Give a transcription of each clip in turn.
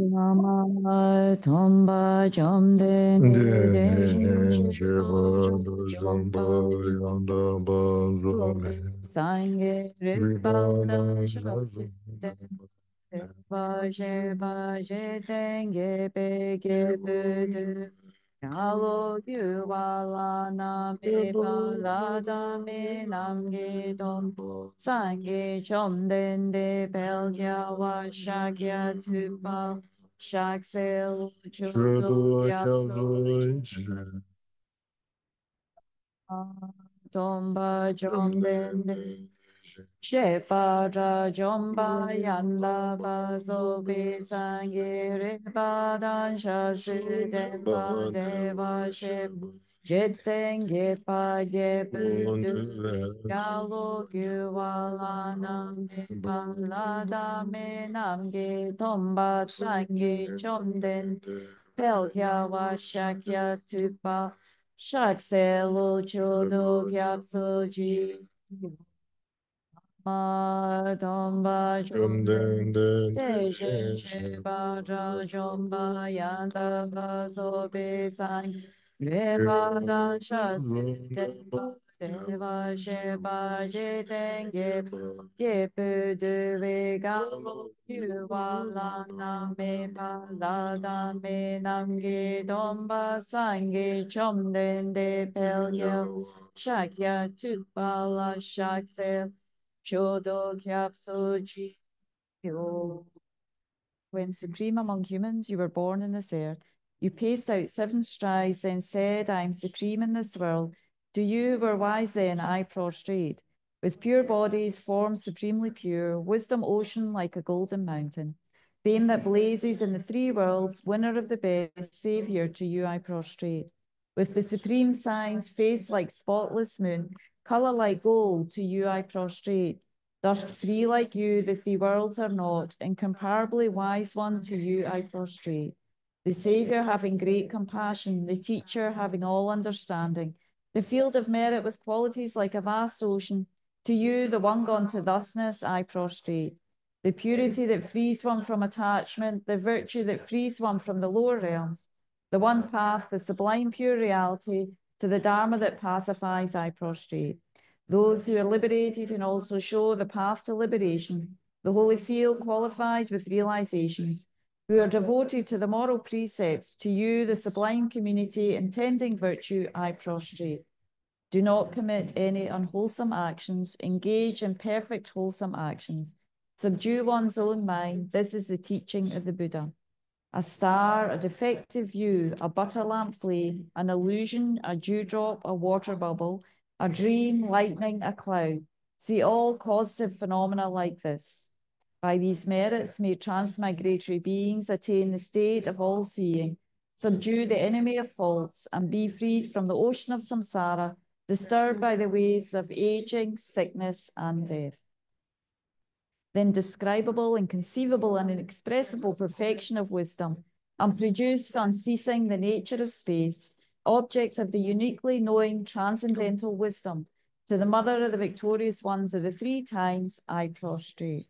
Namah Tomba Jomden Sangye Ripanda Baje Baje Denge Bege Budu Yalo Yuvala Name Balada Me Namge Dom Sangye Jomden De Belgia Washagya Tupa Shaksel Chudu Yapsu Tomba Jomden Shepada Jomba Yanda Bazo Sangere Badan Shasu Demba Deva Shep Jetenge Page Budu Galo Gualana Balada Menamge Tomba Sange Chomden Pelkya Washakya Tupa Shakselo Chodo Gyapsoji Tomba Jomden Dejen Sheba Jomba Yanda Bazo Besang Reba Shazi Deva Sheba Jetenge Yepu Durega Yuvala Name Palada Me Namge Domba Sange Chomden De Pelgel Shakya Tupala Shaksel Chodo Kyapso Jio. When supreme among humans, you were born in this earth. You paced out 7 strides and said, I am supreme in this world. To you were wise then, I prostrate. With pure bodies, forms supremely pure, wisdom ocean like a golden mountain. Fame that blazes in the 3 worlds, winner of the best, savior, to you I prostrate. With the supreme signs, face like spotless moon, color like gold, to you I prostrate. Thus free like you, the 3 worlds are not, incomparably wise one, to you I prostrate. The Saviour having great compassion, the Teacher having all understanding, the field of merit with qualities like a vast ocean, to you, the one gone to thusness, I prostrate. The purity that frees one from attachment, the virtue that frees one from the lower realms, the one path, the sublime pure reality, to the Dharma that pacifies, I prostrate. Those who are liberated and also show the path to liberation, the holy field qualified with realizations, who are devoted to the moral precepts, to you, the sublime community intending virtue, I prostrate. Do not commit any unwholesome actions, engage in perfect wholesome actions. Subdue one's own mind. This is the teaching of the Buddha. A star, a defective view, a butter lamp flame, an illusion, a dewdrop, a water bubble, a dream, lightning, a cloud. See all causative phenomena like this. By these merits may transmigratory beings attain the state of all seeing, subdue the enemy of faults, and be freed from the ocean of samsara, disturbed by the waves of aging, sickness, and death. The indescribable, inconceivable, and inexpressible perfection of wisdom, unproduced, unceasing, the nature of space, object of the uniquely knowing transcendental wisdom. To the mother of the victorious ones of the three times, I prostrate.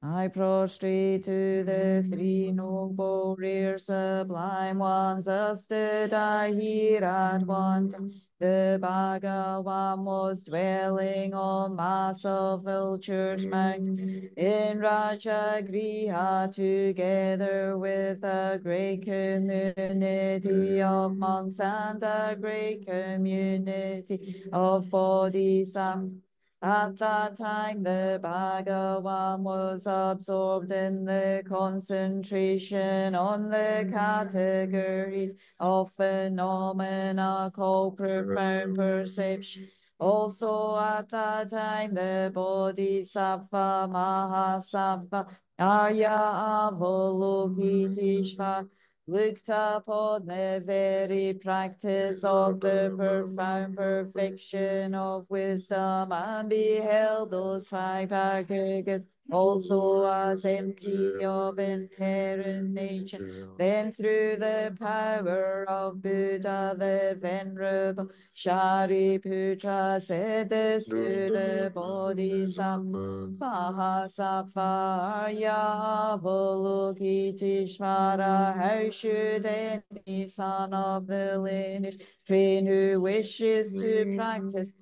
I prostrate to the three noble, rare, sublime ones, as stood I here at one time. The Bhagavan was dwelling on Masaville Church Mount in Rajagriha, together with a great community of monks and a great community of bodhisattvas. At that time, the Bhagavan was absorbed in the concentration on the categories of phenomena called profound perception. Also at that time, the Bodhisattva Mahasattva Arya Avalokiteshvara looked upon the very practice of the profound perfection of wisdom and beheld those five aggregates also as empty of inherent nature. Then through the power of Buddha, the Venerable Shariputra said this to the Bodhisattva Mahasattva Arya Avalokiteshvara. How should any son of the lineage train who wishes to practice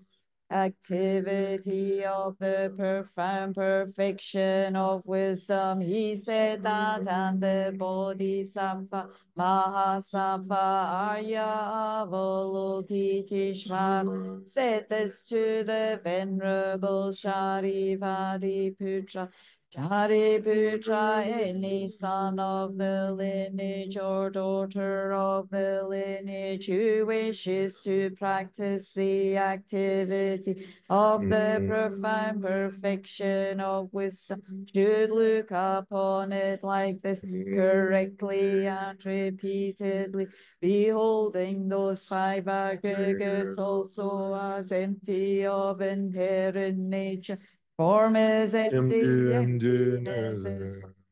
activity of the profound perfection of wisdom? He said that, and the Bodhisattva Mahasattva Arya Avalokiteshvara said this to the Venerable Shariputra. Shariputra, any son of the lineage or daughter of the lineage who wishes to practice the activity of the profound perfection of wisdom should look upon it like this, correctly and repeatedly, beholding those five aggregates also as empty of inherent nature. Form is empty,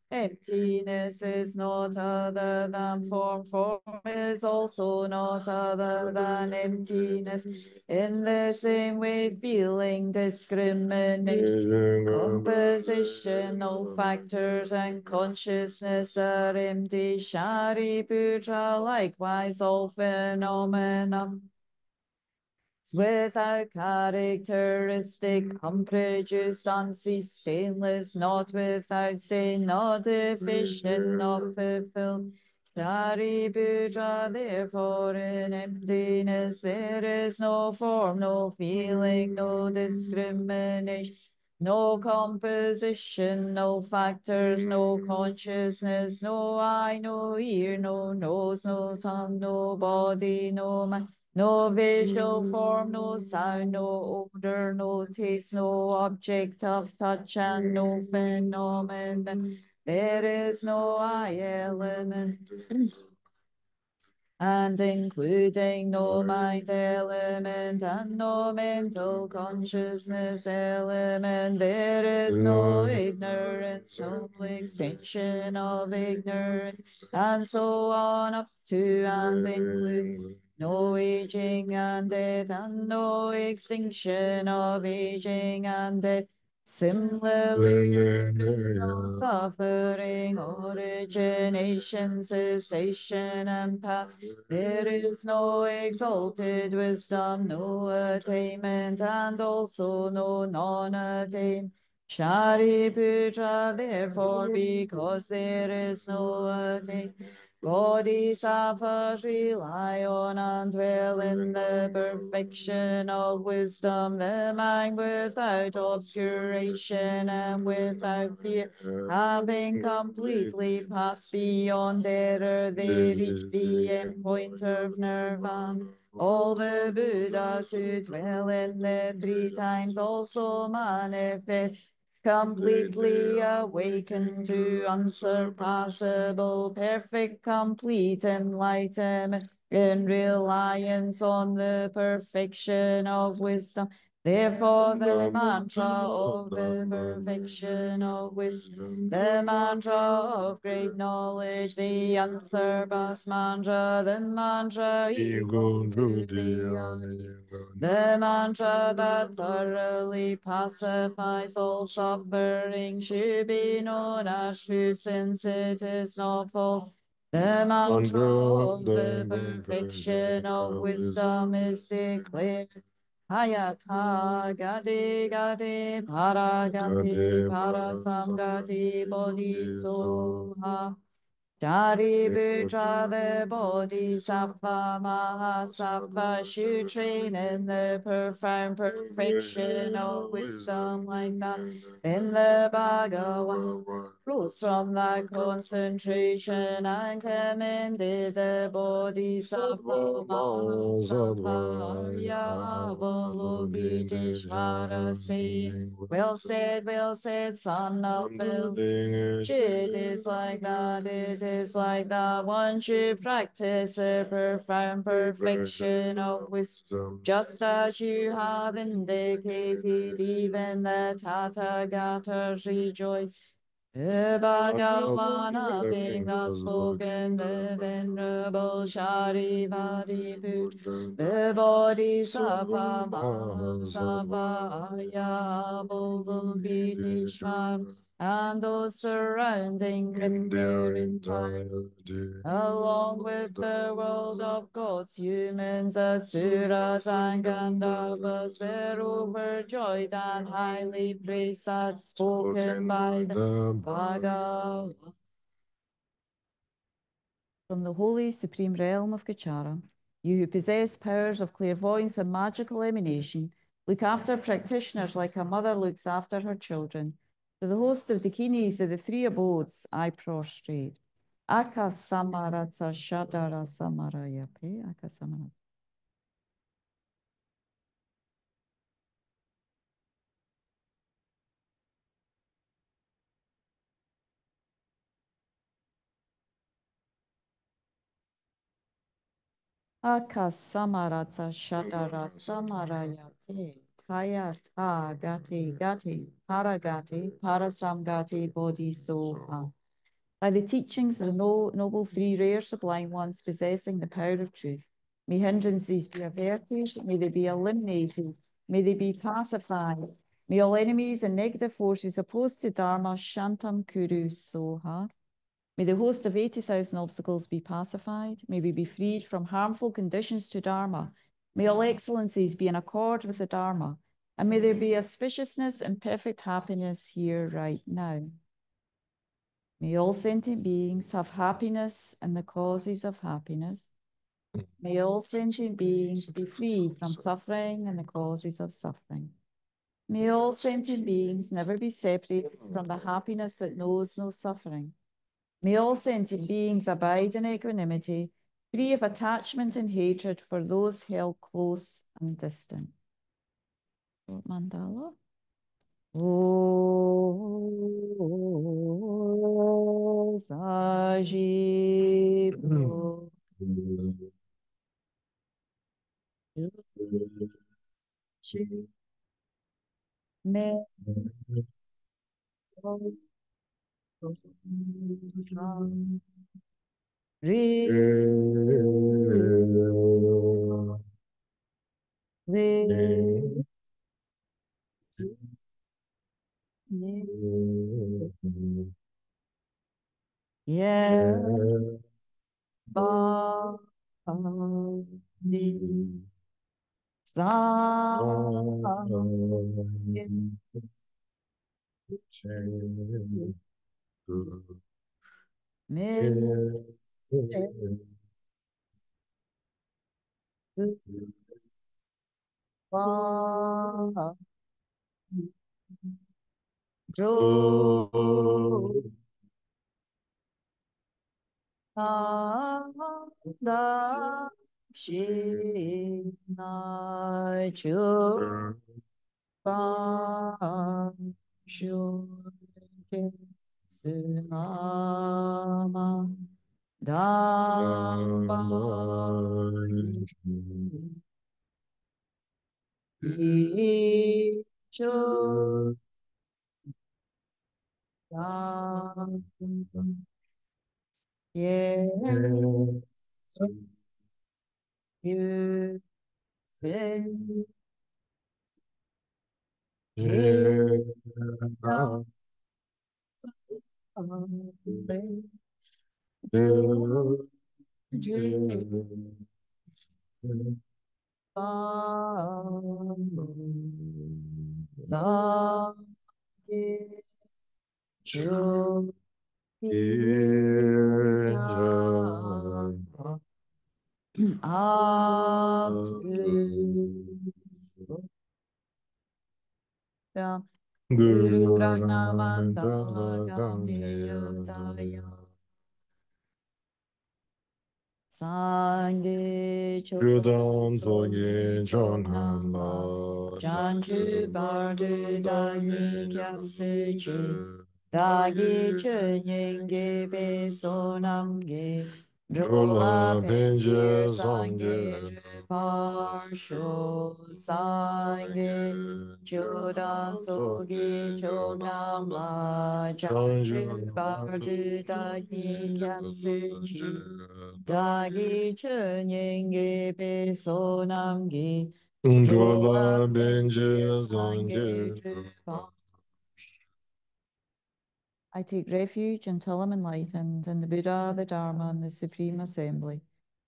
emptiness is not other than form. Form is also not other than emptiness. In the same way, feeling, discrimination, compositional factors, and consciousness are empty. Shariputra, likewise, all phenomena without characteristic, unproduced, unceased, stainless, not without stain, not deficient, not fulfilled. Shariputra, therefore in emptiness there is no form, no feeling, no discrimination, no composition, no factors, no consciousness, no eye, no ear, no nose, no tongue, no body, no mind. No visual form, no sound, no odor, no taste, no object of touch, and no phenomenon. There is no I element, and including no mind element and no mental consciousness element. There is no ignorance, no extinction of ignorance, and so on up to and including no aging and death, and no extinction of aging and death. Similarly, there is no suffering, origination, cessation, and path. There is no exalted wisdom, no attainment, and also no non-attainment. Shariputra, therefore, because there is no attainment, Bodhisattvas rely on and dwell in the perfection of wisdom, the mind without obscuration and without fear, having completely passed beyond error, they reach the end point of nirvana. All the Buddhas who dwell in the three times also manifest completely awakened to unsurpassable, perfect, complete enlightenment in reliance on the perfection of wisdom. Therefore, the mantra of the perfection of wisdom, the mantra of great knowledge, the Antharbas mantra, the mantra equal to the mantra that thoroughly pacifies all suffering should be known as truth, since it is not false. The mantra of the perfection of wisdom is declared. Hayata gati gati para gati para samgati bodhisoha. Shariputra the bodhisattva mahasattva should train in the profound perfection of wisdom like that. In the Bhagavan flows from that concentration and commended the bodhisattva mahasattva Avalokiteshvara saying, well said, son of building. It is like that, it is like that. One should practice the profound perfection of wisdom, just as you have indicated, even the Tathagatas rejoice. The Bhagavana being thus spoken, the Venerable Sharivadiput, the Bodhisattva Mahasattva Avalokiteshvara, and those surrounding in their entirety, along with the world of gods, humans, asuras, and Gandharvas, were overjoyed and highly praised that spoken by the Bhagavan. From the holy supreme realm of Gachara, you who possess powers of clairvoyance and magical emanation, look after practitioners like a mother looks after her children. To the host of Dakinis of the three abodes, I prostrate. Akasamaratsa Shadara Samarayape. Akasamara. Akasamaratsa Shadara Samarayape. Taya ta gati gati paragati parasamgati bodhisoha. By the teachings of the noble three rare sublime ones possessing the power of truth, may hindrances be averted, may they be eliminated, may they be pacified, may all enemies and negative forces opposed to Dharma Shantam Kuru Soha. May the host of 80,000 obstacles be pacified, may we be freed from harmful conditions to Dharma, may all excellencies be in accord with the Dharma, and may there be auspiciousness and perfect happiness here right now. May all sentient beings have happiness and the causes of happiness. May all sentient beings be free from suffering and the causes of suffering. May all sentient beings never be separated from the happiness that knows no suffering. May all sentient beings abide in equanimity, free of attachment and hatred for those held close and distant. Mandala. O Sajipo Me Re Yeah, ba di sa me ba jo da shi na chu ba shu ke tsunama da ba Icho Yang Yes You Sin Jena Sambe Yeah. Sangye chodam soye chonam la janchu bardu dagi kyapse chi dagi chenyenge be sonam ge drola penje sangye parsho sangye chodam soye chonam la janchu bardu dagi kyapse chi Dagi chenyenge peso namgi Ungjola benje zange. I take refuge until I'm enlightened in the Buddha, the Dharma, and the Supreme Assembly.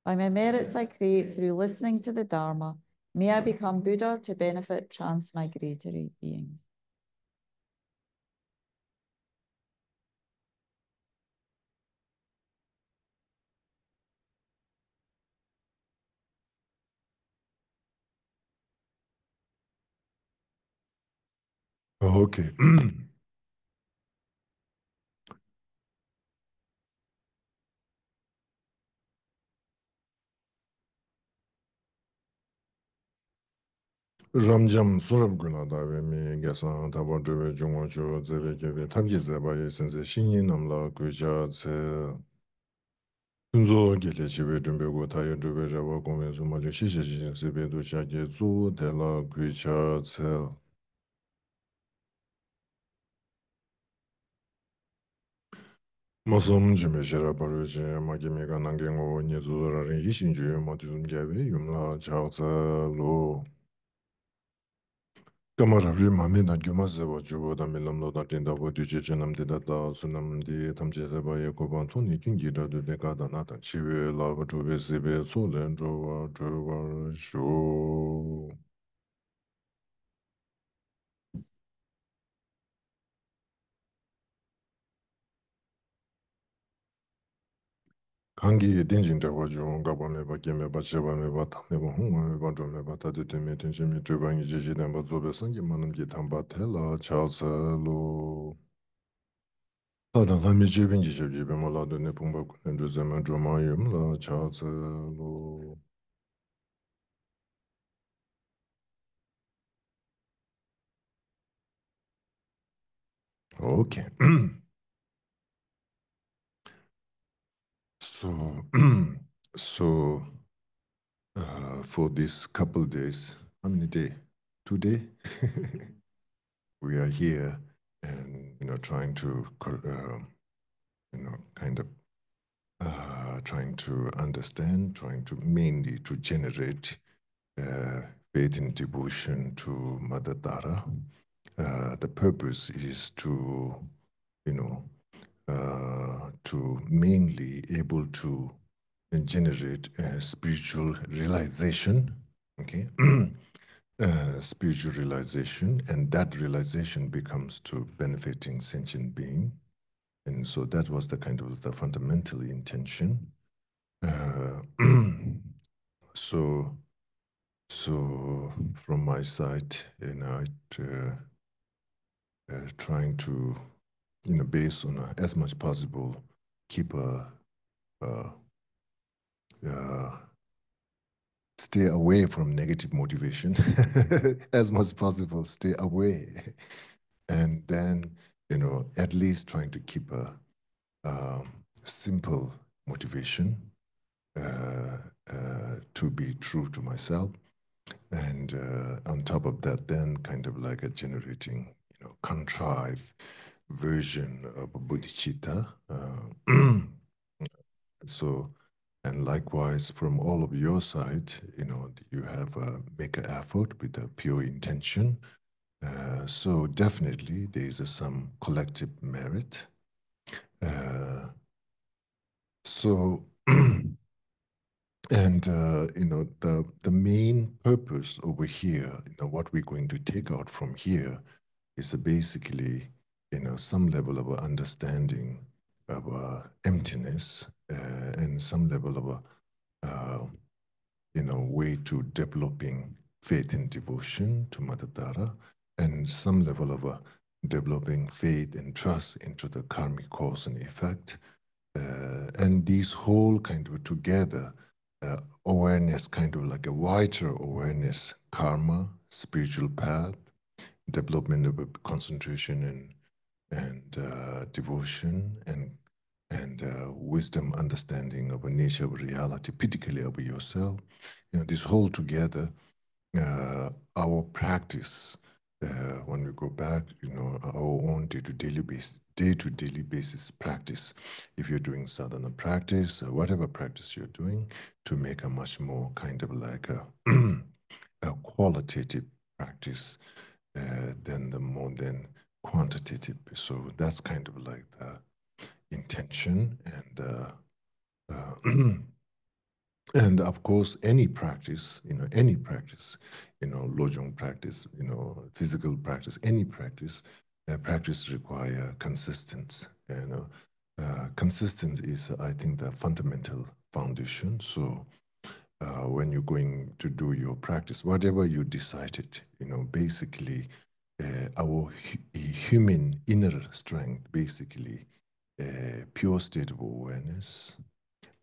By my merits I create through listening to the Dharma. May I become Buddha to benefit transmigratory beings. Okay. Ramjam surab guna dawe mi gasan tabar dhube jungwa jo zebe gebe tabgi zeba ye sense shinyi namla guja tse kunzo gele chibe dhumbe go tayo dhube rawa gongwe zumali shishe shishe sebe do chage zu tela guja tse Masam jime shera paru je magi mega nange ngo nyezu rarin yishin ju matizum gebe yumla chao tse lo Kamarabri mami na gyuma seba jubo da milamlo da tinda bo duje jenam dida da sunam di tamche seba ye koban toni kingi da du deka da nata chiwe lava jube sebe so len jowa jowa sho. Kangi dinjin dewa jo ngaba meba geme ba cheba meba tameba hongwa meba jo meba tade teme tenche mi treba ngi jeje denba zobe sangi manam ki tamba tela chasa lo. Tadan lami jebin jisheb jebe mo lado ne pumba kunen jo zemen jo mayum la chasa lo. Okay. So, so for this couple days, how many days? 2 days? We are here and, trying to, kind of trying to understand, trying to mainly to generate faith and devotion to Mother Tara. The purpose is to, to mainly able to generate spiritual realization, okay? Spiritual realization, and that realization becomes to benefiting sentient being. And so that was the kind of the fundamental intention. So, so from my side, trying to, based on as much possible, keep stay away from negative motivation as much as possible. Stay away, and then at least trying to keep a simple motivation to be true to myself, And on top of that, then kind of like a generating, contrived version of bodhicitta. So, and likewise from all of your side, you have make an effort with a pure intention. So definitely there is some collective merit. So and the main purpose over here, what we're going to take out from here is basically, some level of understanding of emptiness and some level of way to developing faith and devotion to Mother Dara, and some level of developing faith and trust into the karmic cause and effect. And these whole kind of together, awareness, kind of like a wider awareness, karma, spiritual path, development of concentration and devotion and wisdom, understanding of a nature of reality, particularly of yourself. This whole together, our practice, when we go back, our own day-to-daily basis practice. If you're doing sadhana practice or whatever practice you're doing, to make a much more kind of like a qualitative practice than the more than quantitative. So that's kind of like the intention and and of course any practice, lojong practice, physical practice, any practice, practice require consistency. Consistent is, I think, the fundamental foundation. So when you're going to do your practice, whatever you decided, basically our human inner strength, basically pure state of awareness,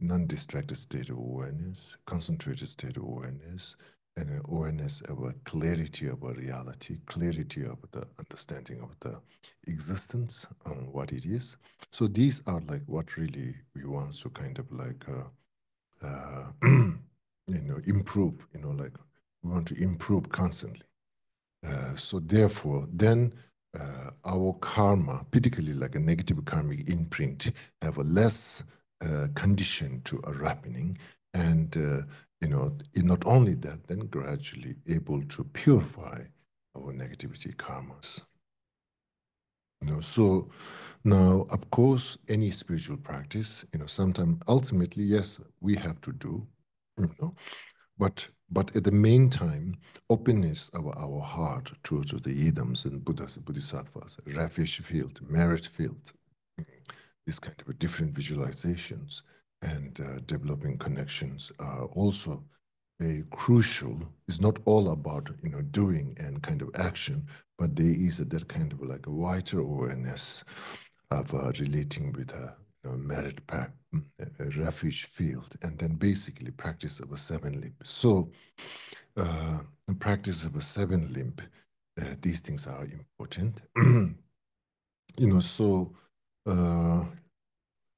non-distracted state of awareness, concentrated state of awareness, and an awareness of a clarity of a reality, clarity of the understanding of the existence and what it is. So these are like what really we want to kind of like improve, like we want to improve constantly. So therefore, then our karma, particularly like a negative karmic imprint, have a less condition to a happening, and not only that, then gradually able to purify our negativity karmas. So now, of course, any spiritual practice, sometimes ultimately, yes, we have to do, you know, but at the meantime, openness of our heart to the idams and Buddhas, Bodhisattvas, refuge field, merit field, these kind of different visualizations and developing connections are also very crucial. It's not all about doing and kind of action, but there is that kind of like a wider awareness of relating with a merit pack, a refuge field, and then basically practice of a seven limb. So the practice of a seven limb, these things are important. So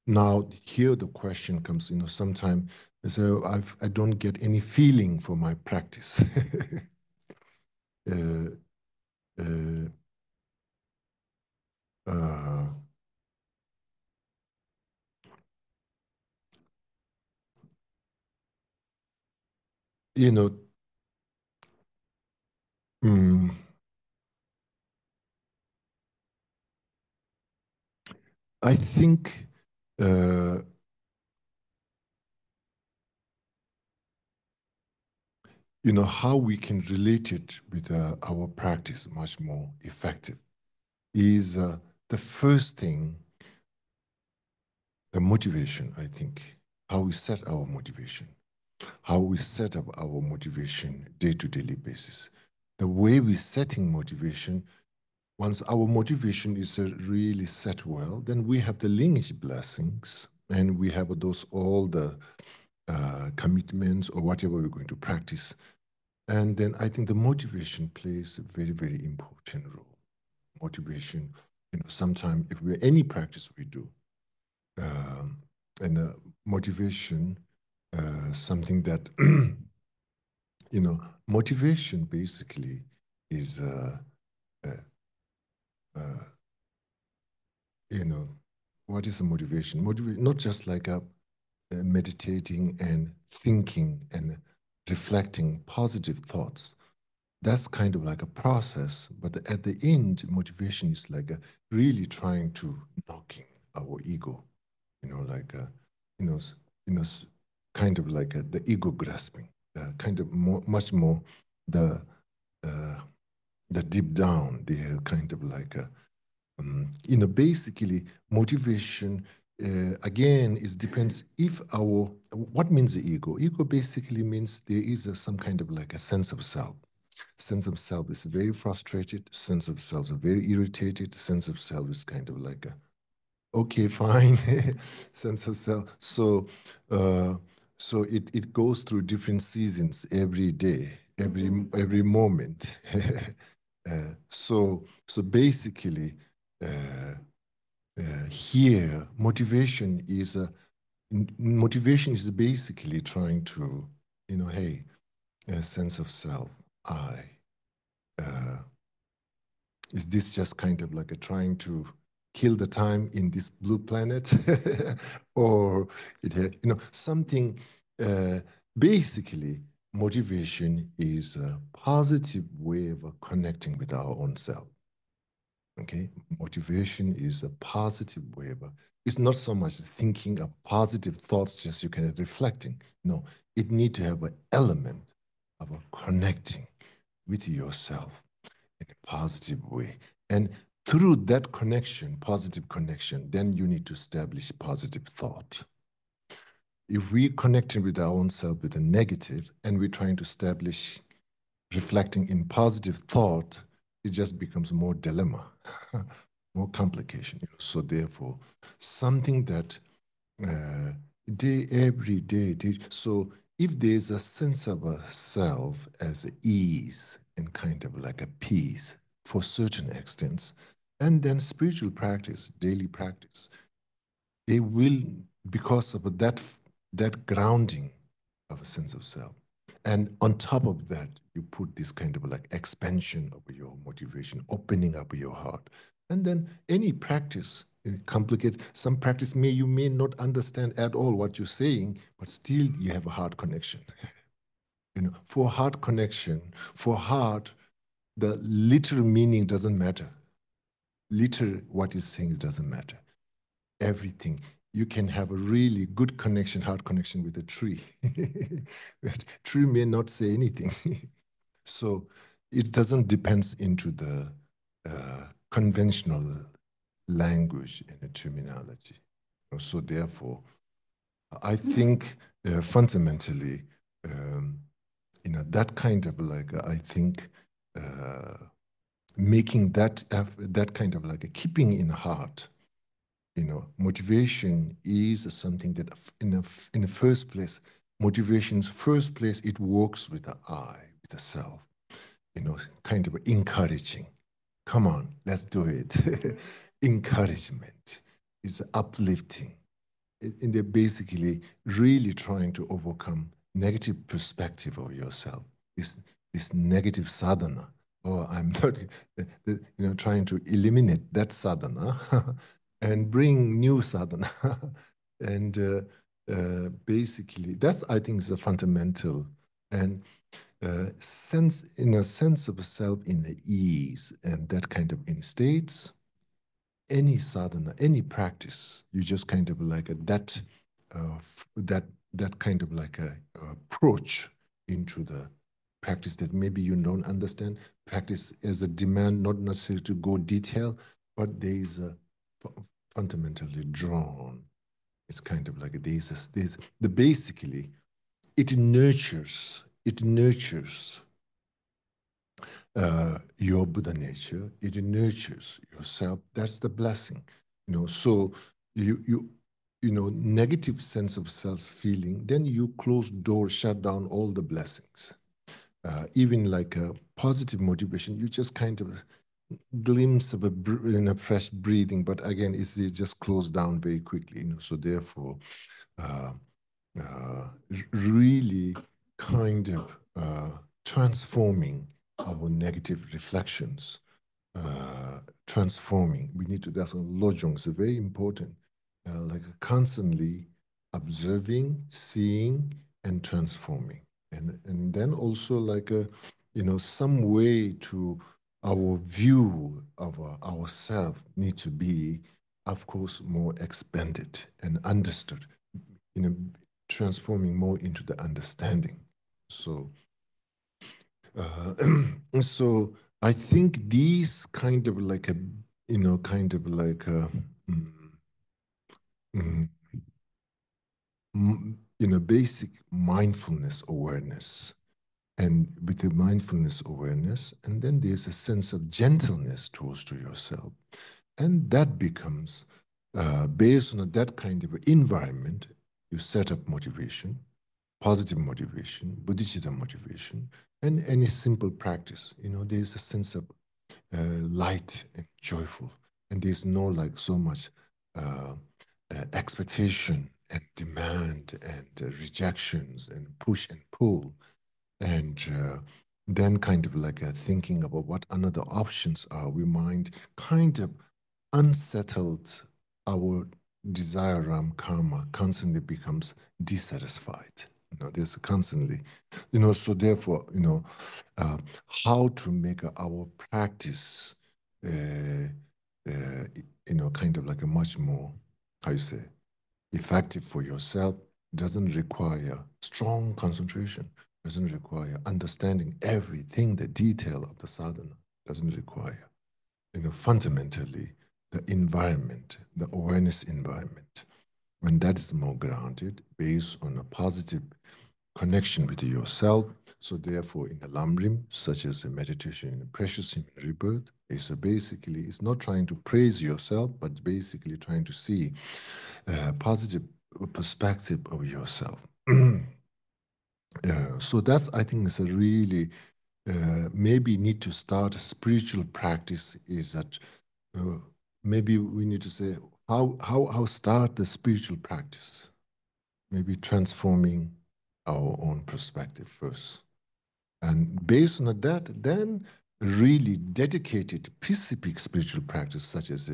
now here the question comes, sometimes so I don't get any feeling for my practice. uh, uh, uh, you know, mm, I think uh, how we can relate it with our practice much more effective is the first thing, the motivation, I think, how we set our motivation, how we set up our motivation day-to-day basis. The way we're setting motivation, once our motivation is really set well, then we have the lineage blessings and we have those all the commitments or whatever we're going to practice. And then I think the motivation plays a very, very important role. Motivation, sometimes if we're any practice we do, um, and motivation, something that motivation basically is, what is a motivation? Not just like a meditating and thinking and reflecting positive thoughts. That's kind of like a process, but at the end, motivation is like really trying to knocking our ego, like you know, kind of like the ego grasping, kind of much more the uh, the deep down, the kind of like basically motivation. Again, it depends if what means the ego. Ego basically means there is some kind of like a sense of self. Sense of self is very frustrated. Sense of self is very irritated. Sense of self is kind of like a okay, fine. Sense of self. So it goes through different seasons every day, every moment. So basically, uh, here motivation is basically trying to, hey, a sense of self. I Is this just kind of like a trying to kill the time in this blue planet, or something? Basically, motivation is a positive way of connecting with our own self. Okay, motivation is a positive way of. It's not so much thinking of positive thoughts, just you can reflecting. No, it need to have an element of connecting with yourself in a positive way. And through that connection, positive connection, then you need to establish positive thought. If we connecting with our own self with a negative and we're trying to establish reflecting in positive thought, it just becomes more dilemma, more complication. So therefore, something that every day. So if there's a sense of a self as ease and kind of like a peace for certain extents, and then spiritual practice, daily practice, they will, because of that grounding of a sense of self. And on top of that, you put this kind of like expansion of your motivation, opening up your heart. And then any practice, complicate, some practice you may not understand at all what you're saying, but still you have a heart connection. For heart connection, for heart, the literal meaning doesn't matter. Literal what he's saying doesn't matter. Everything. You can have a really good connection, heart connection with a tree. Tree may not say anything. So it doesn't depend into the conventional language and the terminology. So therefore, I think fundamentally, that kind of like, I think making that kind of like a keeping in heart, motivation is something that in the first place, motivation's first place, it works with the I, with the self, kind of encouraging. Come on, let's do it. Encouragement is uplifting. And they're basically really trying to overcome negative perspective of yourself. This negative sadhana. Oh, I'm not, trying to eliminate that sadhana and bring new sadhana. And basically, that's I think is a fundamental and sense in a sense of self in the ease and that kind of in states. Any sadhana, any practice, you just kind of like that kind of like a approach into the practice that maybe you don't understand. Practice as a demand, not necessarily to go detail, but there is a fundamentally drawn. It's kind of like there's the basically it nurtures your Buddha nature. It nurtures yourself. That's the blessing. So negative sense of self feeling, then you close door, shut down all the blessings. Even like a positive motivation, you just kind of glimpse of a fresh breathing, but again, it's just closed down very quickly. So therefore, uh, really kind of transforming our negative reflections, transforming. We need to, that's a lojong, it's very important, like constantly observing, seeing, and transforming. And then also like a, some way to our view of ourselves need to be, of course, more expanded and understood, transforming more into the understanding. So, so I think these kind of like a, kind of like a, mm, basic mindfulness awareness. And with the mindfulness awareness, and then there's a sense of gentleness towards to yourself. And that becomes, based on that kind of environment, you set up motivation, positive motivation, bodhicitta motivation, and any simple practice. There's a sense of light and joyful, and there's no like so much expectation and demand and rejections and push and pull, and then kind of like thinking about what another options are. We mind kind of unsettled, our desire around karma constantly becomes dissatisfied. There's constantly, so therefore, uh, how to make our practice, kind of like a much more, how you say, effective for yourself, doesn't require strong concentration, doesn't require understanding everything, the detail of the sadhana, doesn't require, fundamentally, the environment, the awareness environment, when that is more grounded, based on a positive connection with yourself. So therefore, in the Lamrim, such as a meditation in a precious human rebirth, is basically, it's not trying to praise yourself, but basically trying to see a positive perspective of yourself. So that's, I think, is a really, maybe need to start a spiritual practice, is that maybe we need to say, how start the spiritual practice? Maybe transforming our own perspective first. And based on that, then really dedicated specific spiritual practice, such as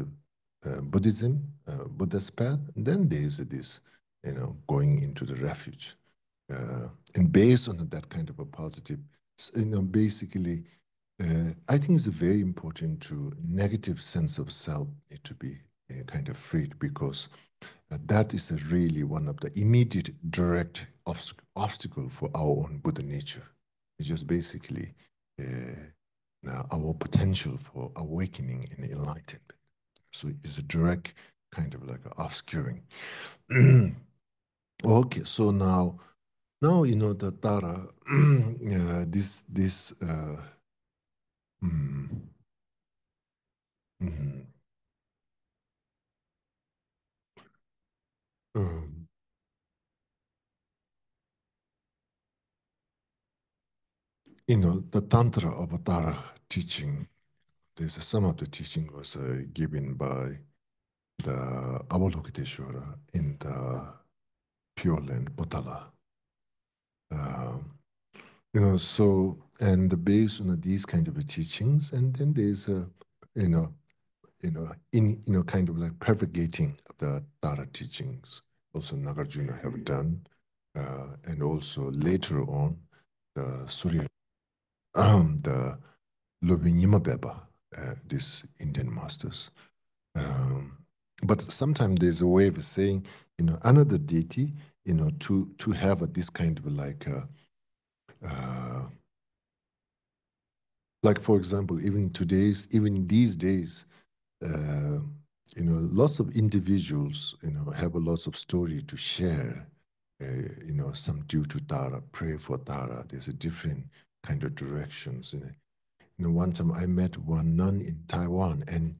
Buddhism, Buddha's path. And then there's this, going into the refuge. And based on that kind of a positive, basically, I think it's very important to negative sense of self need to be kind of freed, because that is really one of the immediate direct obstacle for our own Buddha nature. It's just basically our potential for awakening and enlightenment. So it's a direct kind of like obscuring. Okay, so now the Tara, this mm, mm, um, the Tantra of Tara teaching. There's some of the teaching was given by the Avalokiteshvara in the Pure Land, Potala. So, and the based on these kind of teachings, and then there's a, you know, kind of like propagating of the Tara teachings. Also, Nagarjuna have done, and also later on, the Surya, the Lobinyima Beba, these Indian masters. Um, but sometimes there's a way of saying, another deity, to have this kind of uh, like for example, even these days, uh, lots of individuals, have a lots of story to share. Some due to Tara, pray for Tara. There's a different kind of directions in it. One time I met one nun in Taiwan, and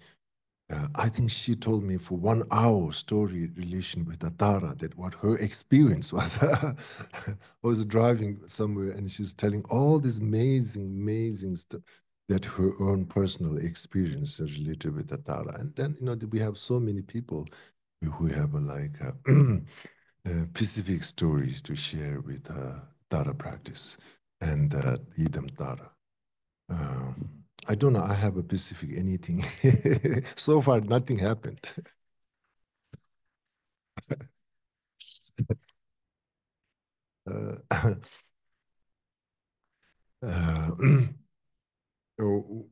I think she told me for 1 hour story relation with Atara, that what her experience was. I was driving somewhere and she's telling all this amazing stuff, that her own personal experience is related with Atara. And then, we have so many people who have specific stories to share with Tara practice. and idam tara. I don't know. I have a specific anything. So far, nothing happened. uh, oh,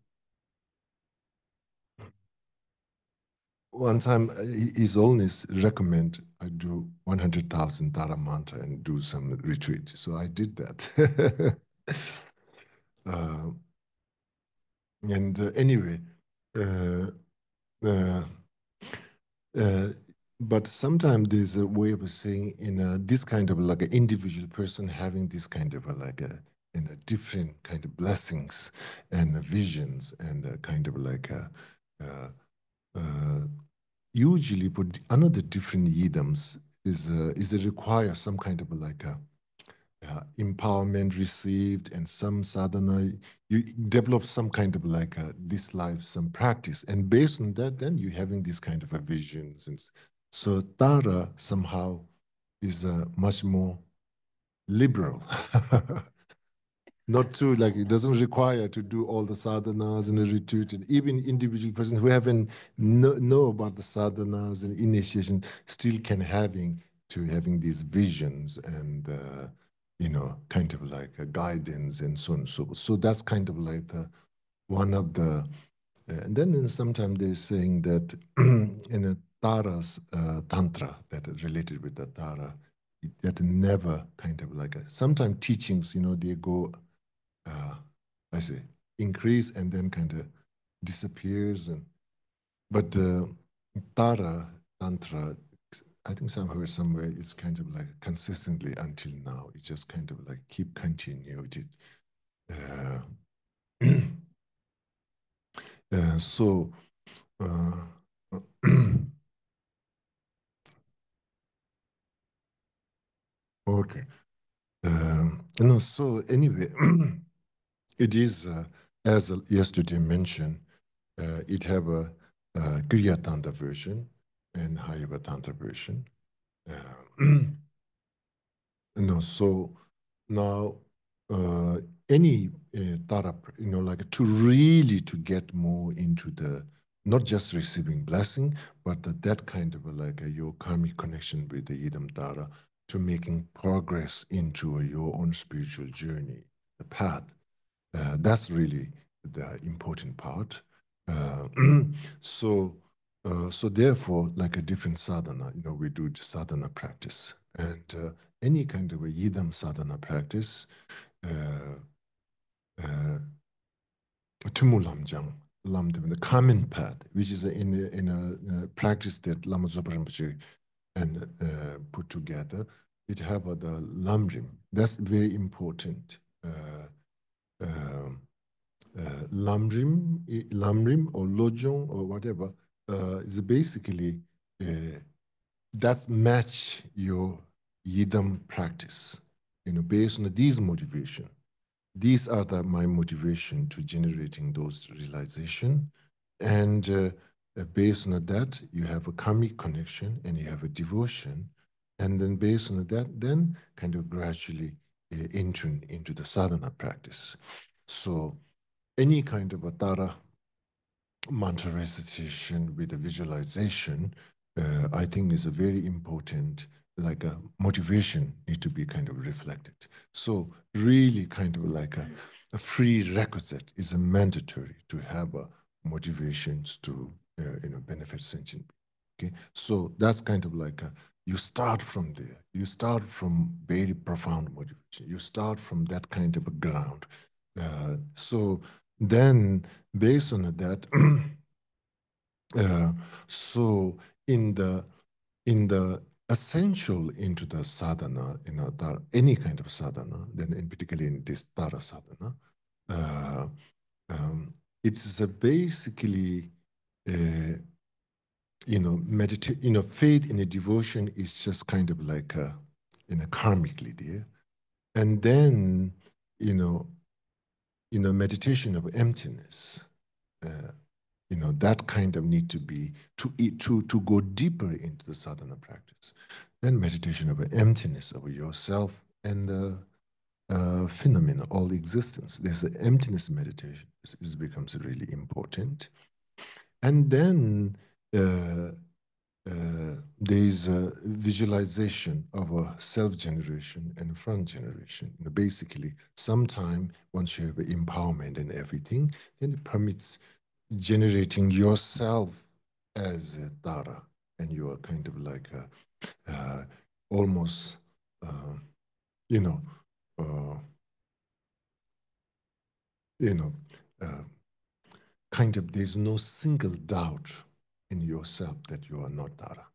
one time, His Holiness recommend I do 100,000 Tara mantra and do some retreat. So I did that. uh, and anyway, uh, uh, uh, but sometimes there's a way of saying in this kind of like an individual person having this kind of like a in a different kind of blessings and visions and kind of like a uh, usually for another different yidams is it require some kind of like a empowerment received and some sadhana, you develop some kind of like this life, some practice. And based on that, then you're having these kind of visions. And so Tara somehow is much more liberal. Not too like it doesn't require to do all the sadhanas and a retreat, and even individual person who haven't know about the sadhanas and initiation still can having these visions and kind of like a guidance and so on and so forth. So that's kind of like one of the and then sometimes they're saying that in a Tara's tantra that is related with the Tara, that never kind of like sometimes teachings, they go I say increase and then kind of disappears. And but Tara Tantra, I think somewhere it's kind of like consistently until now. It just kind of like keep continued. Uh, so okay. So anyway, it is as yesterday mentioned. It have a Kriya Tantra version and Hayava Tantra version. So now any Tara, like really to get more into the not just receiving blessing, but that kind of like your karmic connection with the Idam Tara to making progress into your own spiritual journey, the path. That's really the important part. Uh, so, so therefore, like a different sadhana, we do the sadhana practice, and any kind of a yidam sadhana practice, uh, uh, tumulamjang, the common path, which is in a practice that Lama Zopa Rinpoche and put together. It have the lamrim. That's very important. Um, lamrim or lojong or whatever is basically that's match your yidam practice. Based on these motivation. These are my motivation to generating those realization, and based on that, you have a karmic connection and you have a devotion, and then based on that, then kind of gradually entering into the sadhana practice. So any kind of a Tara mantra recitation with a visualization, I think is a very important, like a motivation need to be kind of reflected. So really kind of like a free requisite is a mandatory to have a motivations to, benefit sentient. Okay, so that's kind of like you start from there. You start from very profound motivation. You start from that kind of a ground. So then, based on that, so in the essential into the sadhana, any kind of sadhana, then in particular in this Tara sadhana, uh, it's a basically meditate, faith in a devotion is just kind of like karmically there. And then, meditation of emptiness, that kind of need to be, to go deeper into the sadhana practice. Then meditation of emptiness of yourself and phenomena, all existence. There's an emptiness meditation. This becomes really important. And then there's a visualization of a self-generation and front generation. You know, basically, sometime once you have empowerment and everything, then it permits generating yourself as a Tara, and you are kind of like almost, you know, uh, you know, uh, kind of there's no single doubt in yourself that you are not Tara.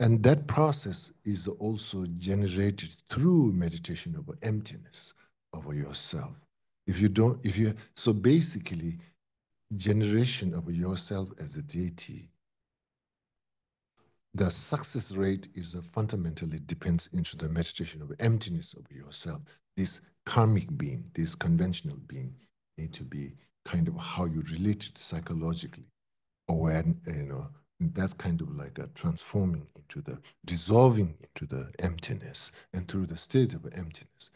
And that process is also generated through meditation over emptiness over yourself. So basically, generation of yourself as a deity, the success rate is fundamentally depends into the meditation of emptiness of yourself. This karmic being, this conventional being, need to be kind of how you relate it psychologically, aware, that's kind of like a transforming into the dissolving into the emptiness and through the state of emptiness.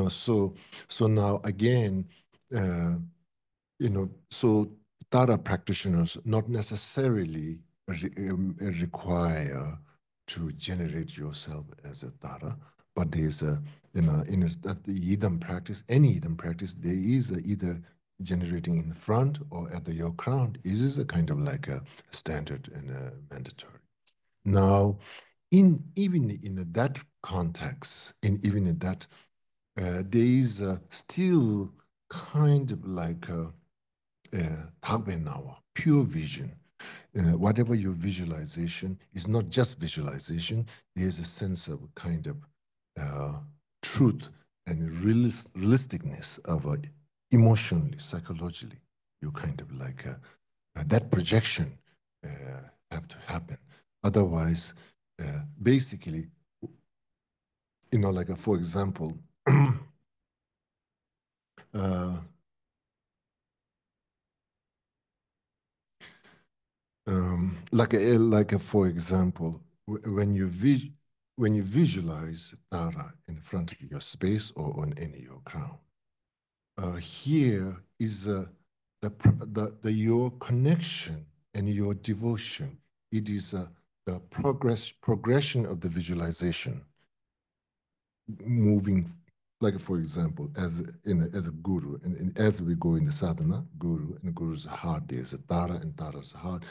So now again, uh, so Tara practitioners not necessarily require to generate yourself as a Tara, but there's that the Yidam practice, any Yidam practice, there is either generating in the front or at your crown. This is a kind of like a standard and a mandatory. Now, even in that context, even in that, there is still kind of like a pure vision. Whatever your visualization is not just visualization, there's a sense of kind of truth and realisticness of emotionally, psychologically. You kind of like that projection have to happen. Otherwise, basically, like for example, uh, for example, when you visualize Tara in front of your space or on any your crown, here is the your connection and your devotion. It is the progression of the visualization moving, like for example, as a guru, and as we go in the sadhana, guru, and guru's heart, there's a Tara and Tara's heart,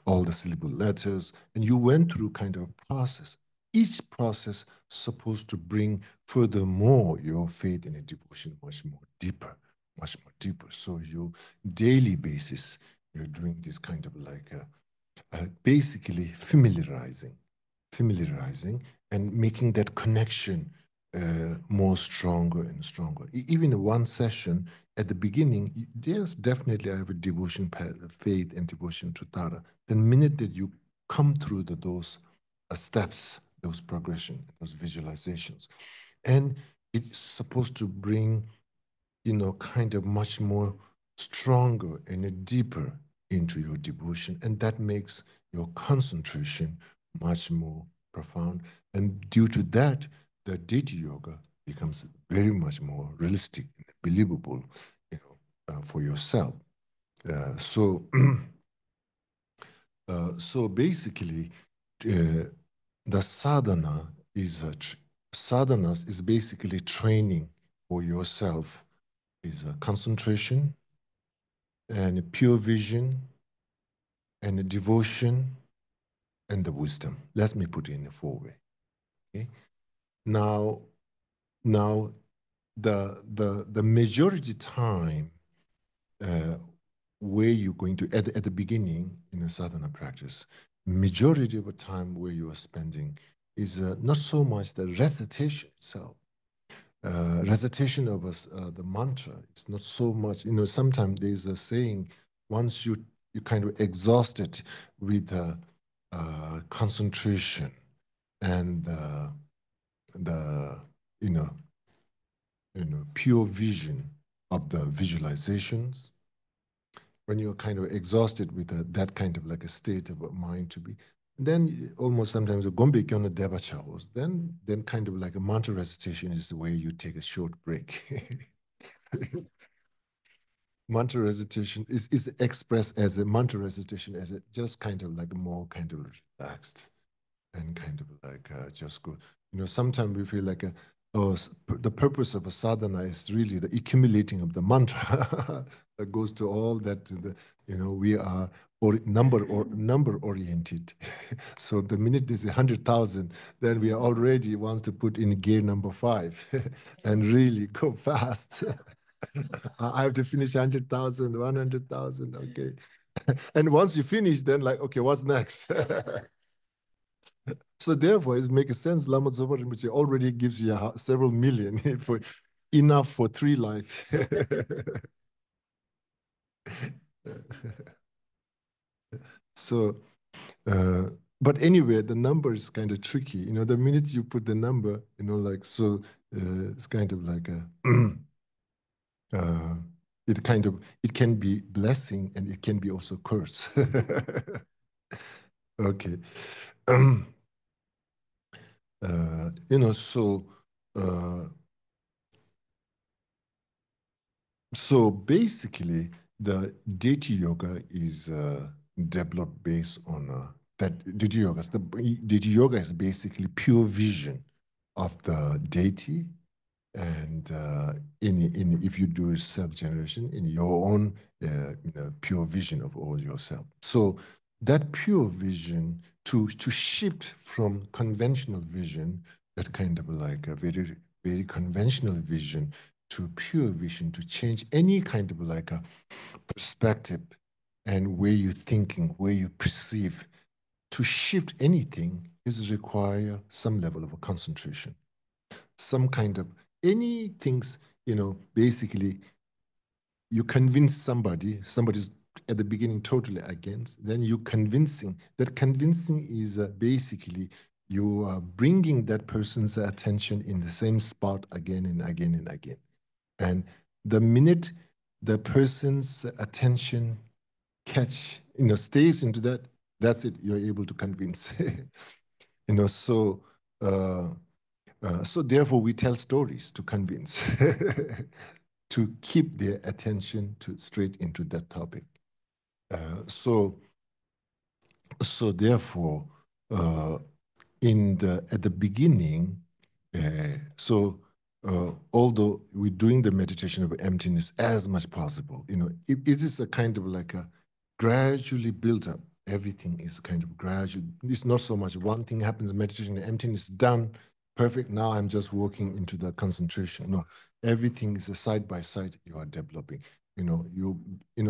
all the syllable letters, and you went through kind of a process. Each process supposed to bring furthermore your faith and devotion much more deeper, much more deeper. So your daily basis, you're doing this kind of like basically familiarizing and making that connection more stronger and stronger. Even in one session at the beginning, yes, definitely I have a devotion, faith and devotion to Tara. The minute that you come through those steps, those progression, those visualizations, and it's supposed to bring, kind of much more stronger and deeper into your devotion. And that makes your concentration much more profound. And due to that, the deity yoga becomes very much more realistic and believable, for yourself. So, so basically, the sadhanas is basically training for yourself is a concentration and a pure vision and a devotion and the wisdom. Let me put it in a four-way. Okay. Now, the majority time where you're going to at the beginning in a sadhana practice, majority of the time where you are spending is not so much the recitation itself. Recitation of the mantra. It's not so much, sometimes there's a saying, once you kind of exhausted with concentration and the, pure vision of the visualizations, when you're kind of exhausted with that kind of like a state of mind to be, then almost sometimes a gombe kyono deba chavos, then kind of like a mantra recitation is the way you take a short break. Mantra recitation is expressed as a mantra recitation as a just kind of like more kind of relaxed and kind of like just go. Sometimes we feel like the purpose of a sadhana is really the accumulating of the mantra that goes to all that. We are number oriented. So the minute there's 100,000, then we are already wants to put in gear number 5 and really go fast. I have to finish 100,000, 100,000. Okay. And once you finish, then like, okay, what's next? So therefore, it makes sense. Lama Zopa Rinpoche already gives you several million for enough for 3 life. So, but anyway, the number is kind of tricky. The minute you put the number, like so, it's kind of like a. It can be blessing and it can be also curse. Okay. So uh, so basically, the deity yoga is developed based on that deity yoga. The deity yoga is basically pure vision of the deity, and if you do self-generation in your own pure vision of all yourself. So that pure vision to shift from conventional vision, that kind of like a very very conventional vision, to pure vision, to change any kind of like a perspective and way you're thinking, where you perceive, to shift anything is require some level of a concentration, some kind of any things, basically you convince somebody's at the beginning totally against, then you convincing. That convincing is basically you are bringing that person's attention in the same spot again and again and again. And the minute the person's attention stays into that, that's it, you're able to convince. So so therefore we tell stories to convince, to keep their attention straight into that topic. So therefore, at the beginning, although we're doing the meditation of emptiness as much possible, it is a kind of like a gradually built up. Everything is kind of gradual. It's not so much one thing happens, meditation, emptiness done, perfect. Now I'm just walking into the concentration. No, everything is a side by side you are developing.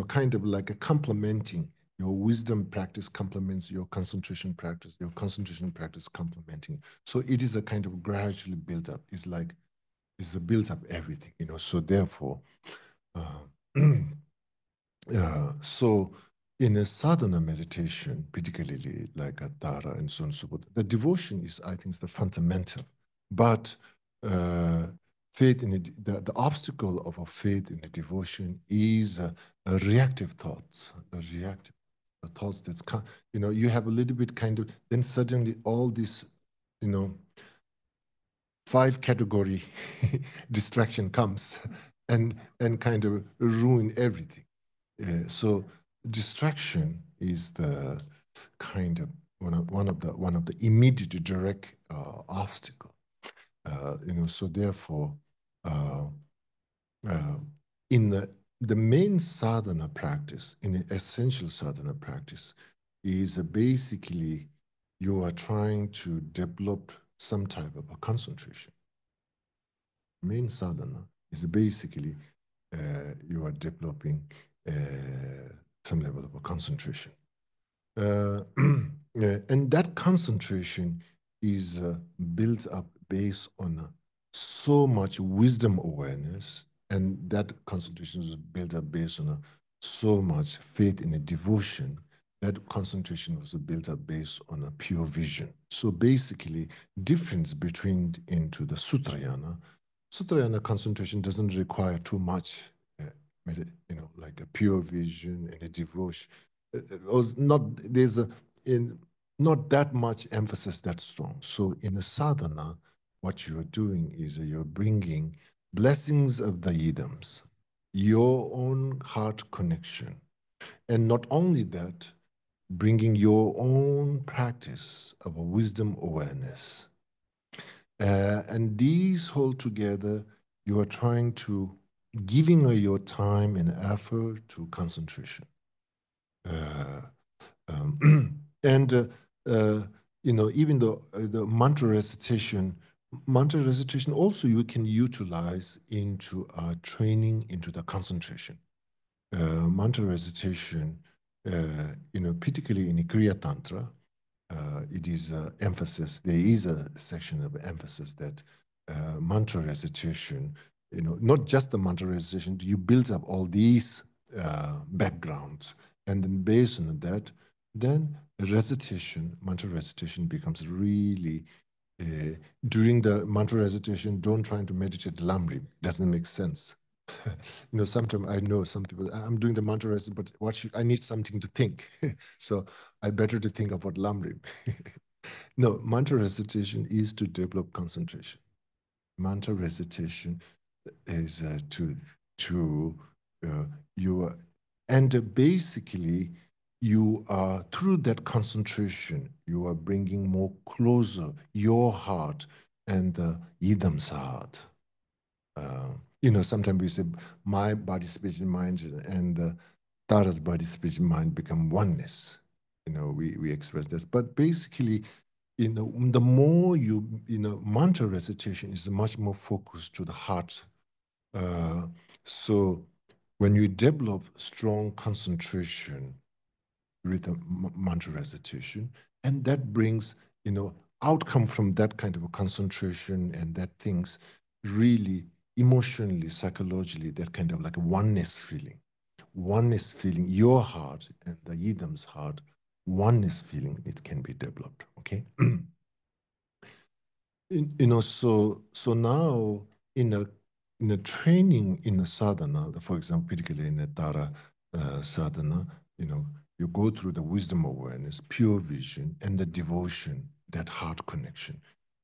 Kind of like a complementing. Your wisdom practice complements your concentration practice complementing. So it is a kind of gradually built up. It's a built up everything, So therefore, so in a sadhana meditation, particularly like a Tara and so on and so forth, the devotion is, I think, is the fundamental. But faith in it, the obstacle of a faith in the devotion is a reactive thoughts, the thoughts that's, you have a little bit kind of, then suddenly all this, 5 category distraction comes and kind of ruin everything. So distraction is the kind of one of the immediate direct obstacle. So therefore, uh, uh, in the main sadhana practice, in the essential sadhana practice, is basically you are trying to develop some type of a concentration. Main sadhana is basically you are developing some level of a concentration. And that concentration is built up based on so much wisdom awareness, and that concentration is built up based on so much faith in a devotion. That concentration was built up based on a pure vision. So basically, difference between into the Sutrayana. Sutrayana concentration doesn't require too much, like a pure vision and a devotion. Was not there's a in not that much emphasis that strong. So in a sadhana, what you're doing is you're bringing blessings of the idams, your own heart connection. And not only that, bringing your own practice of a wisdom awareness. And these hold together, you are trying to giving your time and effort to concentration. Uh, and even though the mantra recitation also you can utilize into training into the concentration. Mantra recitation, particularly in Kriya Tantra, it is emphasis. There is a section of emphasis that mantra recitation, not just the mantra recitation, you build up all these backgrounds, and then based on that, then recitation, mantra recitation becomes really. During the mantra recitation, don't try to meditate lamrim. Doesn't make sense. Sometimes I know some people, I'm doing the mantra recitation, but I need something to think. So I better to think about lamrim. No, mantra recitation is to develop concentration. Mantra recitation is and basically you are through that concentration, you are bringing more closer your heart and the Yidam's heart. Sometimes we say my body, speech, and mind, and Tara's body, speech, and mind become oneness. We express this, but basically, the more mantra recitation is much more focused to the heart. So when you develop strong concentration with the mantra recitation, and that brings, outcome from that kind of a concentration and that things really emotionally, psychologically, that kind of like a oneness feeling, your heart and the Yidam's heart, oneness feeling, it can be developed, okay? So now in a training in a sadhana, for example, particularly in a Tara sadhana, you go through the wisdom awareness, pure vision, and the devotion, that heart connection.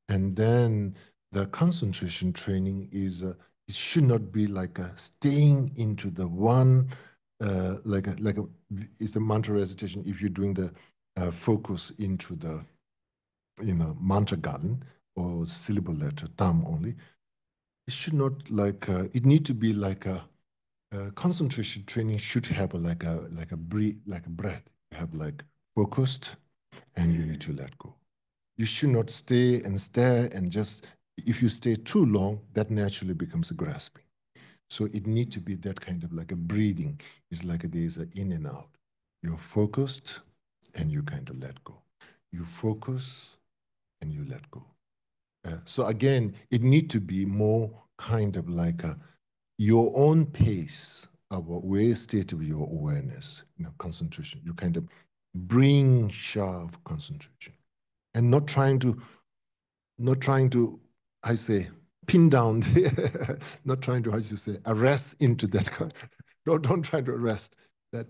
And then the concentration training is, it should not be like staying into the one, it's a mantra recitation. If you're doing the focus into the, mantra garden or syllable letter, tam only, it should not it need to be like a concentration training should have like a breath. You have like focused and you need to let go. You should not stay and stare and just, if you stay too long, that naturally becomes a grasping. So it need to be that kind of like a breathing. It's like there's an in and out. You're focused and you kind of let go. You focus and you let go. So again, it need to be more kind of like your own pace of where state of your awareness, concentration. You kind of bring sharp concentration and not trying to, I say, pin down, not trying to, how you say, arrest into that. No, don't try to arrest that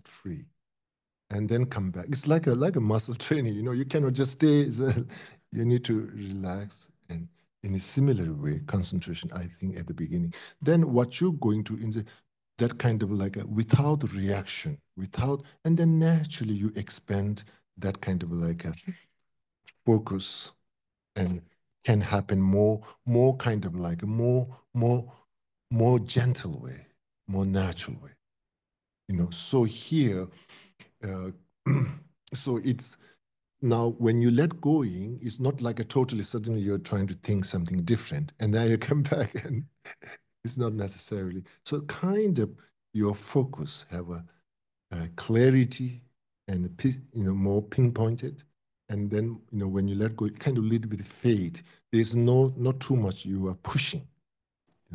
free. And then come back. It's like a muscle training. You cannot just stay. You need to relax, and in a similar way, concentration. I think at the beginning. Then what you're going to that kind of like without reaction, and then naturally you expand that kind of like a focus, and can happen more kind of like a more gentle way, more natural way. So here. So it's now when you let going, it's not like a totally suddenly you're trying to think something different and then you come back and it's not necessarily. So kind of your focus have a clarity and more pinpointed. And then, when you let go, it kind of a little bit fade. There's not too much you are pushing.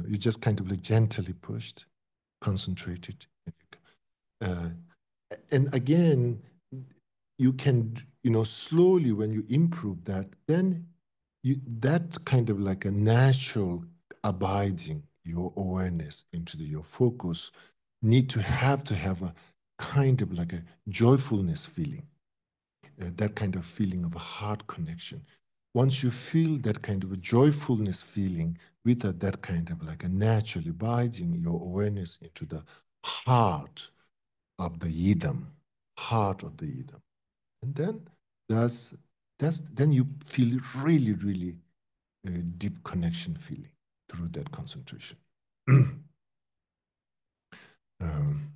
You just kind of like gently pushed, concentrated. And again, you can, slowly when you improve that, then that kind of like a natural abiding your awareness into your focus need to have a kind of like a joyfulness feeling. that kind of feeling of a heart connection. Once you feel that kind of a joyfulness feeling with that kind of like a naturally abiding your awareness into the heart of the yidam, heart of the yidam. And then then you feel really, really deep connection feeling through that concentration. um,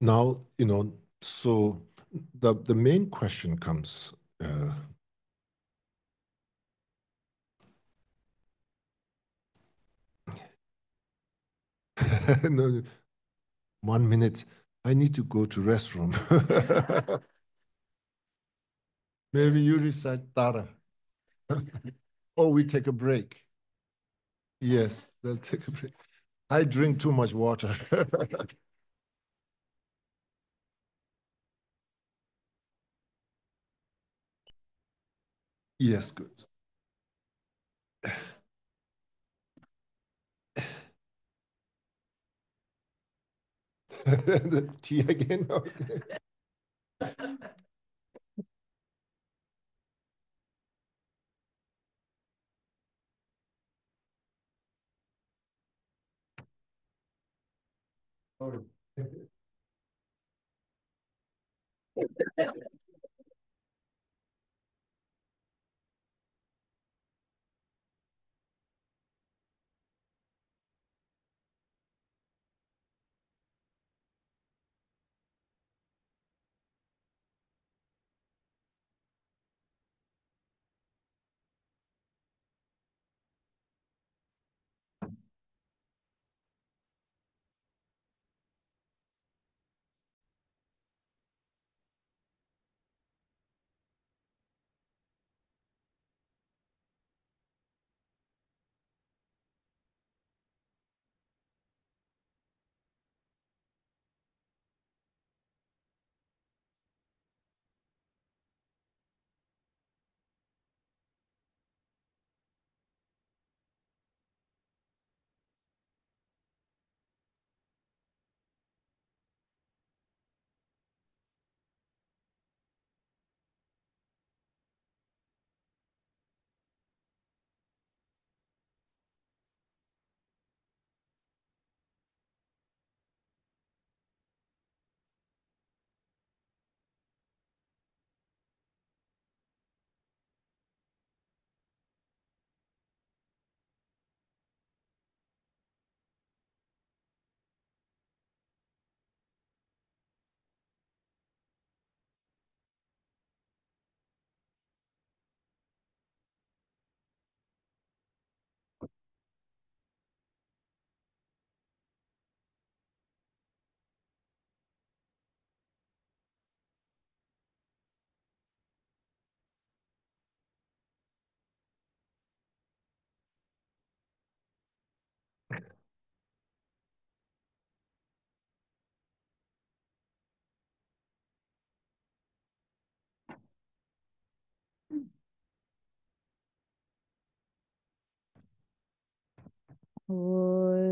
Now, so the main question comes, no, 1 minute, I need to go to restroom. Maybe you recite Tara. Or we take a break. Yes, let's take a break. I drink too much water. Yes, good. The tea again? Okay. Sorry.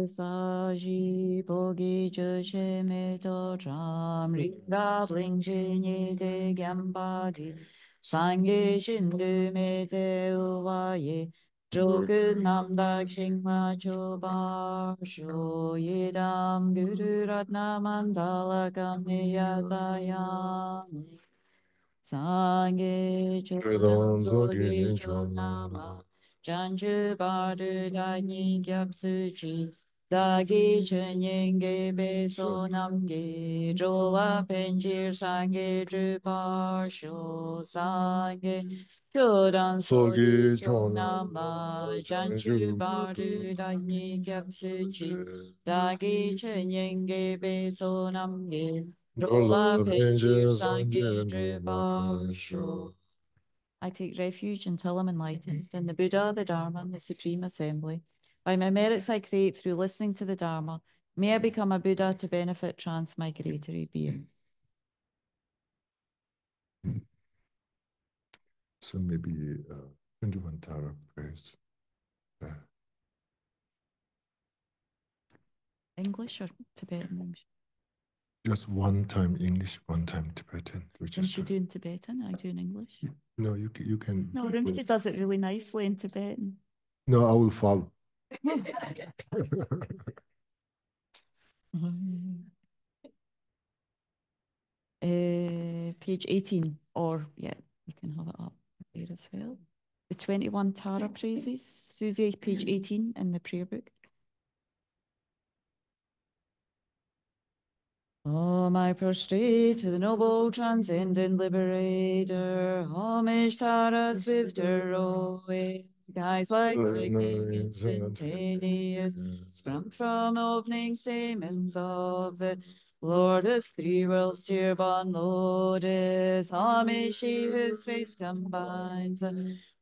Sa ji bogi je she me to tram ri ra bling je ni de gyam ba di sang ge shin du me te u wa ye zhou gu nam dak shing ma chu ba shu ye dam guru rat na mandala kam ni ya ta yang Sangye chodam soge chodama Chanchu bardu dani gyapsu chi Dagi chenyenge beso namge Jola penjir sangye drupar sho Sangye chodam soge chodama Chanchu bardu dani gyapsu chi Dagi chenyenge beso namge I take refuge until I'm enlightened in the Buddha, the Dharma, and the Supreme Assembly. By my merits I create through listening to the Dharma, may I become a Buddha to benefit transmigratory beings. So maybe 21 Tara prayers. English or Tibetan? Just one time English, one time Tibetan. Can she do in Tibetan? I do in English. No, you can. No, Rinpoche does it really nicely in Tibetan. No, I will follow. Page 18, or yeah, you can have it up there as well. The 21 Tara praises, Susie, page 18 in the prayer book. Om I prostrate to the noble transcendent liberator, homage Tara swifter away, guys like lightning instantaneous, sprung from opening stamens of the Lord of three worlds, dear born lotus, homage she whose face combines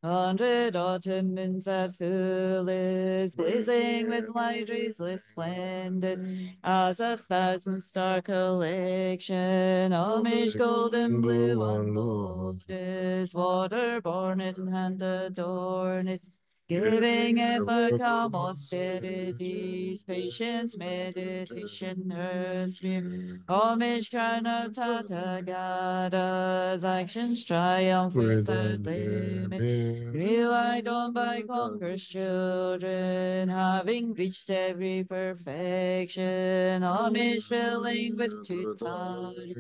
100 autumn moons at full is blazing with light raiseless splendid as a thousand star collection. Homage golden blue on lotus, waterborne in hand adorned, giving ever calm austerities, patience, meditation, her sphere. Homage crown of Tathagata's actions triumph without limit. Relied on by conquerors' children, having reached every perfection. Homage filling with totality,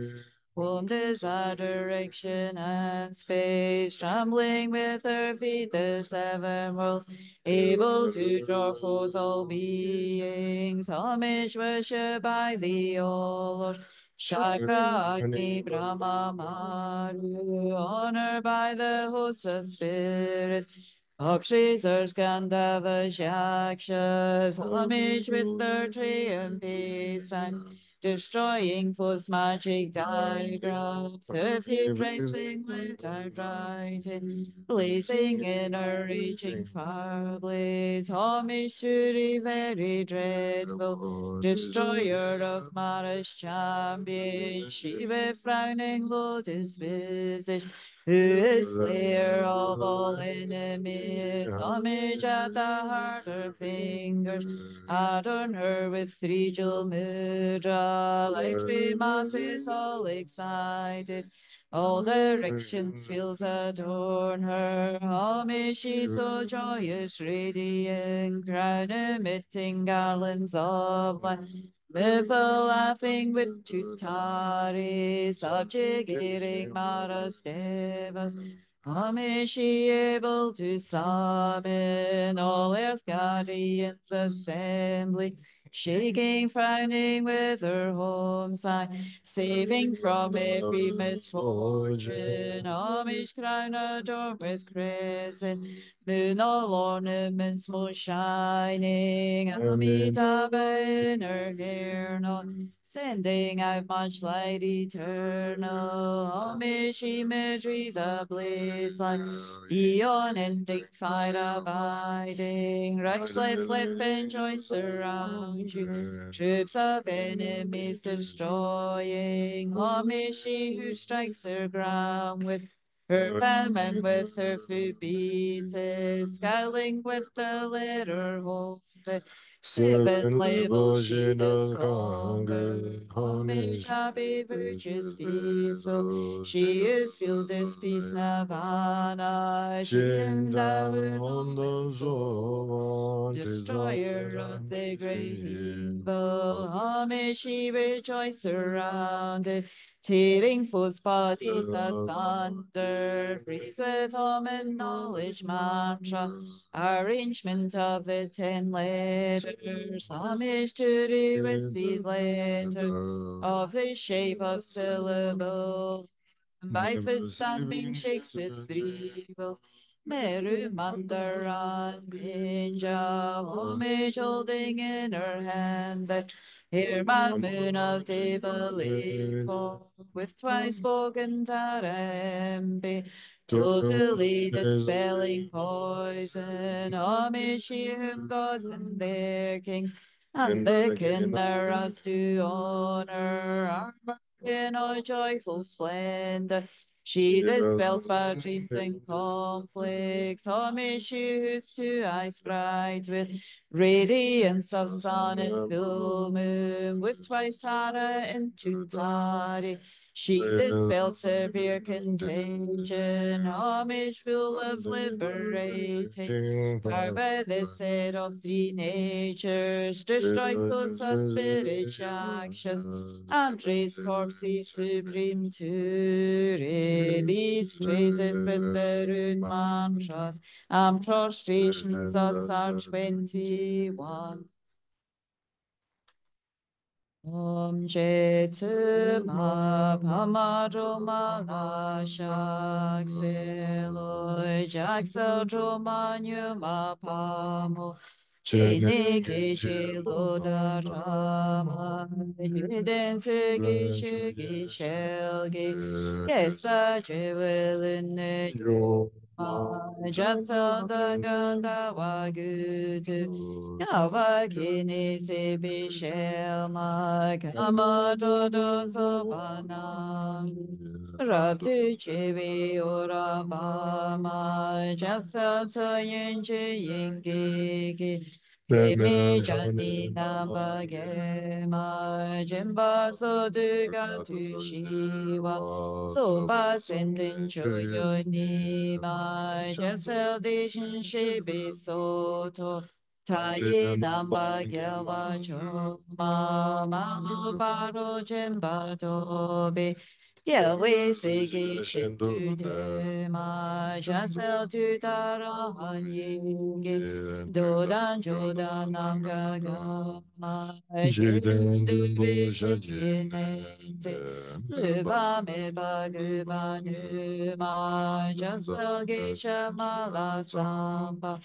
formed as our direction and space, trembling with her feet the seven worlds, able to draw forth all beings. Homage worship by the all Lord. Chakra Agni Brahma Maru, honored by the hosts of spirits. Akshizars Gandhavas Yakshas, homage with their triumphant signs, destroying false magic diagrams, her feet racing with our writing, blazing in a reaching fire blaze, homage to the very dreadful destroyer of Mara's champion, Shiva frowning lotus visage, who is slayer of all enemies, homage at the heart her fingers, adorn her with three jewel mudra, like three masses all excited, all directions fields adorn her, homage she so joyous, radiant, crown emitting garlands of light, with a laughing with Tutari, subjugating Mara's devas, homage she able to summon all earth guardians assembly, shaking, frowning with her home sign, saving from every misfortune, homage crown adorned with crescent, moon all ornaments most shining, Amitabha in her hair not, sending out much light eternal, homage imagery the blaze like eon ending fire abiding, Rex life and joy surround you, troops of enemies destroying, homage she who strikes her ground with her palm and with her foot beats, scaling with the letter hold. Seven labels she does conquer, homage happy, virtuous, peaceful. She is filled this peace nirvana. She endowed on the soul, destroyer of the great evil. Homage she rejoice surrounded, tearing false bodies asunder, freeze with home and knowledge mantra, arrangement of the 10 letters, homage to the received letter of the shape of syllable, by foot stamping shakes its three wheels. Meru Mandaran Pinja, homage holding in her hand that here my moon of Tabali form, with twice spoken Tarambi, totally dispelling poison, homage she whom gods and their kings and the Kinnaras to honor are in all joyful splendor. She dispels bad dreams and conflicts, home issues to eyes bright with radiance of sun and full moon, with twice harder and two tardy. She dispels severe contagion, homage full of liberating. Power by the set of three natures, destroys those spirit actions, and raise corpses supreme to release traces with the root mantras and prostrations of our 21. Om Je Tzu Ma Pama Droma La Shak Se Loi Jak So Droma Nyu Ma Pamo Che Ne Ke Che Lo Da Rama Yuden Se Ge Shu Ge Shel Ge Yes Sa Je Will In Ne Yo Ma Jasa Da Ganda Wa Gu Tu Yavakini sebi shelma kama dodo sobana rabdu chevi ora bama jasa tsayin che yingi Demi jani namba gema jemba so duga tu shiva soba sendin choyo ni ma jasel dishin shibi soto Taye namba gyawa choma malu paro jemba tobe Gyawe segi shindu te ma jasel tu tara hanyingi Dodan jodan nanga gama jiden dubu shajinente Luba me baguba numa jasel gesha mala samba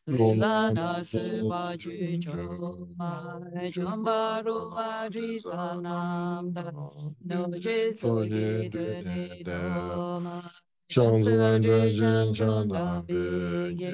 Lilana Seva Jujoma Jumbaru Vajisananda No Jesoji Dene Doma Chansa Jujun Chanda Bigi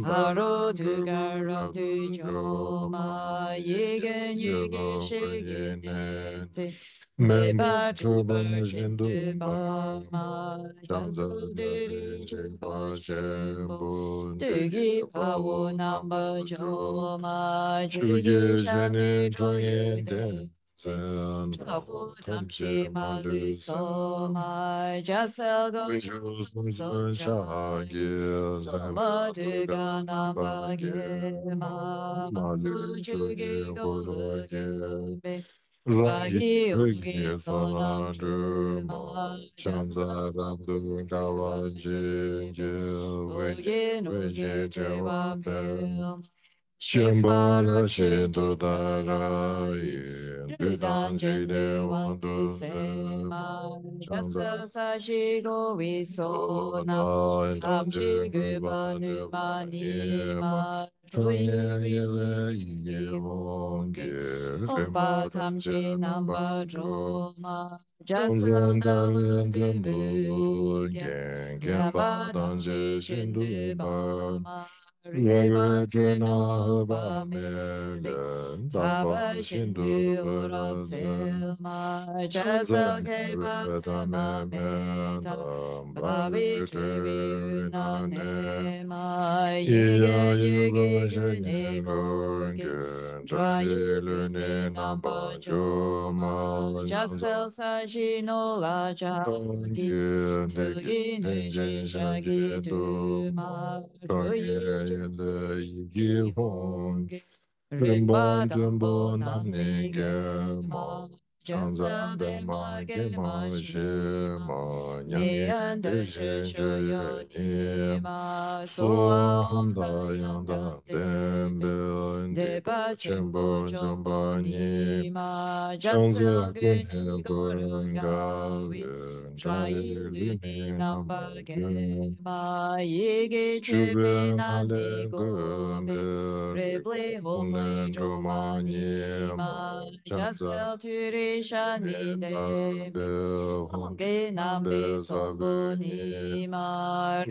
Haro Dugara Dujoma Yigen Yugi Shigi Nete Meba Chuba Jindu Bama Chansa Diri Chuba Jembo Dugi Pawo Namba Joma Jugi Shani Choye Den Tabu Tamshi Malu Soma Jasel Goju Sun Shagi Sama Duga Namba Gema Malu Jugi Gola Gebe Ragi Ugi Solandu Ma Chanza Ramdu Gawa Jinju Ugi Nugi Tewa Pil Shimbara Shindu Dara Dudan Jide Wandu Sema Jasa Sashi Go Visona Tamshi Guba Numa Nima Tuye Yele Yi Wongi Rimba Tamshi Namba Droma Jasa Dawa Gubu Gamba Danji Shindu Bama Rega Jena Ba Mele Taba Shindu Selma Jasa Keva Tama Meta Babi Tevi Nanema Yiga Yiga Jene Gorge Traye Lune Namba Joma Jasel Sajino La Jagi Tugi Nijin Shagi Duma Rimba Dumbo Namni Gema Chanza Dema Gema Shema Nyanyi Deshe Choyo Nima Soa Hamda Yanda Dembe Deba Chembo Jamba Nima Chanza Gunhe Goranga Chai Lini Namba Gema Yigi Chepe Nani Gobe Reble Home Joma Nima Jasel Turi shani de Honge nambe sobu ni ma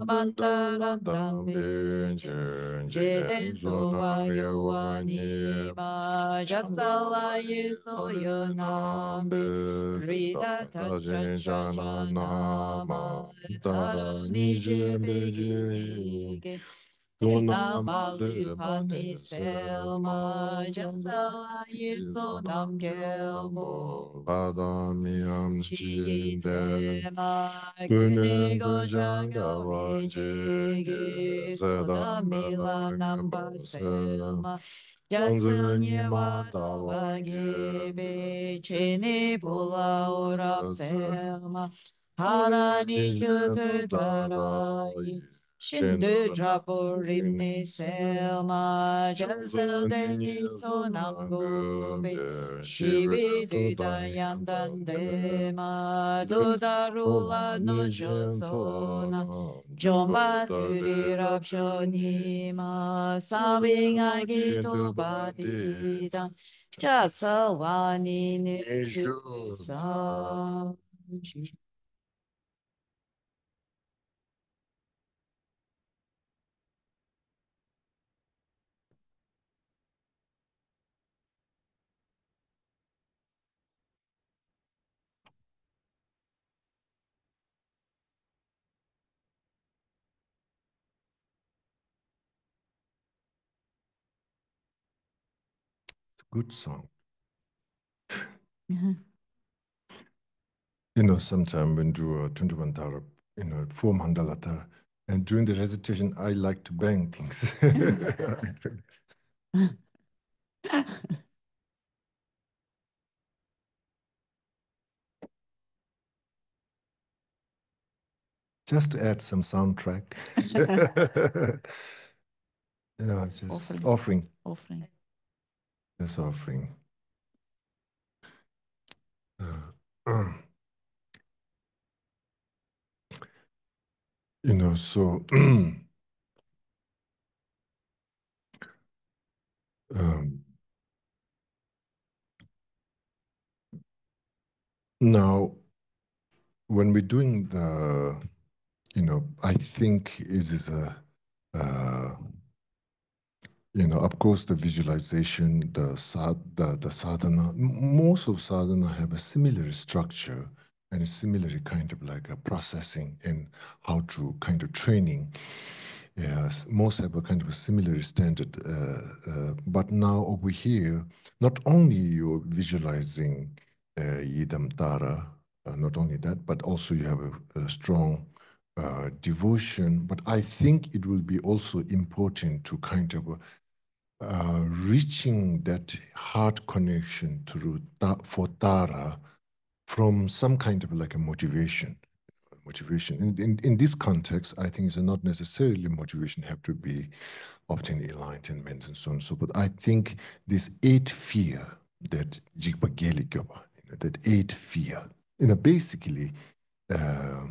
Bantara dambe Jeten sowa yawa ni ma Jasala yeso yo nambe Rita tacha cha nama Tara ni jembe jirige Dona malu pati selma Jasala yeso dam gelbo Padamiyam Chinde Chidema Gunen Gunigo Gujanga Jangawe Vajenge Jigi Soda Mila Sedambala Namba Nambase Selma Tanzani Jatsunye Wada Madawange Wagebe Chini Pula Urap Selma Harani Nijetu Jutu Tarai Tarai Shindu Shinana Drapurimni Selma Jasel Tanzania Deni Sonam Gobe Sunambe Shibi Shivatu Dudayandan Dayandande Dema Tola Dudarula no Nijen Josona Sona Jomba Jobata Turi Rapshonima Sabing Agito Bandi Badida Jasawani Nishun Nisusa. Good song. You know, sometime when you 21 Tarab, you know, 4 mandala, and during the recitation, I like to bang things. Just to add some soundtrack. Yeah, just offering. Just offering. You know, so now when we're doing the, you know, I think it is a, you know, of course, the visualization, the sadhana, most of sadhana have a similar structure and a similar kind of like a processing and how to kind of training. Yes, most have a kind of a similar standard. But now over here, not only you're visualizing Yidam Tara, not only that, but also you have a strong devotion. But I think it will be also important to kind of reaching that heart connection through for Tara from some kind of like a motivation. In this context, I think it's not necessarily motivation have to be obtain enlightenment and so on and so. But I think this eight fear that Jigpa Geli Gyoba, that eight fear, you know, basically. Uh,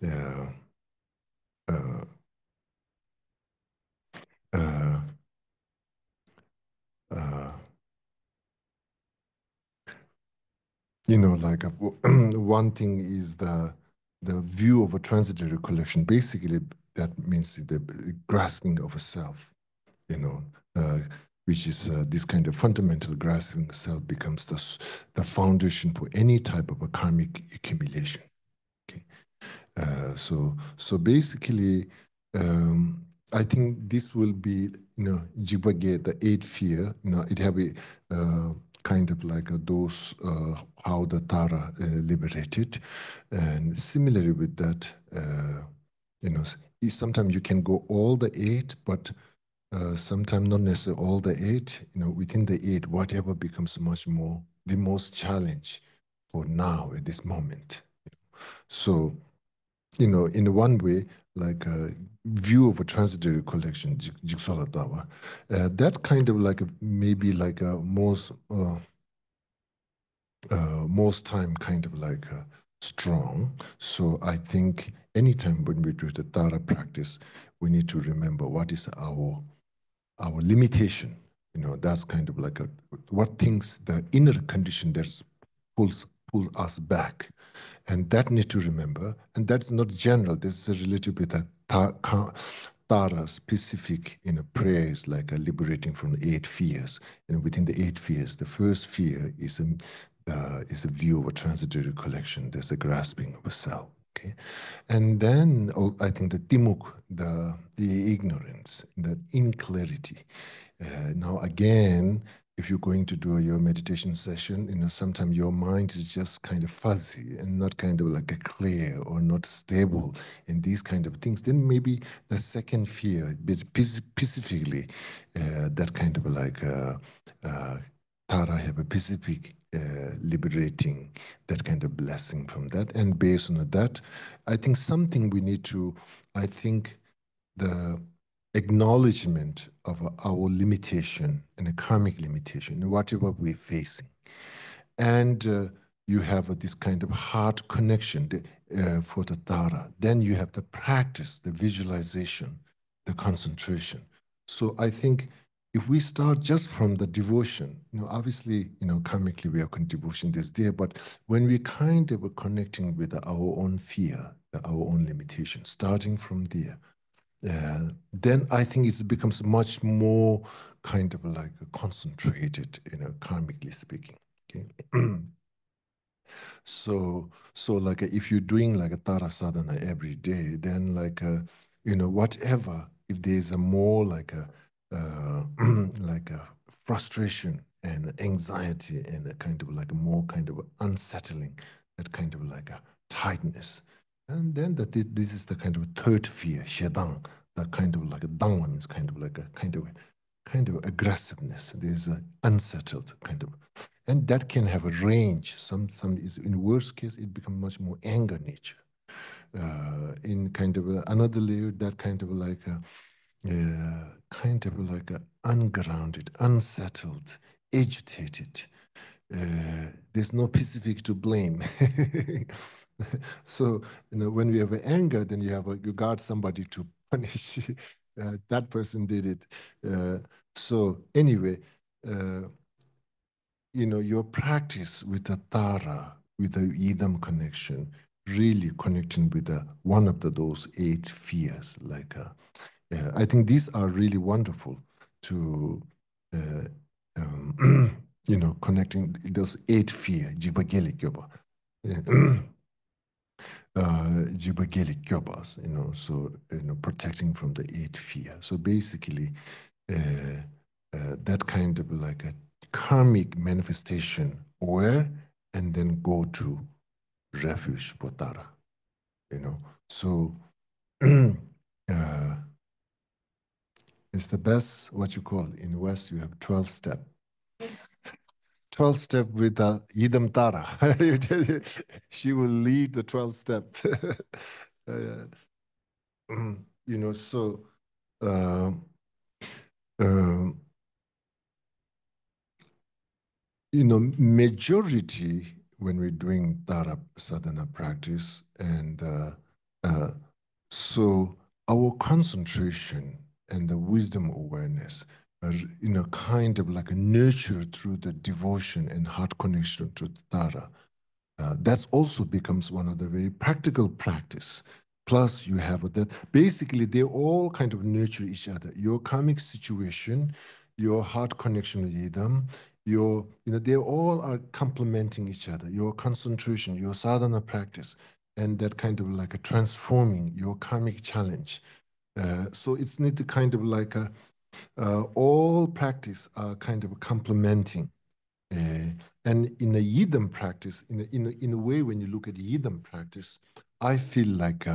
uh, uh, uh, uh, you know, like one thing is the view of a transitory collection. Basically, that means the grasping of a self, you know, which is this kind of fundamental grasping of self becomes the foundation for any type of a karmic accumulation. Okay, so basically, I think this will be, you know, Jibage, the eight fear, you know, it have a kind of like those, how the Tara liberated. And similarly with that, you know, sometimes you can go all the eight, but sometimes not necessarily all the eight, you know, within the eight, whatever becomes much more, the most challenge for now at this moment. So, you know, in one way, like a view of a transitory collection, Jigsaw Dawa, that kind of like maybe like a most time kind of like strong. So I think anytime when we do the Tara practice, we need to remember what is our limitation. That's kind of like what things, the inner condition that pull us back. And that need to remember, and that's not general. This is related with a Tara specific prayers, like liberating from the 8 fears. And within the 8 fears, the first fear is a view of a transitory collection. There's a grasping of a self. Okay, and then I think the timuk, the ignorance, the inclarity. Now again, if you're going to do your meditation session, sometimes your mind is just kind of fuzzy and not kind of like a clear or not stable and these kind of things. Then maybe the second fear, specifically, that kind of like Tara have a specific liberating, that kind of blessing from that. And based on that, I think something we need to, I think the acknowledgement of our limitation and a karmic limitation, whatever we're facing. And you have this kind of heart connection for the Tara. Then you have the practice, the visualization, the concentration. So I think if we start just from the devotion, obviously, karmically we are devotion is there, but when we kind of are connecting with our own fear, our own limitation, starting from there, then I think it becomes much more kind of like concentrated, karmically speaking. Okay. So like if you're doing like a Tara sadhana every day, then like whatever, if there's a more like a like a frustration and anxiety and a kind of like a more kind of unsettling, that kind of like a tightness. And then this is the kind of third fear, shedang, that kind of like a dang one is kind of like a kind of aggressiveness. There's an unsettled kind of, and that can have a range. Some is in worst case it becomes much more anger nature. In kind of another layer, that kind of like a ungrounded, unsettled, agitated. There's no specific to blame. So when we have anger, then you got somebody to punish. That person did it. So anyway, uh, your practice with the Tara, with the Yidam connection, really connecting with one of those 8 fears. Like, I think these are really wonderful to, uh, connecting those 8 fear, Jibageli Gyoba. Jibageli Gyobas, so, protecting from the 8 fear. So basically, that kind of like a karmic manifestation where and then go to refuge potara, so it's the best, what you call in West, you have 12 step 12 step with the Yidam Tara. She will lead the 12 step. So um, um, majority when we're doing Tara sadhana practice, and so our concentration and the wisdom awareness are, kind of like a nurture through the devotion and heart connection to Tara. That also becomes one of the very practical practice. Plus, you have that. Basically, they all kind of nurture each other. Your karmic situation, your heart connection with them, they all are complementing each other. Your concentration, your sadhana practice, and that kind of like a transforming your karmic challenge. So it's need to kind of like all practice are kind of complementing. And in a Yidam practice, in a way, when you look at Yidam practice, I feel like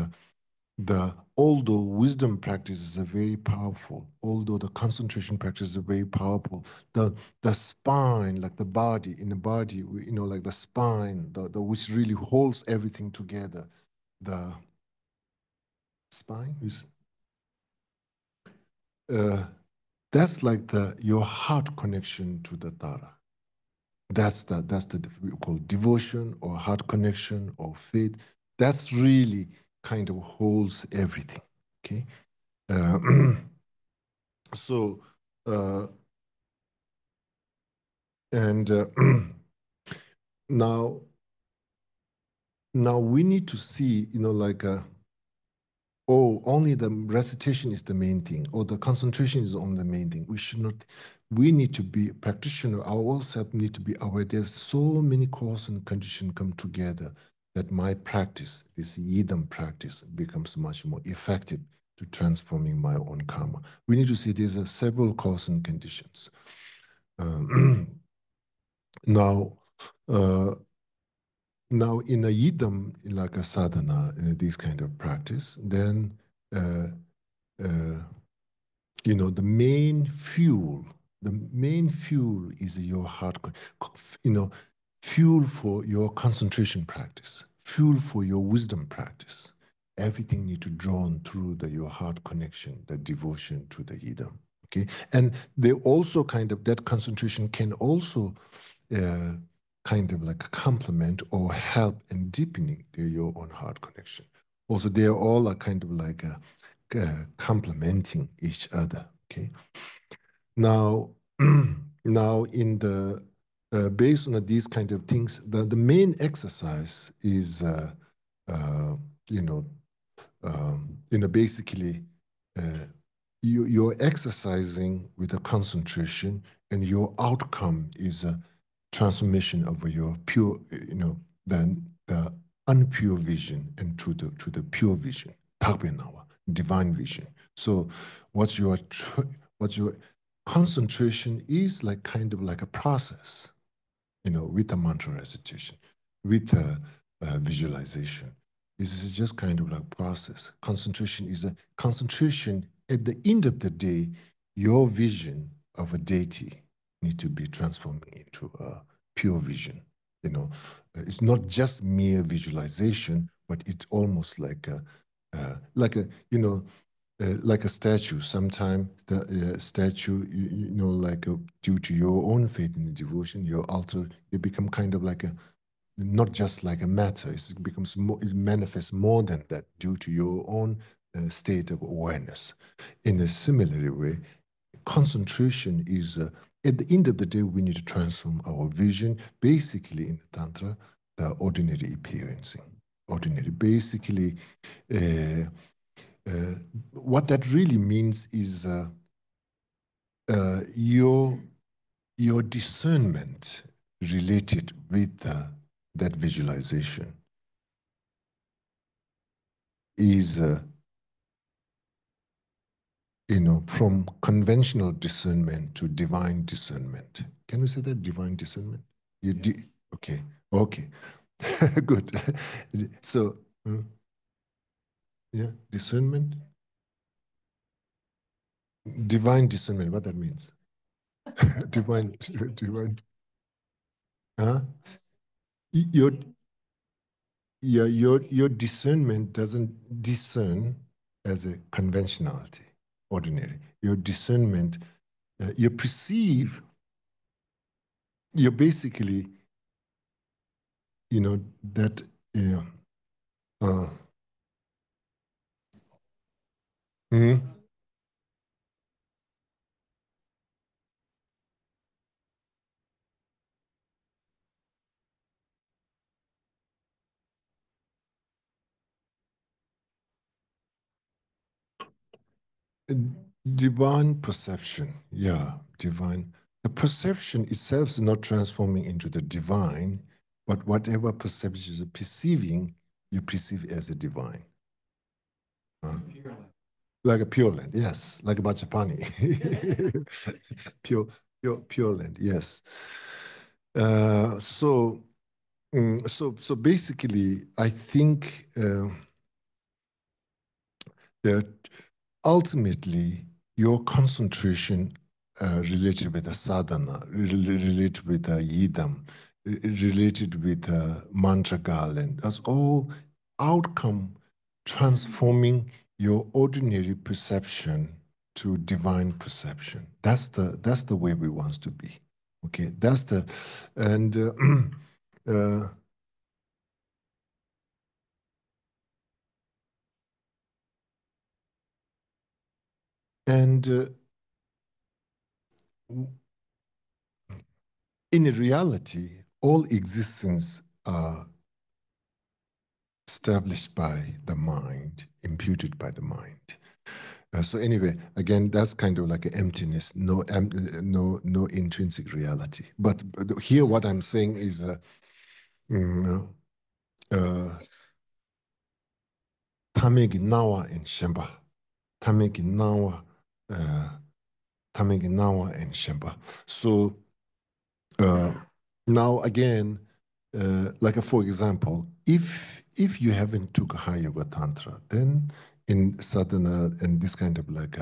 although wisdom practices are very powerful, although the concentration practices are very powerful, the spine, like the body, in the body, like the spine, the which really holds everything together, the spine is that's like your heart connection to the Tara. That's the we call devotion or heart connection or faith. That's really kind of holds everything. Okay, uh, so And now, now we need to see, like, oh, only the recitation is the main thing, or the concentration is only the main thing. We should not, we need to be practitioner, ourselves need to be aware. There's so many cause and condition come together that my practice, this yidam practice, becomes much more effective to transforming my own karma. We need to see there's several cause and conditions. Now, uh, now in a yidam, like a sadhana, this kind of practice, then uh, uh, the main fuel is your heart, fuel for your concentration practice, fuel for your wisdom practice. Everything need to drawn through your heart connection, the devotion to the yidam. Okay, and they also that concentration can also kind of like complement or help in deepening your own heart connection. Also, they are all a kind of like complementing each other. Okay. Now, now in the based on these kind of things, the main exercise is uh, you know basically uh, you're exercising with a concentration, and your outcome is a transformation of your pure, the unpure vision and to the pure vision, Tagbenawa, divine vision. So, what's your what's your concentration is like kind of like a process, with a mantra recitation, with a visualization. This is just kind of like process. Concentration is a concentration. At the end of the day, your vision of a deity need to be transformed into a pure vision. It's not just mere visualization, but it's almost like a like a statue. Sometimes the statue, like due to your own faith in the devotion, your altar, it become kind of like not just like a matter. It becomes more, it manifests more than that due to your own state of awareness. In a similar way, concentration is, at the end of the day, we need to transform our vision, basically in the Tantra, the ordinary appearancing. Ordinary, basically, uh, what that really means is your discernment related with that visualization is from conventional discernment to divine discernment. Can we say that divine discernment? Okay, okay, good. So yeah, discernment, divine discernment. What that means? divine, divine. Huh? Your your discernment doesn't discern as a conventionality, ordinary. Your discernment, you perceive, you're basically, that, uh, mm, divine perception. Yeah, divine. The perception itself is not transforming into the divine, but whatever perception is perceiving, you perceive as a divine. Uh, like a pure land, yes, like a Machapani. pure, pure land, yes. So basically, I think that ultimately your concentration related with the sadhana, related with the yidam, related with the mantra garland, that's all outcome transforming your ordinary perception to divine perception. That's the way we want to be. Okay, that's the and uh, and in reality, all existence are established by the mind, imputed by the mind. So anyway, again, that's kind of like an emptiness, no intrinsic reality. But here, what I'm saying is, tamegi nawa and shemba, tamegi nawa, tamegi nawa and shemba. So now again, like for example, if you haven't took a high yoga tantra, then in sadhana and this kind of like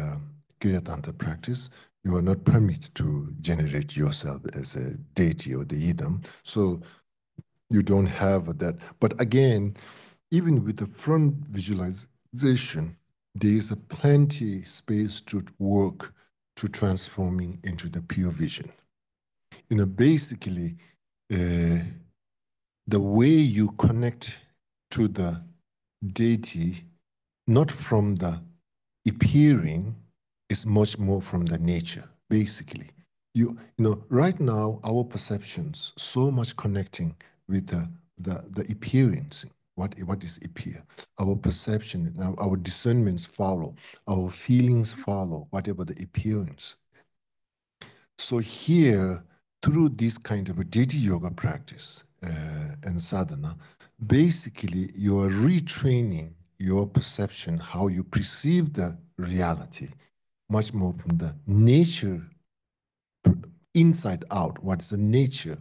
kriya tantra practice, you are not permitted to generate yourself as a deity or the idam. So you don't have that. But again, even with the front visualization, there is a plenty space to work to transforming into the pure vision. Basically, the way you connect to the deity, not from the appearing, is much more from the nature, basically. Right now, our perceptions so much connecting with the appearance. What is appear? Our perception, our discernments follow, our feelings follow, whatever the appearance. So here, through this kind of a deity yoga practice and sadhana, basically you are retraining your perception, how you perceive the reality, much more from the nature, inside out. What's the nature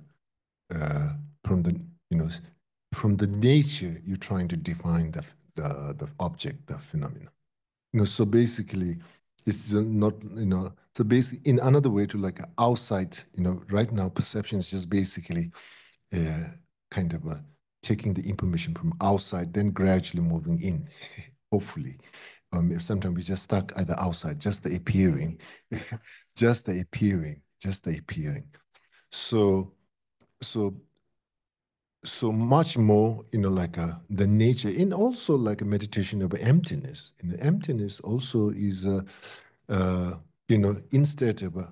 from the from the nature you're trying to define the object, the phenomenon. So basically, it's not, so basically, in another way to like outside, right now, perception is just basically kind of taking the information from outside, then gradually moving in, hopefully. Sometimes we just stuck at the outside, just the appearing, just the appearing, just the appearing. So, so so much more, like the nature, and also like a meditation of emptiness. And the emptiness also is, instead of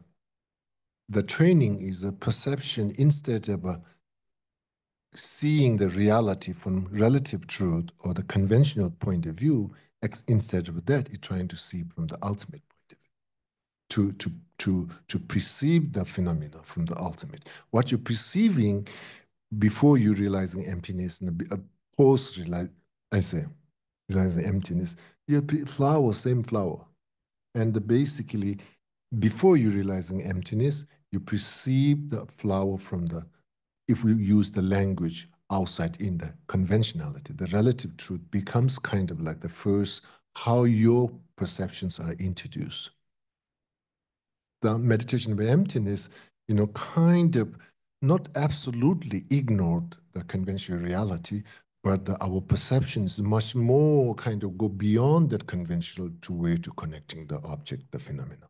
the training is a perception, instead of seeing the reality from relative truth or the conventional point of view, instead of that, you're trying to see from the ultimate point of view, to perceive the phenomena from the ultimate. What you're perceiving before you realizing emptiness and post realizing emptiness, your flower, same flower. And basically, before you realizing emptiness, you perceive the flower from the, if we use the language outside in the conventionality, the relative truth becomes kind of like the first, how your perceptions are introduced. The meditation of emptiness, kind of not absolutely ignored the conventional reality, but our perceptions much more kind of go beyond that conventional to way to connecting the object, the phenomena.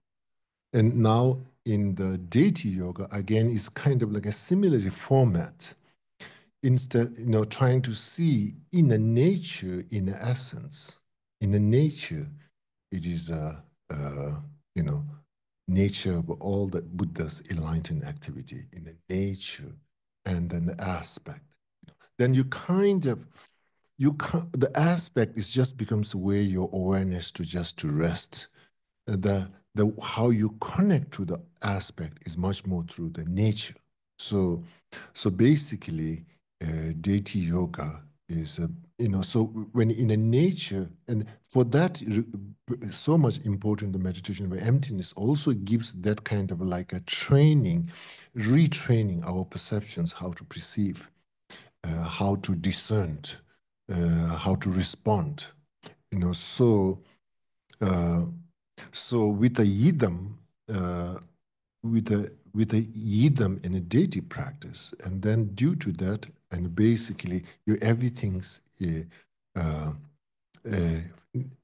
And now in the deity yoga, again, is kind of like a similar format. Instead, trying to see in the nature, in the essence, in the nature, it is nature of all the Buddha's enlightened activity, in the nature and then the aspect. Then you kind of, the aspect is just becomes where your awareness to rest. The how you connect to the aspect is much more through the nature. So basically, deity yoga is so when in a nature, and for that so much important, the meditation of emptiness also gives that kind of like a training, retraining our perceptions, how to perceive, how to discern, how to respond. So with a yidam, with a yidam in a deity practice, and then due to that, and basically your everything's in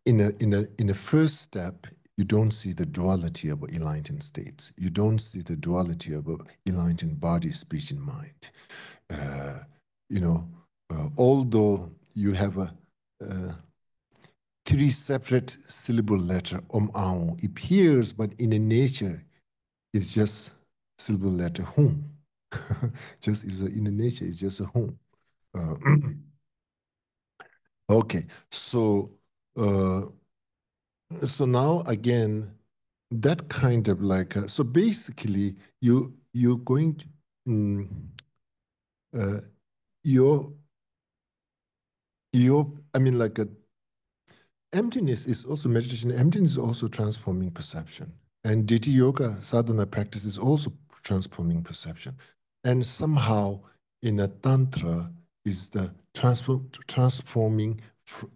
the first step, you don't see the duality of enlightened states. You don't see the duality of enlightened body, speech, and mind. Although you have a three separate syllable letter appears, but in a nature, it's just syllable letter hum. just is in the nature is just a home. Okay, so so now again, that kind of like so basically you're going to, uh, your I mean like a emptiness is also meditation. Emptiness is also transforming perception. And Diti Yoga sadhana practice is also transforming perception. And somehow in a tantra is the transforming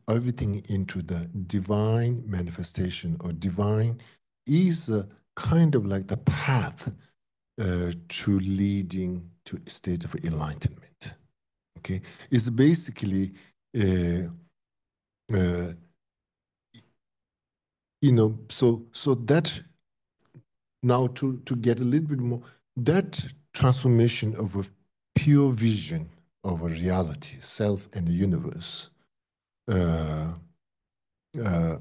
everything into the divine manifestation, or divine is a kind of like the path to leading to a state of enlightenment. Okay, it's basically uh, so that now to get a little bit more, that transformation of a pure vision of a reality, self and the universe, uh, uh,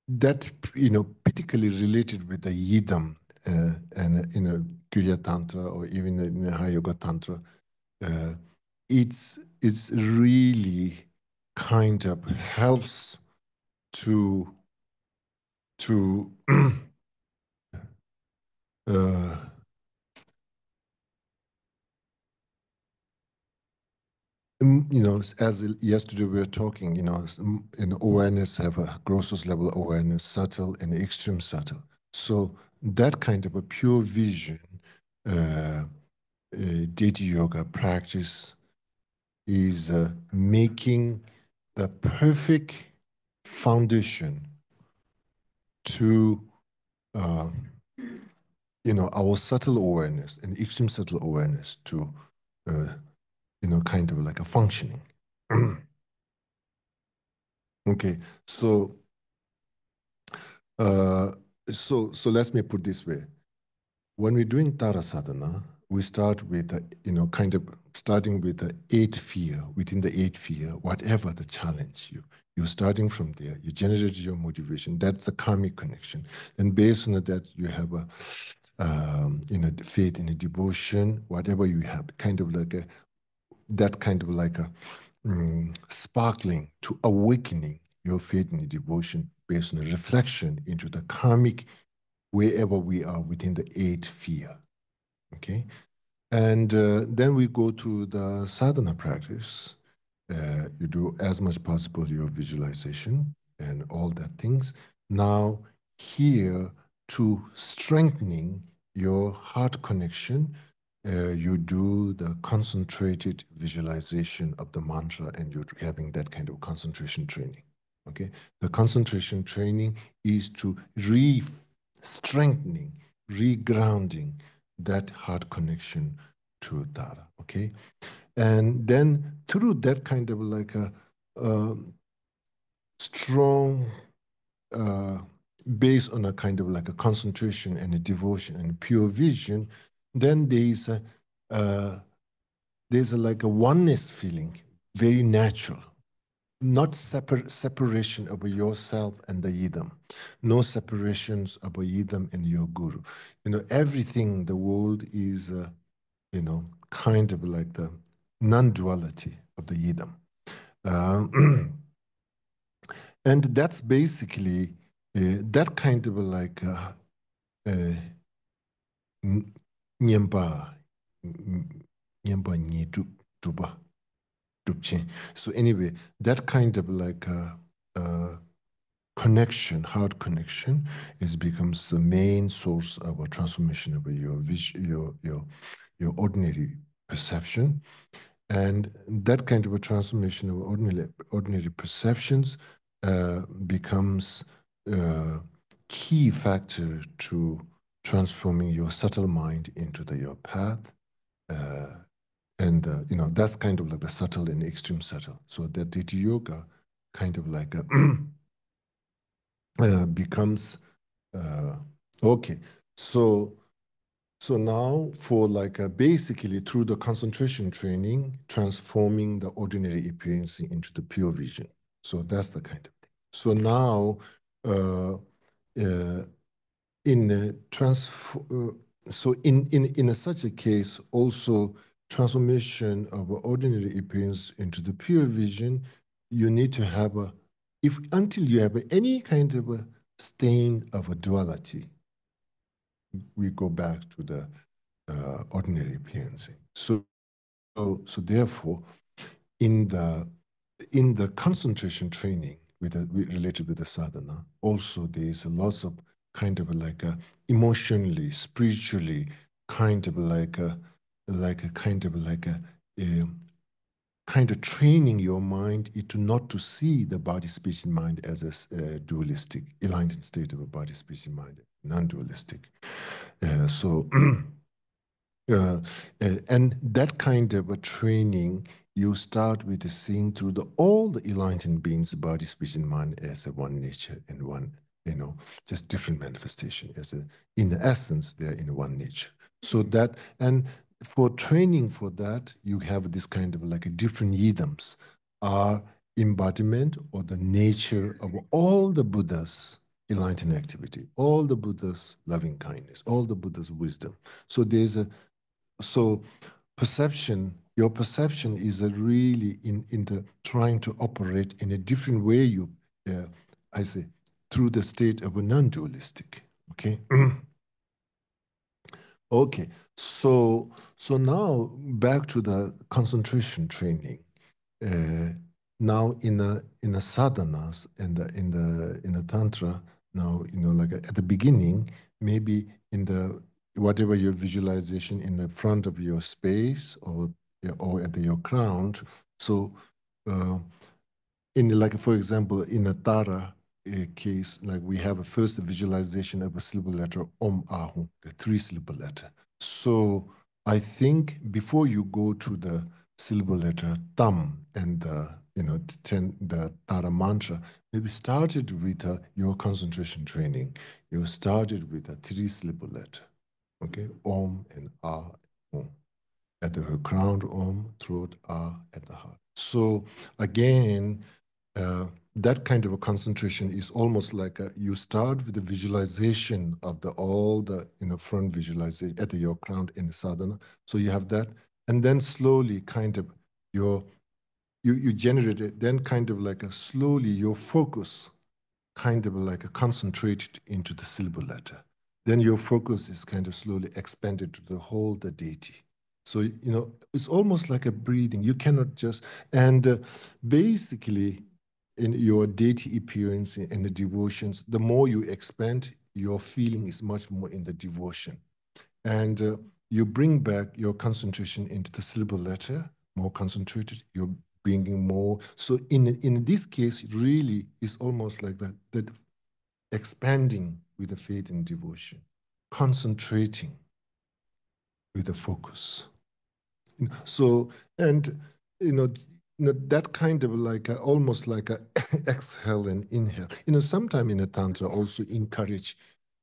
that particularly related with the yidam and in a Kriya Tantra or even in a High Yoga Tantra, uh, it's really kind of helps to uh, as yesterday we were talking, in awareness have a grossest level awareness, subtle and extreme subtle. So that kind of a pure vision, uh, deity yoga practice is making the perfect foundation to, uh, our subtle awareness and extreme subtle awareness to, kind of like a functioning. Okay, so Uh, so let me put this way. When we're doing Tara Sadhana, we start with, kind of starting with the eight fear, within the eight fear, whatever the challenge you're starting from there, you generate your motivation. That's the karmic connection. And based on that, you have a, faith in a devotion, whatever you have, kind of like that kind of like a sparkling to awakening your faith in the devotion based on a reflection into the karmic wherever we are within the eight fear. Okay. And then we go through the sadhana practice. You do as much possible your visualization and all that things. Now, here to strengthening your heart connection, you do the concentrated visualization of the mantra, and you're having that kind of concentration training. Okay, the concentration training is to strengthening, regrounding that heart connection to Tara. Okay, and then through that kind of like a strong based on a kind of like a concentration and a devotion and a pure vision, then there's a like a oneness feeling, very natural, not separation of yourself and the yidam, no separations of yidam and your guru. Everything the world is, kind of like the non-duality of the yidam. And that's basically that kind of like uh, nyemba nyemba nyi duba dupchi. So anyway, that kind of like connection, heart connection, is becomes the main source of a transformation of your vision, your ordinary perception. And that kind of a transformation of ordinary perceptions becomes a key factor to transforming your subtle mind into your path. And that's kind of like the subtle and extreme subtle. So that Diti Yoga kind of like becomes okay. So now for like basically through the concentration training, transforming the ordinary appearance into the pure vision. So that's the kind of thing. So now so in such a case, also transformation of ordinary appearance into the pure vision, you need to have until you have any kind of a stain of a duality, we go back to the ordinary appearance. So therefore, in the concentration training related with the sadhana, also there is a lots of kind of like a emotionally, spiritually, kind of like a kind of training your mind into not to see the body, speech, and mind as a dualistic, aligned state of a body, speech, and mind, non-dualistic. So and that kind of a training, you start with seeing through all the enlightened beings, body, speech, and mind as a one nature and one, just different manifestation. In the essence, they're in one nature. So that, and for training for that, you have this kind of like a different yidams are embodiment or the nature of all the Buddhas' enlightened activity, all the Buddhas' loving kindness, all the Buddhas' wisdom. So your perception is really in the trying to operate in a different way, I say, through the state of a non-dualistic, okay? Okay, so now back to the concentration training. Now in the sadhanas and in the tantra, now like at the beginning, maybe in the whatever your visualization in the front of your space or at your crown. So like for example, in a Tara case, like we have a first visualization of a syllable letter Om Ahum, the 3-syllable letter. So I think before you go to the syllable letter Tam and the Tara mantra, maybe started with your concentration training. You started with a 3-syllable letter, okay? Om and Ah, Om. At the crown, Om, throat, Ah, at the heart. So again, that kind of a concentration is almost like you start with the visualization of all the front visualization at your crown in the sadhana. So you have that, and then slowly kind of you generate it. Then kind of like slowly your focus kind of like concentrated into the syllable letter. Then your focus is kind of slowly expanded to the whole the deity. So it's almost like a breathing. You cannot just basically in your deity appearance and the devotions, the more you expand, your feeling is much more in the devotion. And you bring back your concentration into the syllable letter, more concentrated, you're bringing more. So in this case, it really is almost like that expanding with the faith and devotion, concentrating with the focus. So, and that kind of like almost like a exhale and inhale. Sometimes in a tantra also encourage,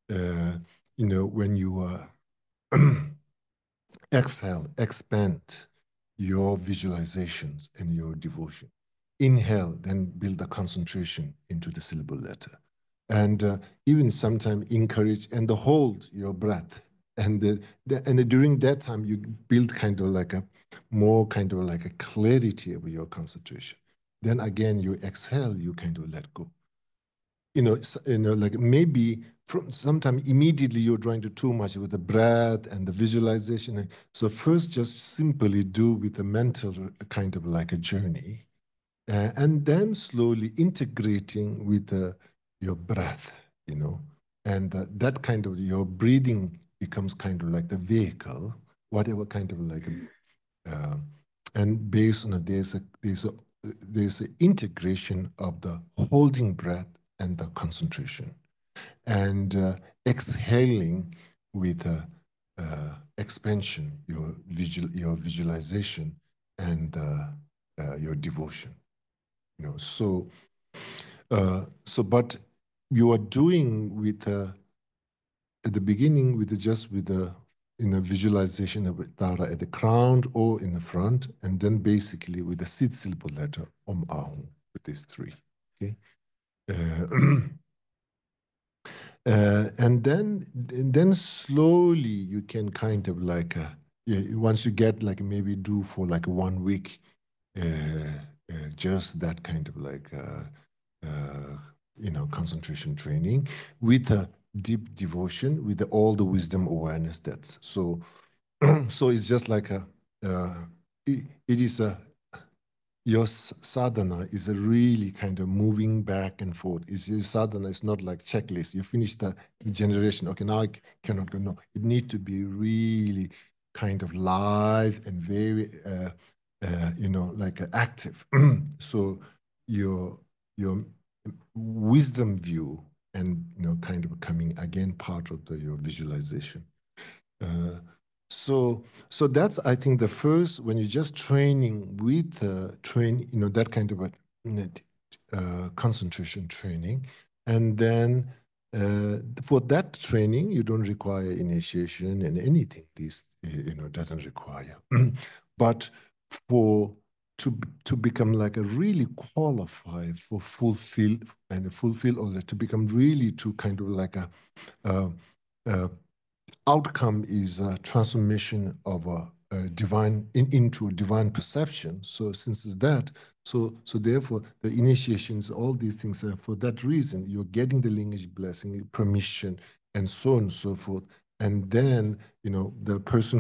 when you exhale, expand your visualizations and your devotion. Inhale, then build a concentration into the syllable letter. And even sometimes encourage and hold your breath. And during that time, you build kind of like a more kind of like a clarity of your concentration. Then again, you exhale, you kind of let go. Like maybe sometimes immediately you're trying to too much with the breath and the visualization. So first, just simply do with a mental kind of like a journey, and then slowly integrating with your breath, and that kind of your breathing becomes kind of like the vehicle, whatever kind of like, and based on it, there's an integration of the holding breath and the concentration, and exhaling with expansion, your visualization and your devotion. But you are doing with at the beginning with just with the visualization of Tara at the crown or in the front, and then basically with the 6-syllable letter Om Ahum with these 3. Okay. And then slowly you can kind of like once you get like maybe do for like 1 week, just that kind of like concentration training with a deep devotion, with all the wisdom awareness. That's so. So it's just like it is a your sadhana is a really kind of moving back and forth. Your sadhana is not like checklist. You finish the generation. Okay, now I cannot go. No, it need to be really kind of live and very, like active. So your wisdom view and kind of coming again part of your visualization. Uh, so that's I think the first when you're just training with that kind of a concentration training, and then for that training you don't require initiation and anything. This doesn't require, but for to become like a really qualified for fulfill all that, to become really to kind of like a, a outcome is a transformation of a divine into a divine perception. So since it's that, so therefore the initiations, all these things are for that reason. You're getting the lineage blessing, permission, and so on and so forth. And then the person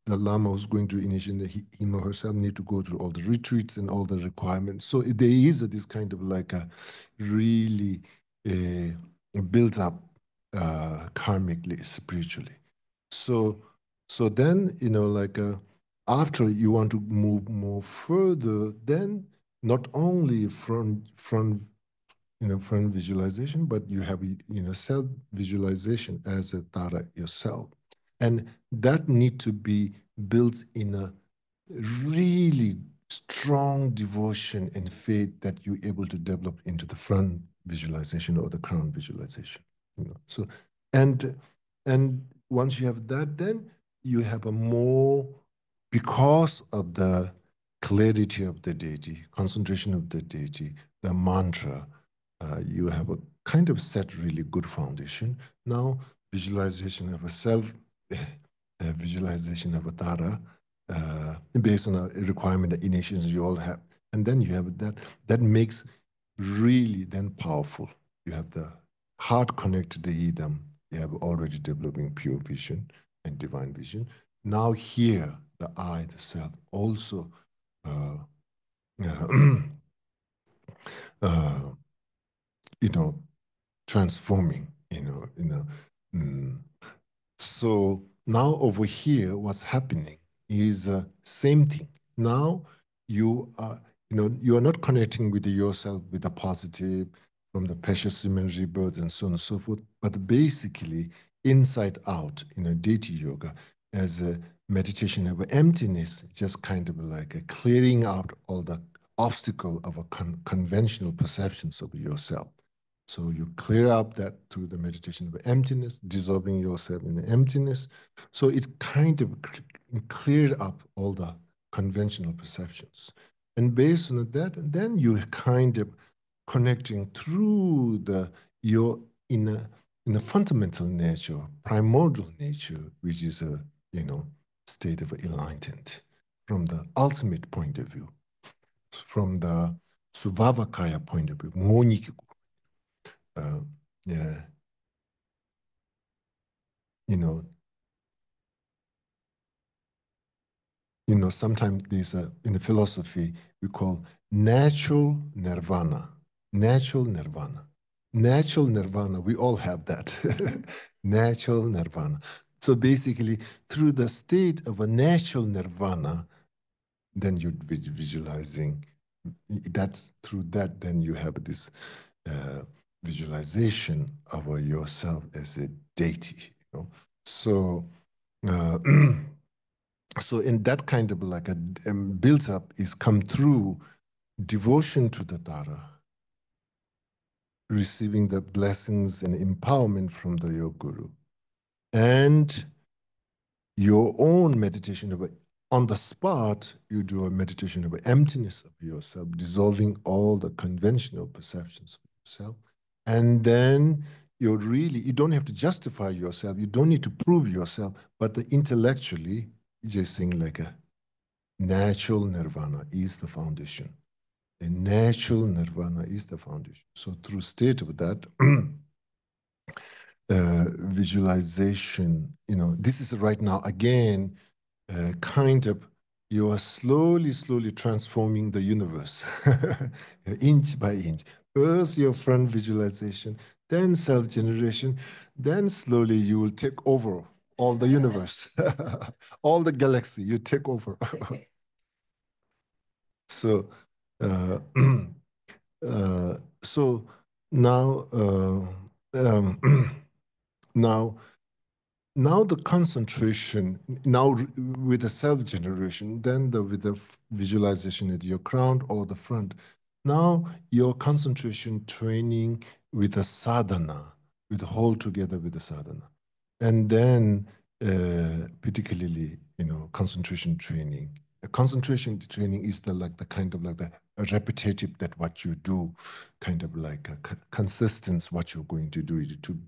the Lama who's going to initiate him or herself need to go through all the retreats and all the requirements. So there is this kind of like a really built up karmically, spiritually. So, so then, like after you want to move more further, then not only from visualization, but you have self visualization as a Tara yourself, and that need to be built in a really strong devotion and faith that you're able to develop into the front visualization or the crown visualization. So and and once you have that, then you have a more, because of the clarity of the deity, concentration of the deity, the mantra, you have a kind of set really good foundation. Now, visualization of a self, visualization of a Tara, based on a requirement, the initiations you all have. And then you have that makes really then powerful. You have the heart connected to Idam. You have already developing pure vision and divine vision. Now here, the I, the self, also uh, uh, uh, you know, transforming, mm, so now over here, what's happening is same thing. Now you are, you are not connecting with yourself with the positive from the precious human rebirth and so on and so forth, but basically inside out, deity yoga as a meditation of emptiness, just kind of like a clearing out all the obstacle of a conventional perceptions of yourself. So you clear up that through the meditation of emptiness, dissolving yourself in the emptiness. So it kind of cleared up all the conventional perceptions. And based on that, then you kind of connecting through your in a fundamental nature, primordial nature, which is a state of enlightenment from the ultimate point of view, from the Subhavakaya point of view, uh, yeah, you know, sometimes there's in the philosophy we call natural nirvana, natural nirvana, natural nirvana. We all have that, natural nirvana. So basically, through the state of a natural nirvana, then you're visualizing. That's through that, then you have this visualization of yourself as a deity. So. Uh, so in that kind of like a built up is come through devotion to the Tara, receiving the blessings and empowerment from the your guru, and your own meditation of on the spot. You do a meditation of emptiness of yourself, dissolving all the conventional perceptions of yourself, and then you don't have to justify yourself. You don't need to prove yourself, but intellectually, you're just saying like a natural nirvana is the foundation. A natural nirvana is the foundation. So through state of that, visualization, this is right now, again, kind of, you are slowly transforming the universe, inch by inch. First, your front visualization, then self-generation, then slowly you will take over all the universe, all the galaxy, you take over. So, uh, so now, now, now the concentration, now with the self-generation, then with the visualization at your crown or the front, now your concentration training with the sadhana, with the whole together with the sadhana. And then particularly, concentration training. Concentration training is the kind of like the repetitive that what you do, kind of like a consistent what you're going to do to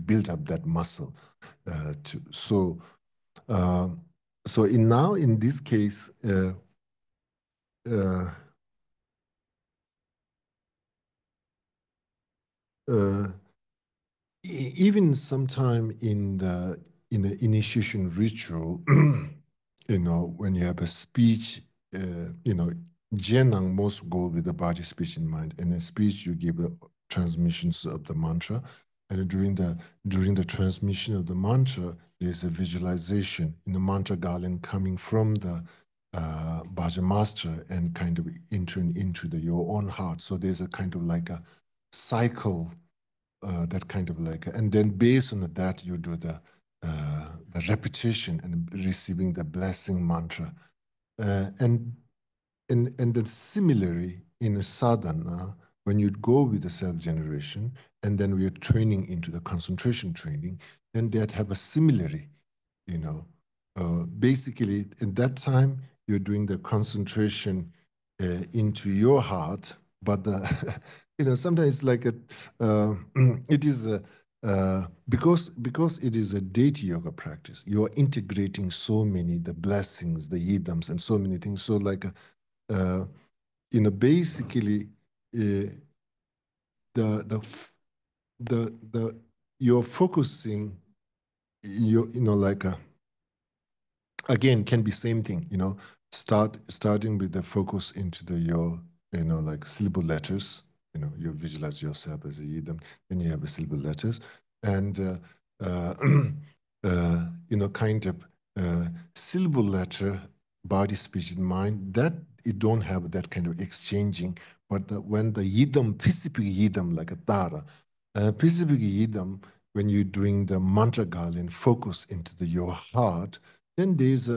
build up that muscle. So in this case, uh, uh, even sometime in the initiation ritual, when you have a speech, Jenang most go with the body, speech, and mind. In a speech, you give the transmissions of the mantra, and during the transmission of the mantra, there's a visualization in the mantra garland coming from the Bhaja master and kind of entering into your own heart. So there's a kind of like a cycle, that kind of like, and then based on that, you do the repetition and receiving the blessing mantra. And then similarly, in a sadhana, when you go with the self-generation, and then we are training into the concentration training, then that have a similarity, you know. Basically, in that time, you're doing the concentration into your heart, but sometimes like it is a because it is a deity yoga practice. You are integrating so many the blessings, the yidams, and so many things. So like basically the the the you're focusing like again can be same thing, starting with the focus into your like syllable letters. You visualize yourself as a yidam, then you have a syllable letters, and kind of syllable letter, body, speech, and mind, that you don't have that kind of exchanging. But when the yidam, specific yidam, like a tara, specific yidam, when you're doing the mantra garland, focus into your heart, then there's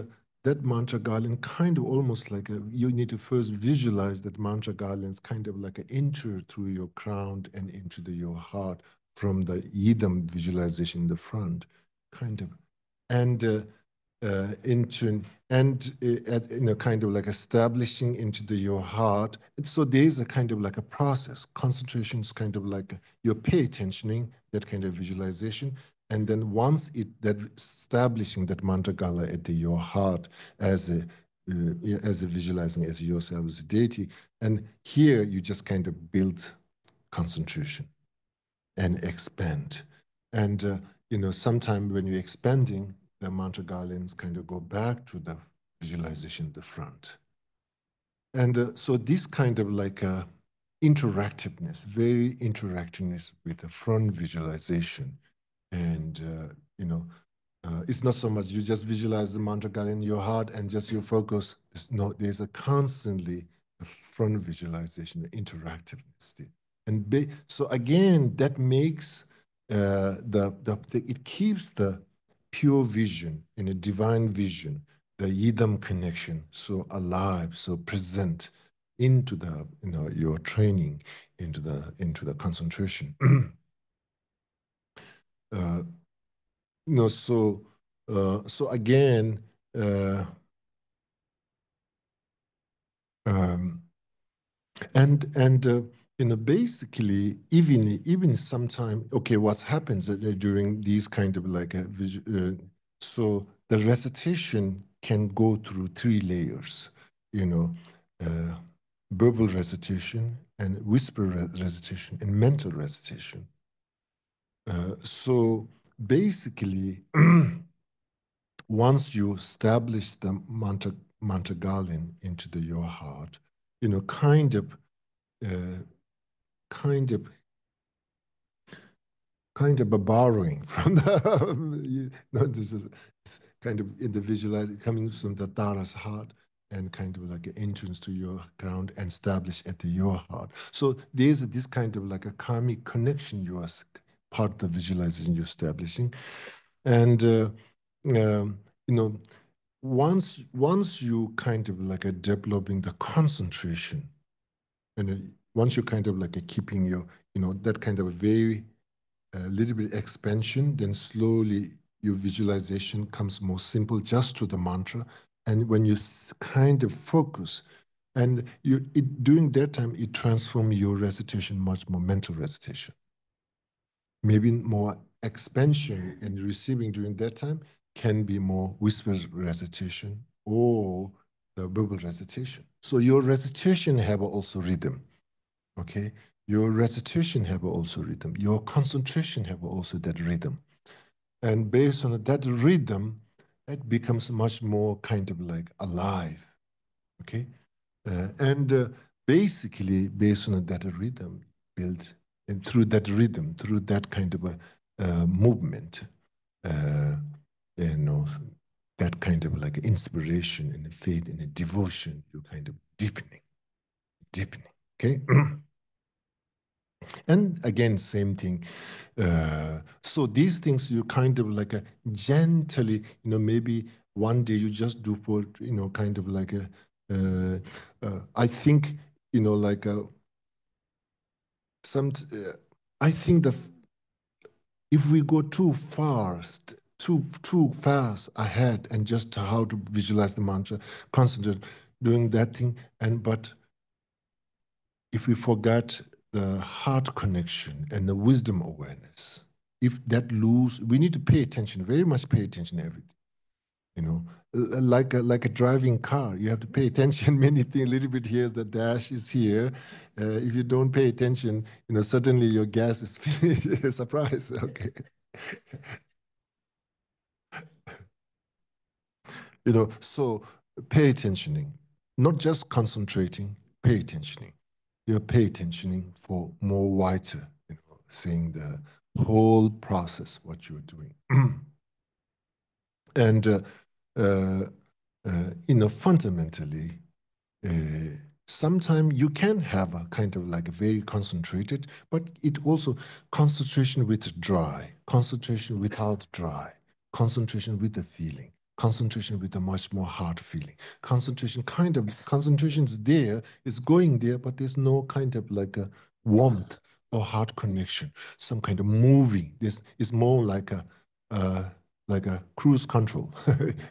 that mantra garland kind of almost like you need to first visualize that mantra garlands kind of like enter through your crown and into your heart from the yidam visualization in the front, kind of. And into and kind of like establishing into your heart. And so there's a kind of like a process. Concentration is kind of like you pay attentioning, that kind of visualization, and then once that establishing that mantra gala at your heart as a visualizing as yourself as a deity, and here you just kind of build concentration and expand. And, sometime when you're expanding, the mantra garlands kind of go back to the visualization at the front. And so this kind of like interactiveness, very interactiveness with the front visualization. And, it's not so much you just visualize the mantra garland in your heart and just your focus. There's a constantly a front visualization, interactiveness there. And so again, that makes it keeps the pure vision in a divine vision, the yidam connection, so alive, so present into the your training, into the concentration. uh, so again, um, and basically, even sometime, okay, what happens during these kind of like so the recitation can go through 3 layers, verbal recitation and whisper recitation and mental recitation. So basically, once you establish the mantra galin into your heart, kind of uh, kind of a borrowing from the, this is kind of in the visualize coming from the Tara's heart and kind of like an entrance to your ground and establish at your heart. So there's this kind of like a karmic connection you are part of the visualization you're establishing. And, once you kind of like a developing the concentration, and once you kind of like a keeping your, that kind of a very a little bit expansion, then slowly your visualization comes more simple just to the mantra. And when you kind of focus, and during that time, it transforms your recitation much more mental recitation. Maybe more expansion and receiving during that time can be more whisper recitation or the verbal recitation. So your recitation have also rhythm. Okay, your recitation have also rhythm. Your concentration have also that rhythm, and based on that rhythm, it becomes much more kind of like alive. Okay, and basically based on that rhythm, build and through that rhythm, through that kind of a movement, uh, you know, that kind of like inspiration and faith and a devotion, you kind of deepening. Okay. And again, same thing. So these things you kind of like a gently, maybe one day you just do for, kind of like a, I think, like a, I think that if we go too fast, too fast ahead and just how to visualize the mantra, concentrate doing that thing, but if we forget the heart connection and the wisdom awareness, if that lose, we need to pay attention, very much pay attention to everything. Like a driving car, you have to pay attention. Many things, a little bit here, the dash is here. If you don't pay attention, suddenly your gas is finished. Surprise. Okay. So pay attentioning, not just concentrating, pay attentioning. You're pay attentioning for more wider, seeing the whole process, what you're doing. And, uh, fundamentally, sometimes you can have a kind of like a very concentrated, but it also concentration with dry, concentration without dry, concentration with the feeling, concentration with a much more hard feeling, concentration is there, it's going there, but there's no kind of like a warmth or heart connection, some kind of moving. This is more uh, like a cruise control.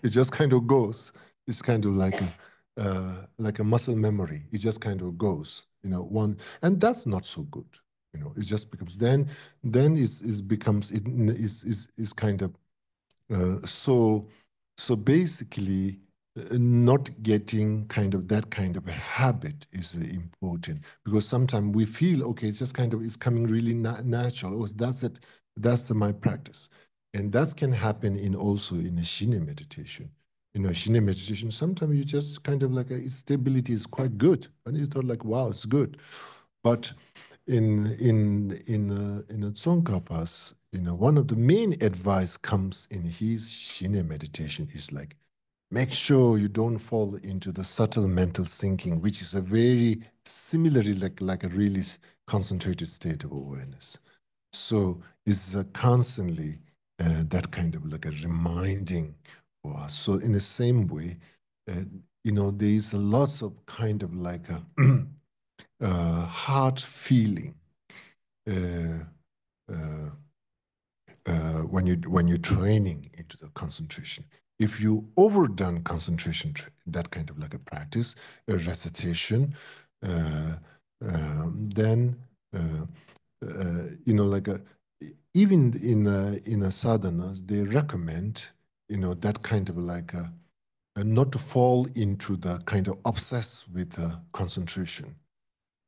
It just kind of goes. It's kind of like a muscle memory. It just kind of goes, one, and that's not so good. It just becomes then is becomes it is kind of so basically, not getting kind of that kind of a habit is important, because sometimes we feel, okay, it's just kind of, it's coming really natural. Oh, that's it. That's my practice. And that can happen also in a Shine meditation. Shine meditation, sometimes you just kind of like its stability is quite good. And you thought like, wow, it's good. But in a Tsongkhapas, one of the main advice comes in his Shine meditation is like, make sure you don't fall into the subtle mental thinking, which is a very similarly like a really concentrated state of awareness. So it's constantly that kind of like a reminding for us. So in the same way, there is lots of kind of like a heart feeling uh, uh, when you're training into the concentration. If you overdone concentration, that kind of like a practice, a recitation, uh, then like even in a sadhanas, they recommend that kind of like not to fall into the kind of obsess with concentration.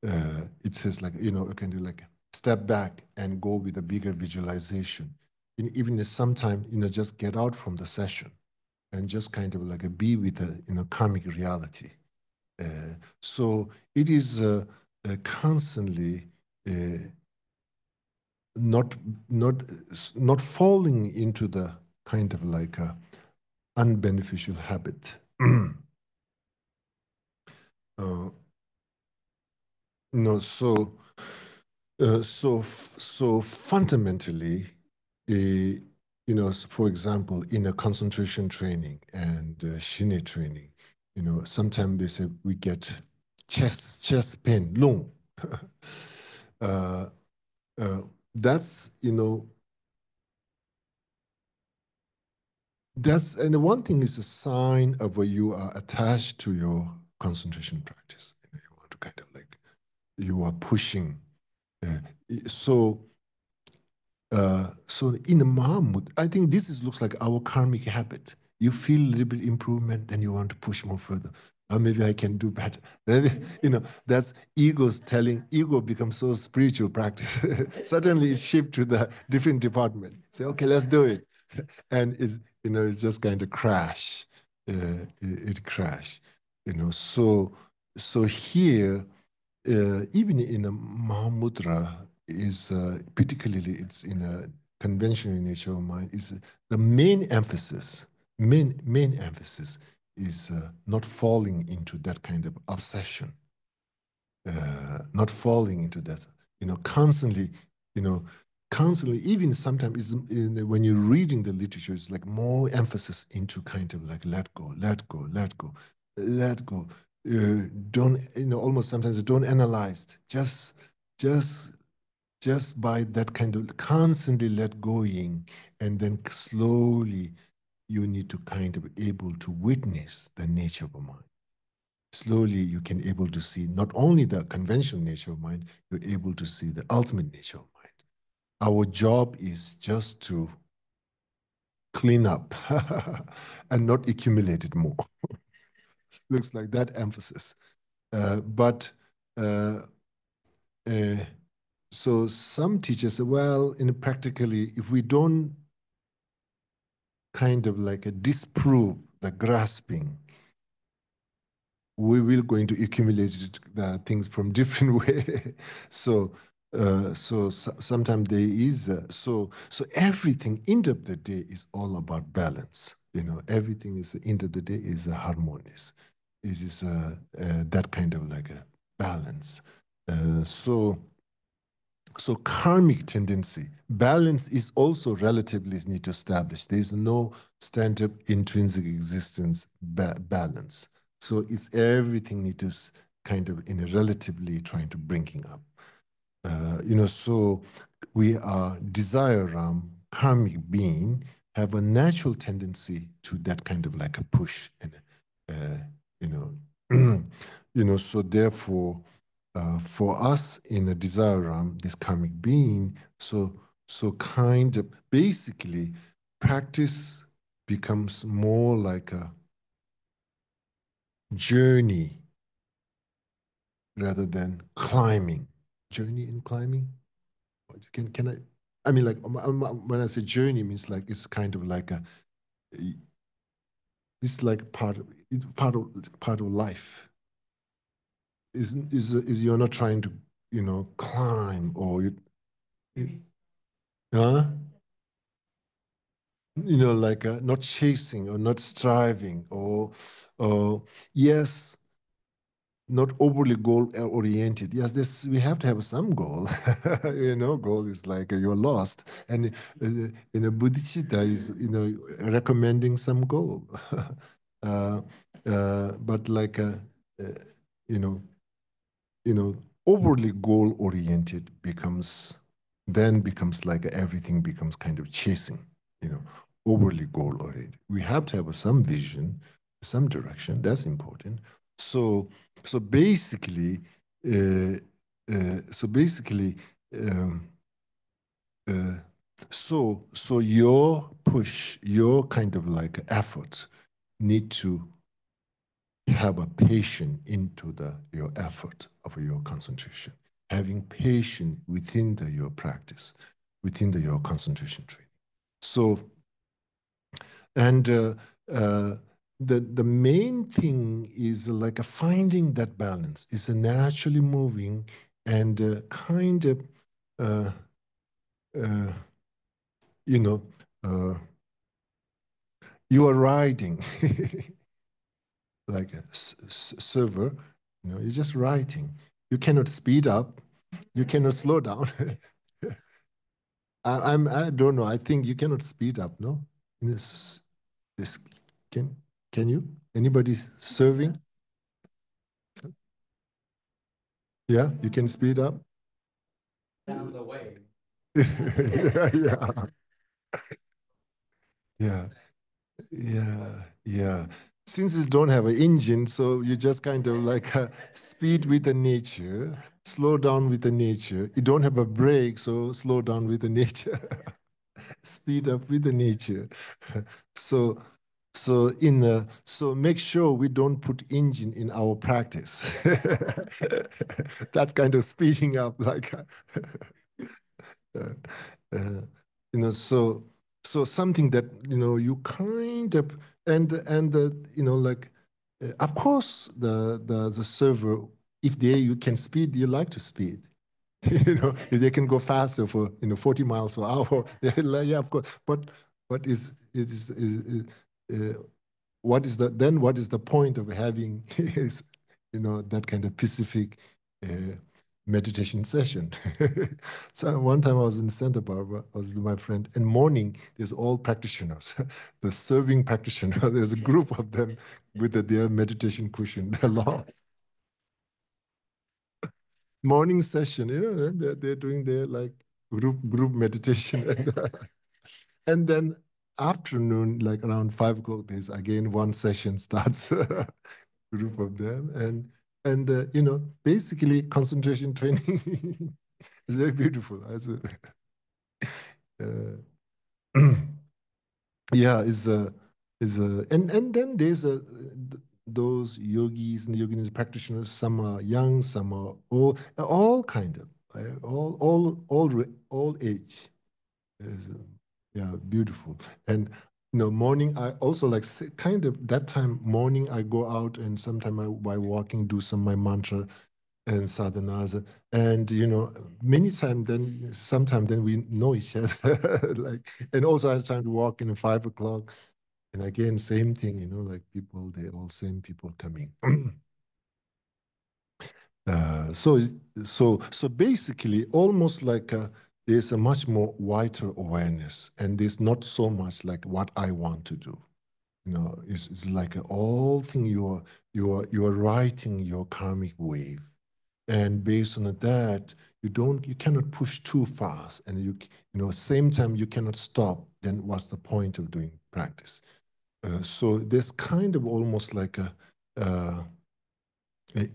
It says like kind of like step back and go with a bigger visualization. And even sometimes just get out from the session and just kind of like be with the karmic reality. So it is constantly not not not falling into the kind of like a unbeneficial habit. No, so fundamentally, for example, in a concentration training and shine training, sometimes they say we get chest pain, long. uh, uh, that's and the one thing is a sign of where you are attached to your concentration practice. You want to kind of like you are pushing. Uh, so so in the Mahamud, I think looks like our karmic habit. You feel a little bit improvement, then you want to push more further. Maybe I can do better. Maybe, that's ego becomes so spiritual practice. Suddenly it's shift to the different department. Say, okay, let's do it. And it's just kind of crash. It crash. So here, even in a Mahamudra, is particularly it's in a conventional nature of mind, is the main emphasis is not falling into that kind of obsession, not falling into that, constantly, you know, constantly, even sometimes when you're reading the literature, it's like more emphasis into kind of like let go, let go, let go, let go. Don't, almost sometimes don't analyze, just, just by that kind of constantly let going, and then slowly you need to kind of able to witness the nature of a mind. Slowly you can able to see not only the conventional nature of mind, you're able to see the ultimate nature of mind. Our job is just to clean up and not accumulate it more. Looks like that emphasis. But uh, uh, so some teachers say, well, practically, if we don't kind of like a disprove the grasping, we will going to accumulate things from different way. So sometimes there is so everything end of the day is all about balance. Everything is end of the day is harmonious. It is that kind of like a balance. So karmic tendency, balance is also relatively need to establish. There is no standard intrinsic existence balance. So it's everything need to kind of in a relatively trying to bringing up. So we are desire karmic being have a natural tendency to that kind of like a push and you know so therefore for us in a desire this karmic being, so kind of basically practice becomes more like a journey rather than climbing. Journey and climbing. Can I? I mean, like when I say journey, means like it's kind of like it's like part of life. Is you're not trying to climb or huh? Like not chasing or not striving or yes, not overly goal oriented. Yes, this we have to have some goal. Goal is like you're lost, and bodhicitta is recommending some goal. uh, but like uh, you know you know overly goal oriented becomes like everything becomes kind of chasing. You know, overly goal oriented. We have to have some vision, some direction. That's important. So basically, so basically, so your push, your kind of like efforts need to have a patience into your effort of your concentration, having patience within your practice, within your concentration training. So, and the main thing is like finding that balance. Is a naturally moving and kind of uh, you know, you are riding like a server, you're just writing. You cannot speed up, you cannot slow down. I don't know. I think you cannot speed up, no? This, this can can you? Anybody serving? Yeah, you can speed up. Down the way. Yeah, yeah, yeah, yeah. Since it don't have an engine, so you just kind of like speed with the nature, slow down with the nature. You don't have a brake, so slow down with the nature. Speed up with the nature. So so make sure we don't put engine in our practice. That's kind of speeding up like uh, uh, so something that you kind of and like of course the server, if you can speed, you like to speed. If they can go faster for 40 miles per hour, like, yeah, of course. But what uh, what is the point of having is, that kind of specific uh, meditation session? So one time I was in Santa Barbara, I was with my friend, and morning there's all practitioners, the serving practitioner. There's a group of them with their meditation cushion, long morning session. They're doing their like group meditation, and then afternoon, like around 5 o'clock, there's again one session starts. Group of them, and basically concentration training is very beautiful. Uh, yeah, and then there's those yogis and yoginis practitioners. Some are young, some are all kind of all age. Is, yeah, beautiful. And morning I also like kind of that time morning I go out and sometime by walking do some my mantra and sadhanas, and many times then sometimes then we know each other like, and also I was trying to walk in at 5 o'clock, and again same thing, like people, they all same people coming. Uh, so, so basically, almost like there's a much more wider awareness, and there's not so much like what I want to do. It's like all thing you are writing your karmic wave, and based on that, you cannot push too fast, and same time you cannot stop. Then what's the point of doing practice? So there's kind of almost like uh,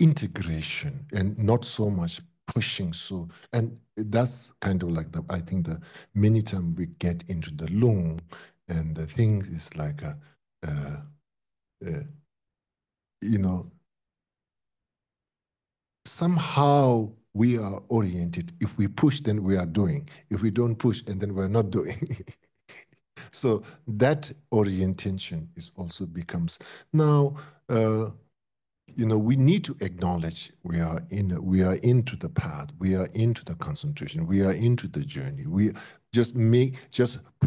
integration and not so much pushing. So, and that's kind of like I think the many times we get into the lung, and the thing is like uh, uh, you know somehow we are oriented. If we push, then we are doing. If we don't push, and then we're not doing. So that orientation is also becomes now. We need to acknowledge we are into the path, we are into the concentration, we are into the journey. We just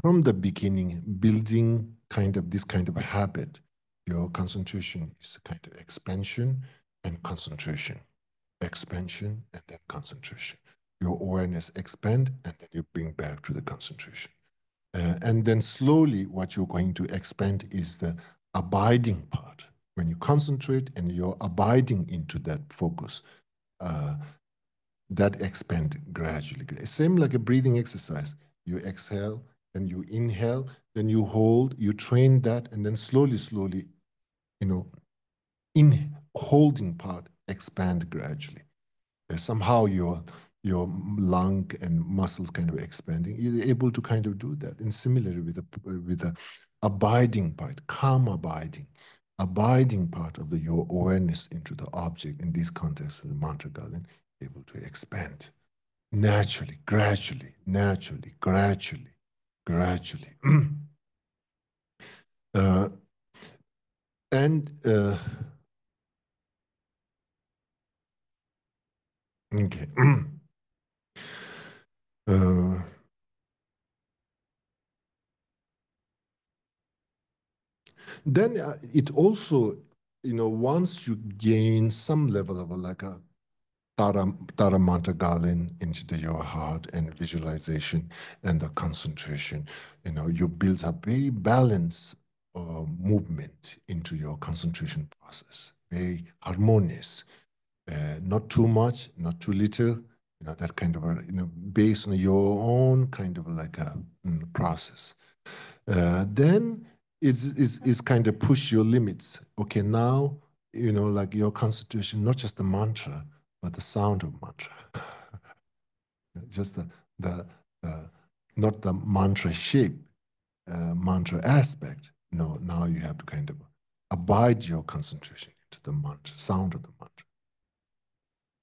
from the beginning building kind of this kind of a habit. Your concentration is a kind of expansion and concentration, expansion and then concentration. Your awareness expand, and then you bring back to the concentration. And then slowly, what you're going to expand is the abiding part. When you concentrate and you're abiding into that focus, uh, that expand gradually. Same like a breathing exercise. You exhale, then you inhale, then you hold, you train that, and then slowly, slowly, in holding part, expand gradually. somehow your lung and muscles kind of expanding. You're able to kind of do that. And similarly with the abiding part, calm abiding part of your awareness into the object in this context of the mantra garden, able to expand naturally, gradually, gradually. uh, and okay. uh, then it also, once you gain some level of like a Tara Manta Garland into your heart and visualization and the concentration, you build a very balanced movement into your concentration process, very harmonious, not too much, not too little, that kind of, based on your own kind of like a process. Then it's kind of push your limits. Okay, now, like your concentration, not just the mantra, but the sound of mantra. Just the not the mantra shape, mantra aspect. No, now you have to kind of abide your concentration into the mantra, sound of the mantra.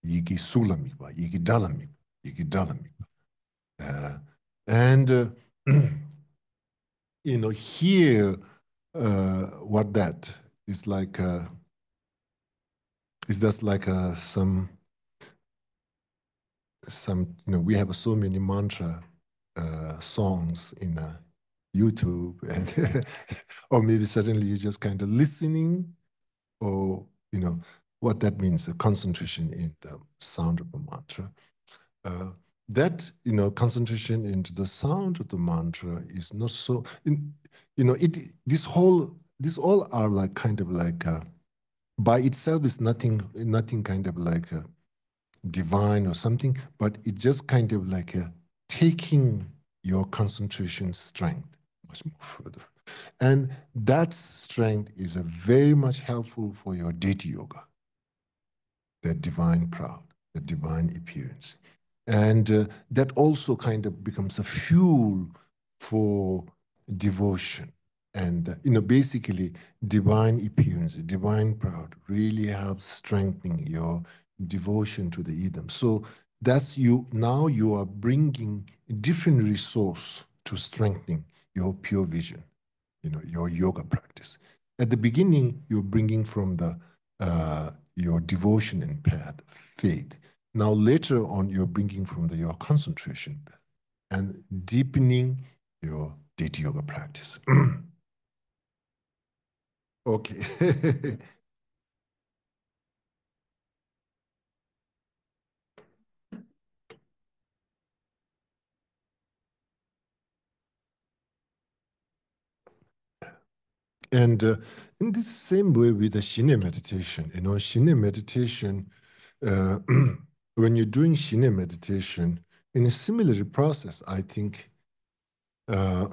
Yigi sulamikba, yigi dalamikba, yigi dalamikba. And here, what that is like, is that's like some, we have so many mantra songs in YouTube, and or maybe suddenly you're just kind of listening, or what that means, a concentration in the sound of the mantra. That concentration into the sound of the mantra is not so. This all are like kind of like by itself is nothing kind of like divine or something, but it just kind of like taking your concentration strength much more further. And that strength is a very much helpful for your deity yoga, the divine crowd, the divine appearance. And that also kind of becomes a fuel for devotion. And, basically, divine appearance, divine crowd really helps strengthening your devotion to the Idam. So that's now you are bringing a different resource to strengthening your pure vision, your yoga practice. At the beginning, you're bringing from your devotion and path, faith. Now later on, you're bringing from your concentration path and deepening your deity yoga practice. Okay. And in this same way with the Shine meditation, Shine meditation, when you're doing Shine meditation, in a similar process, I think uh,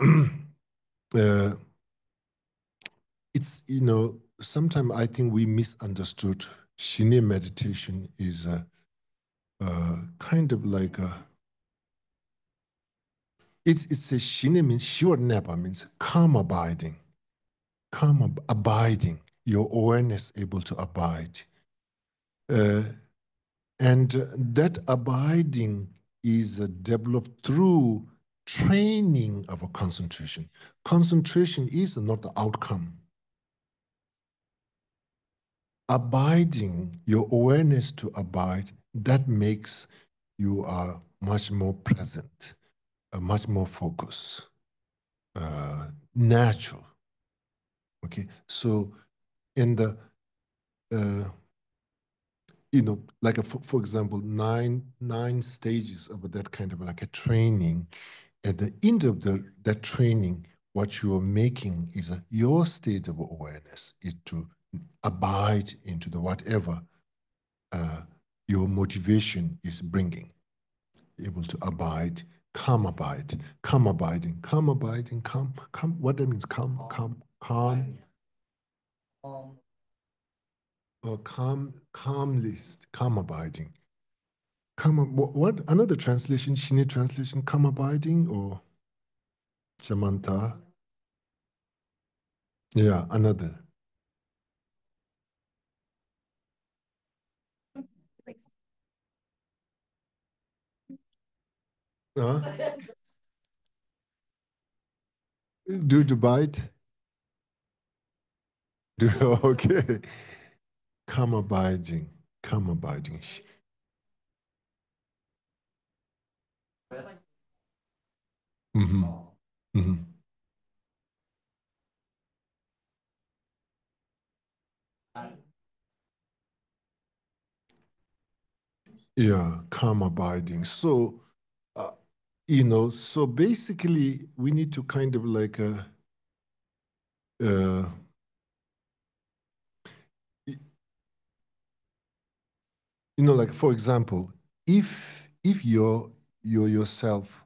it's, sometimes I think we misunderstood Shine meditation is kind of like it's a Shine means Shiva Nepa means calm abiding, abiding, your awareness able to abide. Uh, and that abiding is developed through training of a concentration. Concentration is not the outcome. Abiding, your awareness to abide, that makes you are much more present, much more focused, natural. Okay, so in the like for example, nine stages of that kind of like a training. At the end of that training, what you are making is your state of awareness is to abide into the whatever your motivation is bringing, able to abide, calm abide, calm abiding, calm abiding, calm, calm. What that means, calm, calm, calm, or calm, calm list, calm abiding. What another translation, Shine translation, come abiding or Shamanta? Yeah, another. Huh? Do to bite? Do, okay. Come abiding. Come abiding. Mm-hmm. Mm-hmm. Yeah, calm abiding. So, uh, so basically, we need to kind of like, uh, like for example, if you're yourself,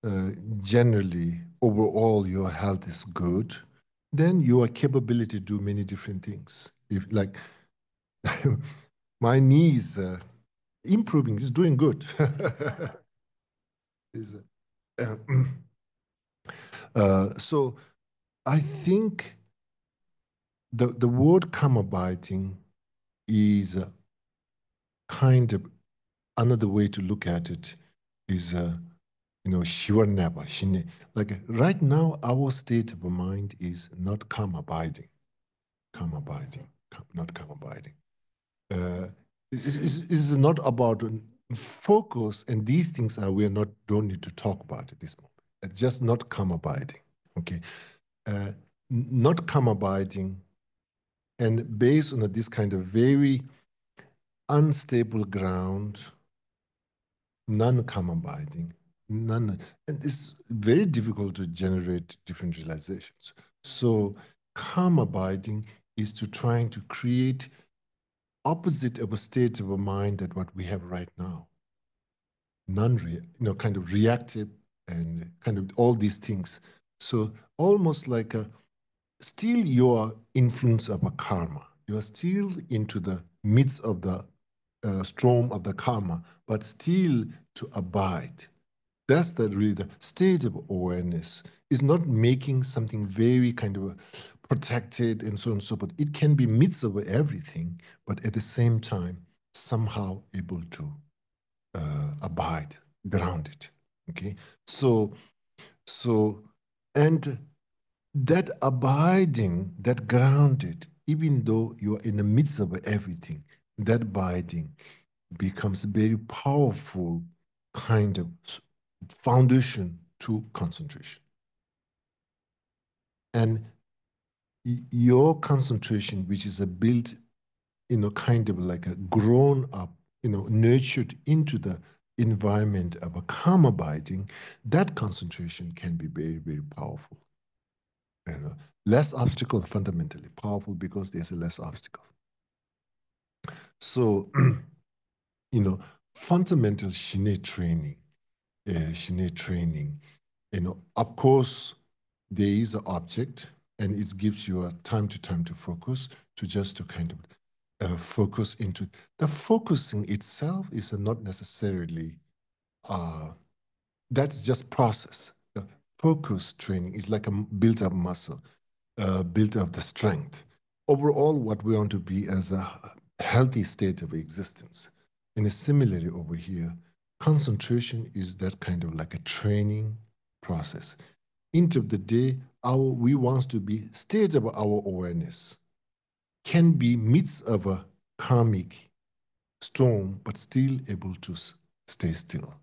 uh, generally overall your health is good, then you are capable to do many different things. If like my knee is improving, is doing good. Is, uh, so I think the word calm-abiding is kind of another way to look at it is, Shiva Naba, Shine. Like right now, our state of mind is not calm abiding, not calm abiding. It's not about focus, and these things are we are not don't need to talk about at this moment. It's just not calm abiding. Okay, uh, not calm abiding, and based on this kind of very unstable ground, non-calm abiding, none, and it's very difficult to generate different realizations. So, calm abiding is to trying to create opposite of a state of a mind that what we have right now, kind of reactive and kind of all these things. So almost like a still your influence of a karma. You are still into the midst of the storm of the karma, but still to abide. That's the really the state of awareness. Is not making something very kind of protected and so on and so forth. It can be midst of everything, but at the same time somehow able to abide, grounded. Okay, so so and that abiding, that grounded, even though you are in the midst of everything, that abiding becomes a very powerful kind of foundation to concentration. And your concentration, which is a built, kind of like a grown up, nurtured into the environment of a calm abiding, that concentration can be very, very powerful. You know, less obstacle, fundamentally powerful because there's a less obstacle. So, you know, fundamental Shine training, of course, there is an object and it gives you a time to focus to just to kind of focus into the focusing itself is not necessarily uh, that's just process. The focus training is like a built up muscle, built up the strength. Overall, what we want to be as a healthy state of existence. And similarly over here, concentration is that kind of like a training process. End of the day, we want to be state of our awareness can be midst of a karmic storm, but still able to stay still.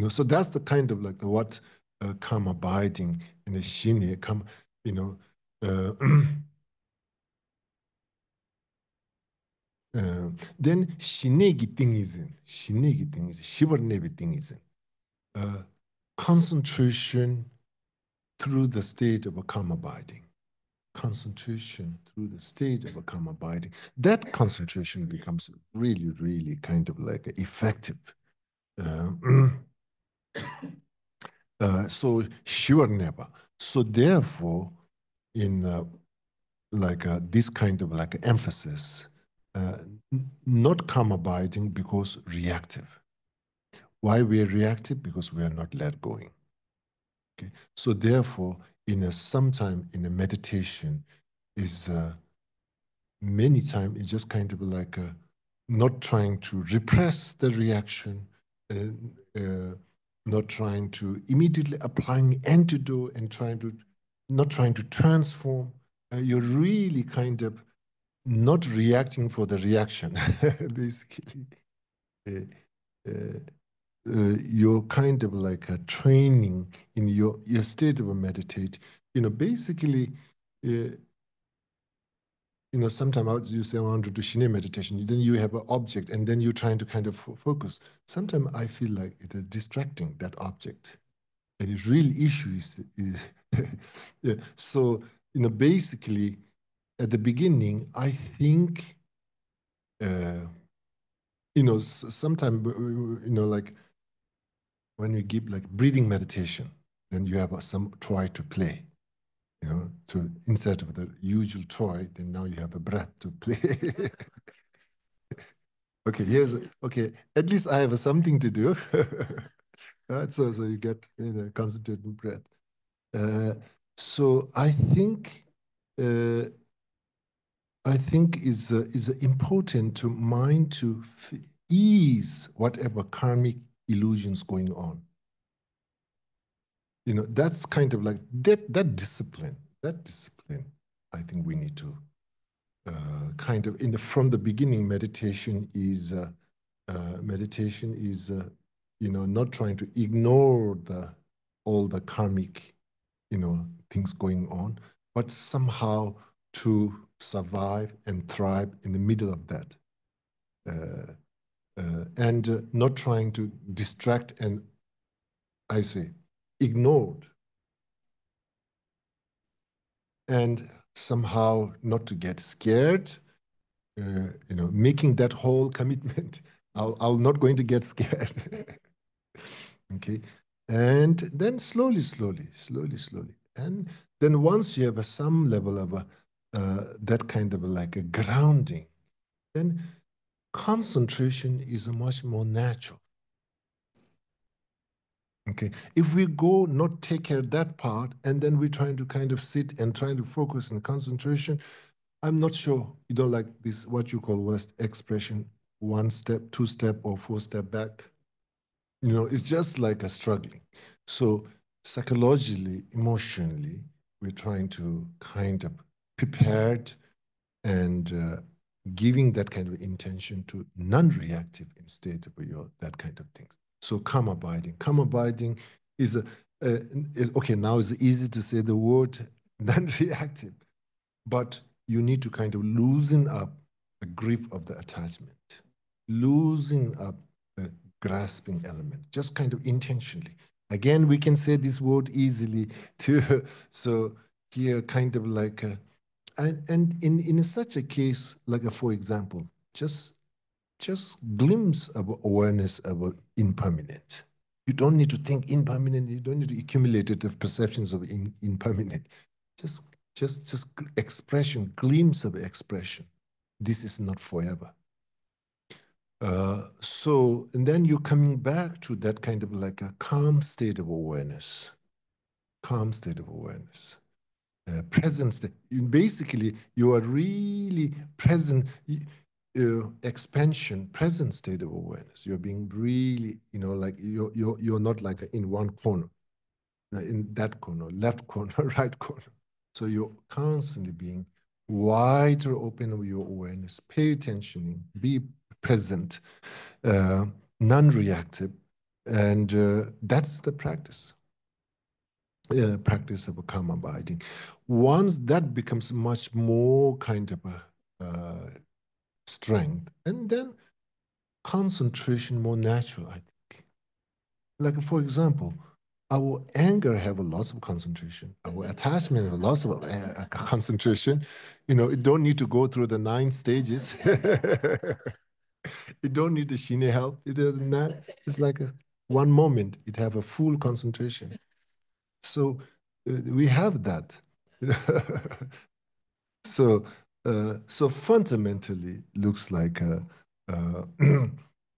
So that's the kind of like the what come abiding in the shine come, you know, uh, then shinegi thing is in shinegi thing is shiver nevi thing is in concentration through the state of a calm abiding. Concentration through the state of a calm abiding. That concentration becomes really, really kind of like effective. Uh, so sure never. So therefore, in like this kind of like emphasis, not calm abiding because reactive. Why we are reactive? Because we are not let going. Okay, so therefore, sometime in a meditation is many times it's just kind of like not trying to repress the reaction, not trying to immediately applying antidote and not trying to transform. You're really kind of not reacting for the reaction, basically. Uh, uh, you're kind of like a training in your state of a meditate. Basically, sometimes you say, I want to do Shine meditation, then you have an object, and then you're trying to kind of focus. Sometimes I feel like it is distracting, that object. And the real issue is yeah. So, basically, at the beginning, I think, sometimes, like when we give like breathing meditation, then you have some toy to play. To instead of the usual toy, then now you have a breath to play. Okay. At least I have something to do. So you get concentrated breath. So I think is important to mind to ease whatever karmic illusions going on. That's kind of like that discipline. That discipline, I think we need to kind of from the beginning. Meditation is not trying to ignore all the karmic things going on, but somehow to survive and thrive in the middle of that, and not trying to distract and, I say, ignored, and somehow not to get scared, making that whole commitment. I'm not going to get scared. Okay. And then slowly. And then once you have some level of that kind of like a grounding, then concentration is much more natural. Okay. If we go not take care of that part, and then we're trying to kind of sit and trying to focus on concentration, I'm not sure, like this, what you call West expression, 1 step, 2 step, or 4 step back. It's just like a struggling. So psychologically, emotionally, we're trying to kind of prepared and giving that kind of intention to non-reactive instead of that kind of things. So calm abiding. Calm abiding is okay, now it's easy to say the word non-reactive, but you need to kind of loosen up the grip of the attachment, loosen up the grasping element, just kind of intentionally. Again, we can say this word easily too. So here, kind of like and in such a case, like for example, just glimpse of awareness of impermanent. You don't need to think impermanent. You don't need to accumulate the perceptions of impermanent. Just just expression, glimpse of expression. This is not forever. And then you're coming back to that kind of like a calm state of awareness. Calm state of awareness. Present state. Basically, you are really present. Expansion, present state of awareness. You're being really, like you're not like in one corner, in that corner, left corner, right corner. So you're constantly being wider open with your awareness. Pay attention, be present, non-reactive, and that's the practice. Practice of a calm abiding. Once that becomes much more kind of a strength, and then concentration more natural, I think. Like for example, our anger have a loss of concentration. Our attachment have a loss of concentration. It don't need to go through the 9 stages. It don't need the Shine help. It doesn't matter. It's like one moment. It have a full concentration. So we have that. So So fundamentally, looks like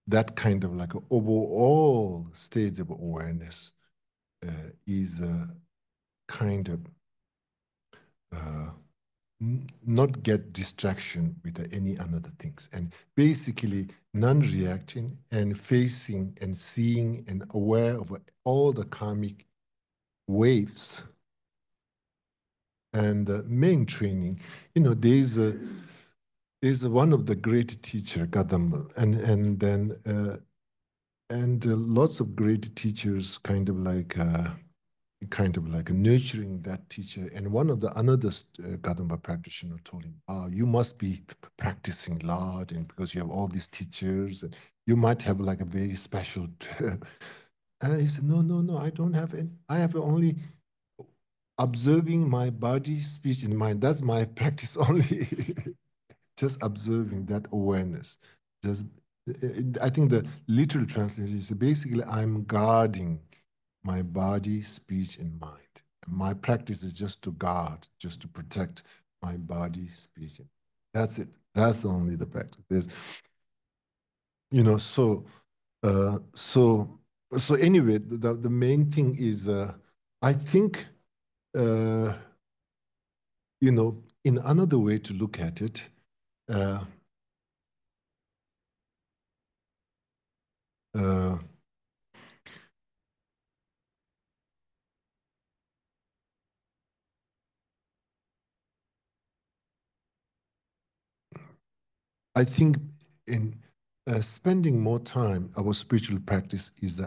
that kind of like overall stage of awareness is a kind of not get distraction with any another things, and basically non-reacting and facing and seeing and aware of all the karmic waves. And the main training, there's one of the great teacher Kadamba, and lots of great teachers kind of like nurturing that teacher. And one of the another Kadamba practitioner told him, "Oh, you must be practicing a lot, and because you have all these teachers, and you might have like a very special." And he said, "No, no, no, I don't have any. I have only observing my body, speech, and mind. That's my practice only." Just observing that awareness. Just, I think the literal translation is basically I'm guarding my body, speech, and mind. My practice is just to guard, just to protect my body, speech. That's it. That's only the practice. There's, you know, so, uh, so, so anyway, the main thing is, I think, uh, in another way to look at it, uh, uh, I think in spending more time, our spiritual practice is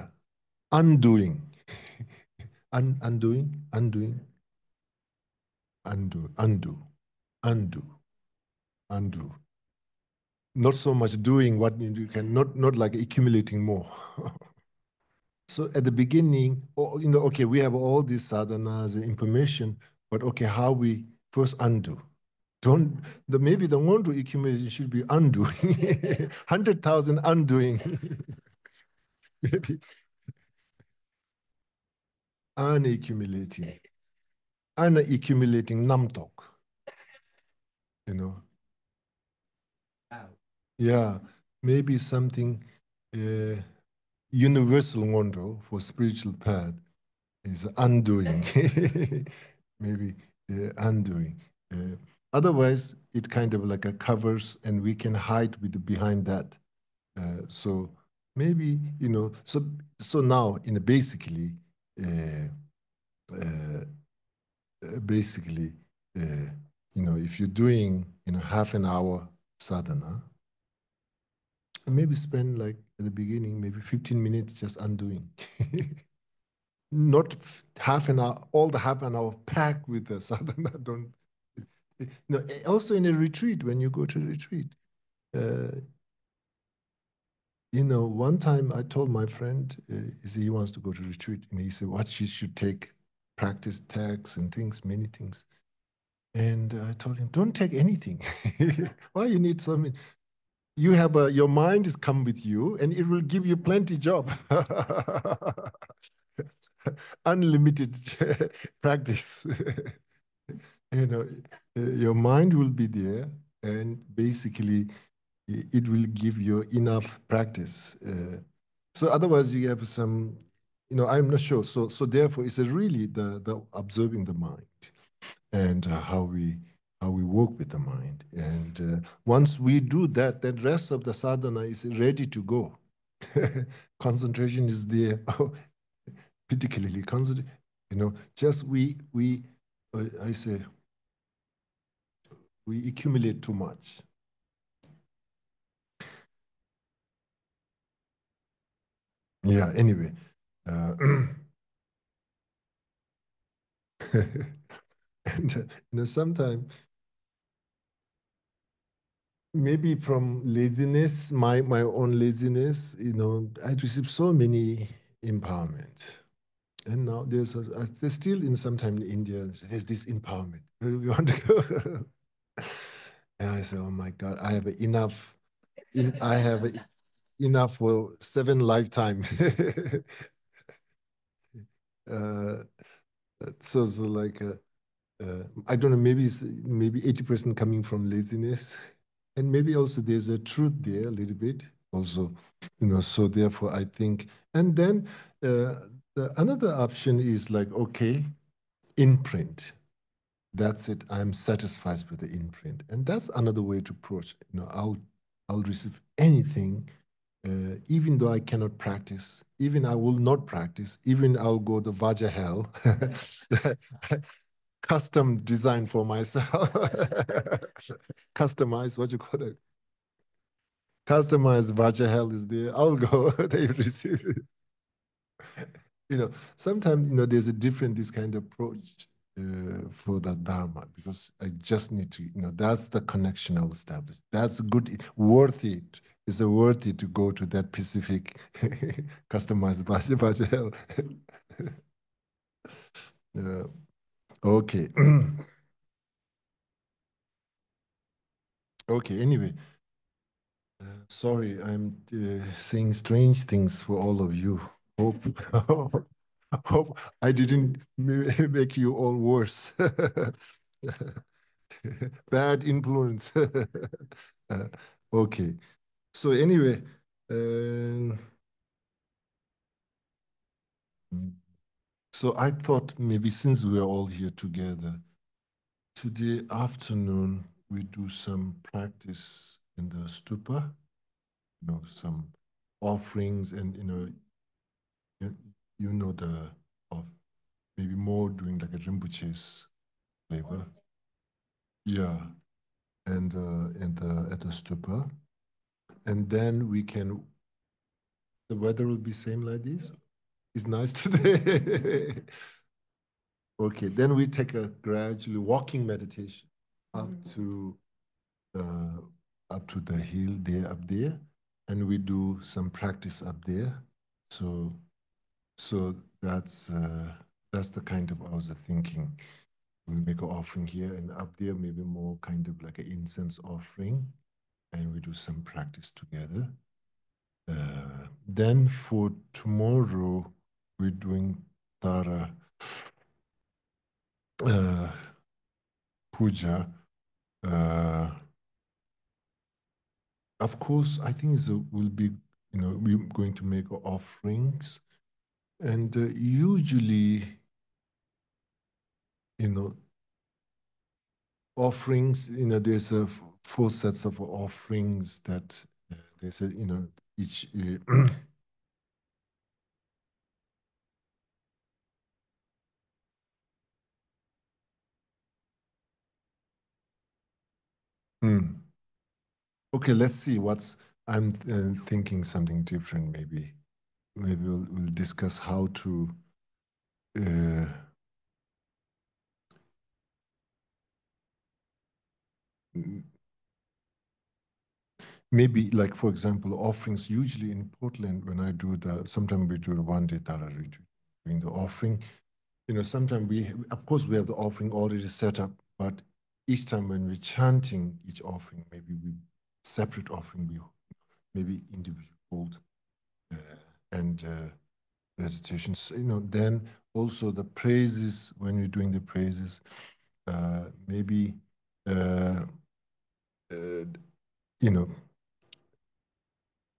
undoing, undoing, undo, undo. Not so much doing what you can, not like accumulating more. So at the beginning, okay, we have all these sadhanas, information, but okay, how we first undo. Don't maybe the one to accumulation should be undoing, 100,000 undoing, maybe unaccumulating, unaccumulating namtok, you know. Yeah, maybe something uh, universal wonder for spiritual path is undoing, maybe undoing. Otherwise, it kind of like a covers, and we can hide with behind that. So maybe so now in basically, uh, uh, basically, uh, if you're doing half an hour sadhana, maybe spend like at the beginning maybe 15 minutes just undoing. Not half an hour, all the half an hour packed with the sadhana. Don't no. Also in a retreat, when you go to a retreat, uh, one time I told my friend, he said he wants to go to retreat, and he said, "What you should take, practice texts and things, many things." And I told him, "Don't take anything. Why you need something? You have your mind is come with you, and it will give you plenty job." Unlimited practice. Your mind will be there, and basically it will give you enough practice. So otherwise you have some, I'm not sure. So therefore it's really the observing the mind, and how we work with the mind. And once we do that, then rest of the sadhana is ready to go. Concentration is there. Particularly concentrate, just I say we accumulate too much. Yeah, anyway. Uh, and sometimes maybe from laziness, my own laziness, I receive so many empowerment. And now there's still in sometime in India, there's this empowerment. You want to go? And I say, oh my God, I have enough. I have enough for 7 lifetime. uh, so it's like I don't know, maybe 80% coming from laziness. And maybe also there's a truth there a little bit also, so therefore I think, and then another option is like, okay, imprint. That's it. I'm satisfied with the imprint. And that's another way to approach it. I'll receive anything, even though I cannot practice, even I will not practice, even I'll go the Vaja hell, custom design for myself, customize, what you call it? Customized Vaja hell is there. I'll go, they receive it. Sometimes, there's a different, this kind of approach for the Dharma, because I just need to, that's the connection I'll establish. That's good, worth it. It's worth it to go to that specific customized Vaja hell. Okay. Okay, anyway. Sorry, I'm saying strange things for all of you. Hope, hope I didn't make you all worse. Bad influence. Okay. So anyway, so I thought maybe since we're all here together, today afternoon we do some practice in the stupa, some offerings, and the of maybe more doing like a Rinpoche's flavor. Yeah, and at the stupa, and then we can. The weather will be same like this. It's nice today. Okay, then we take a gradually walking meditation up to uh, up to the hill there, up there, and we do some practice up there. So that's the kind of I was thinking. We'll make an offering here and up there, maybe more kind of like an incense offering, and we do some practice together. Then for tomorrow, we're doing Tara uh, puja. Uh, of course, I think will be, we're going to make offerings, and usually, you know, offerings, there's a four sets of offerings that there's a, each. Hmm. Okay, let's see what's. I'm thinking something different. Maybe we'll discuss how to. Uh, Maybe like, for example, offerings usually in Portland, when I do sometimes we do the 1 day Tara retreat, doing the offering. Sometimes of course, we have the offering already set up, but each time when we're chanting each offering, maybe we separate offering, we maybe individual hold and recitations. Then also the praises, when you're doing the praises, maybe uh, you know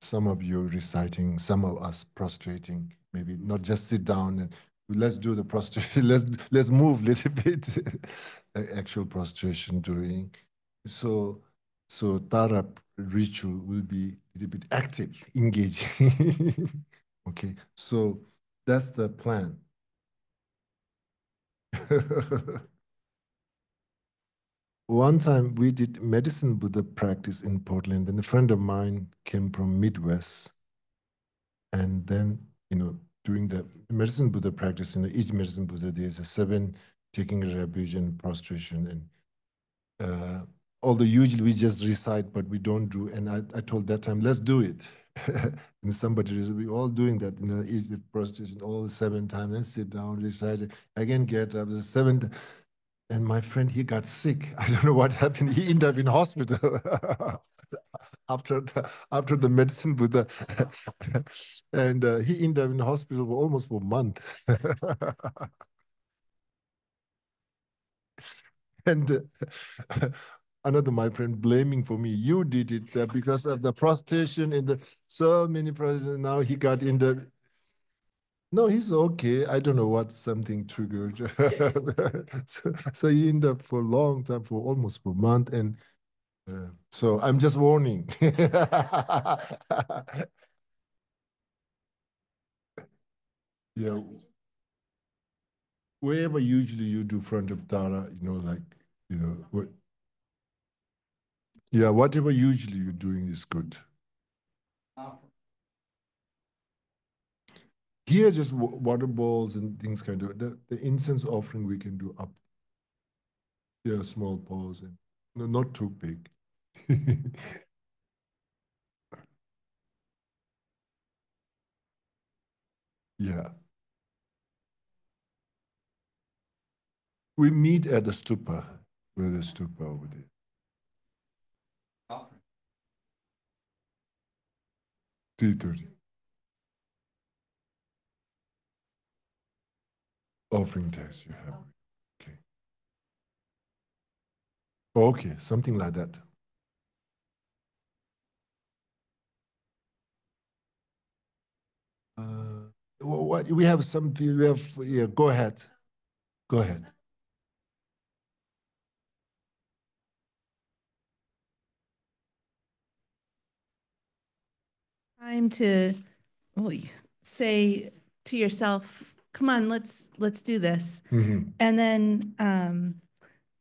some of you reciting, some of us prostrating, maybe not just sit down and let's do the prostration, let's move a little bit, actual prostration doing. So Tara ritual will be a little bit active, engaging. Okay, so that's the plan. One time we did medicine Buddha practice in Portland, and a friend of mine came from Midwest. And then, during the medicine Buddha practice, each medicine Buddha, there's a 7 taking a refuge and prostration. And although usually we just recite, but we don't do. And I told that time, let's do it. And somebody, we all doing that, each the prostration, all 7 times, and sit down, recite it, again, get up, the 7. And my friend, he got sick. I don't know what happened. He ended up in hospital after the medicine Buddha, and he ended up in hospital for almost a month. And another my friend blaming for me. You did it because of the prostration in the so many prostitution. Now he got in the. No, he's okay. I don't know what something triggered. So he ended up for a long time, for almost for a month, and so I'm just warning. Yeah, wherever usually you do front of Tara, like, what, yeah, whatever usually you're doing is good. Here, just water balls and things kind of the incense offering we can do up, yeah, small balls and no, not too big. Yeah, we meet at the stupa, where the stupa over there. 3:30 offering test you have. Okay, okay, something like that. What we have some, we have, yeah, go ahead, go ahead. Time to say to yourself, come on, let's do this. And then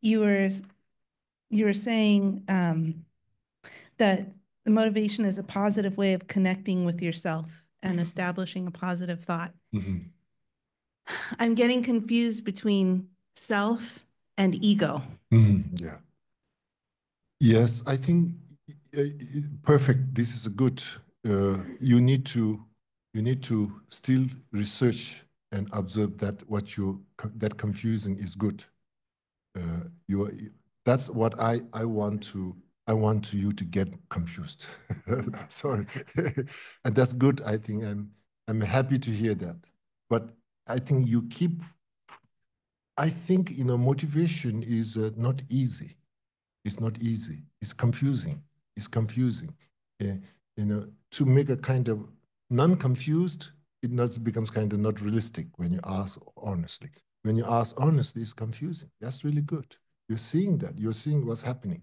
you were saying that the motivation is a positive way of connecting with yourself and establishing a positive thought. I'm getting confused between self and ego. Yeah. Yes, I think uh, perfect. This is a good. You need to still research and observe that what you that confusing is good. You that's what I want to you to get confused. Sorry, and that's good. I think I'm happy to hear that. But I think you keep. I think motivation is not easy. It's not easy. It's confusing. It's confusing. Uh, to make a kind of non-confused, it not becomes kind of not realistic when you ask honestly. When you ask honestly, it's confusing. That's really good. You're seeing that. You're seeing what's happening.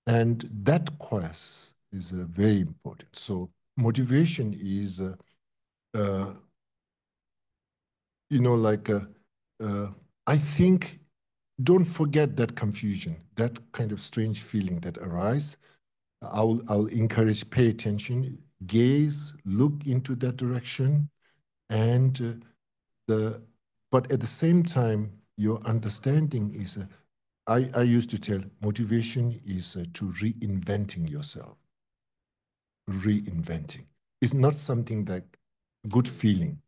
And that quest is very important. So motivation is, uh, like, I think, don't forget that confusion, that kind of strange feeling that arises. I'll encourage, pay attention, gaze, look into that direction, and but at the same time, your understanding is. I used to tell motivation is to reinventing yourself. Reinventing. It's not something like good feeling.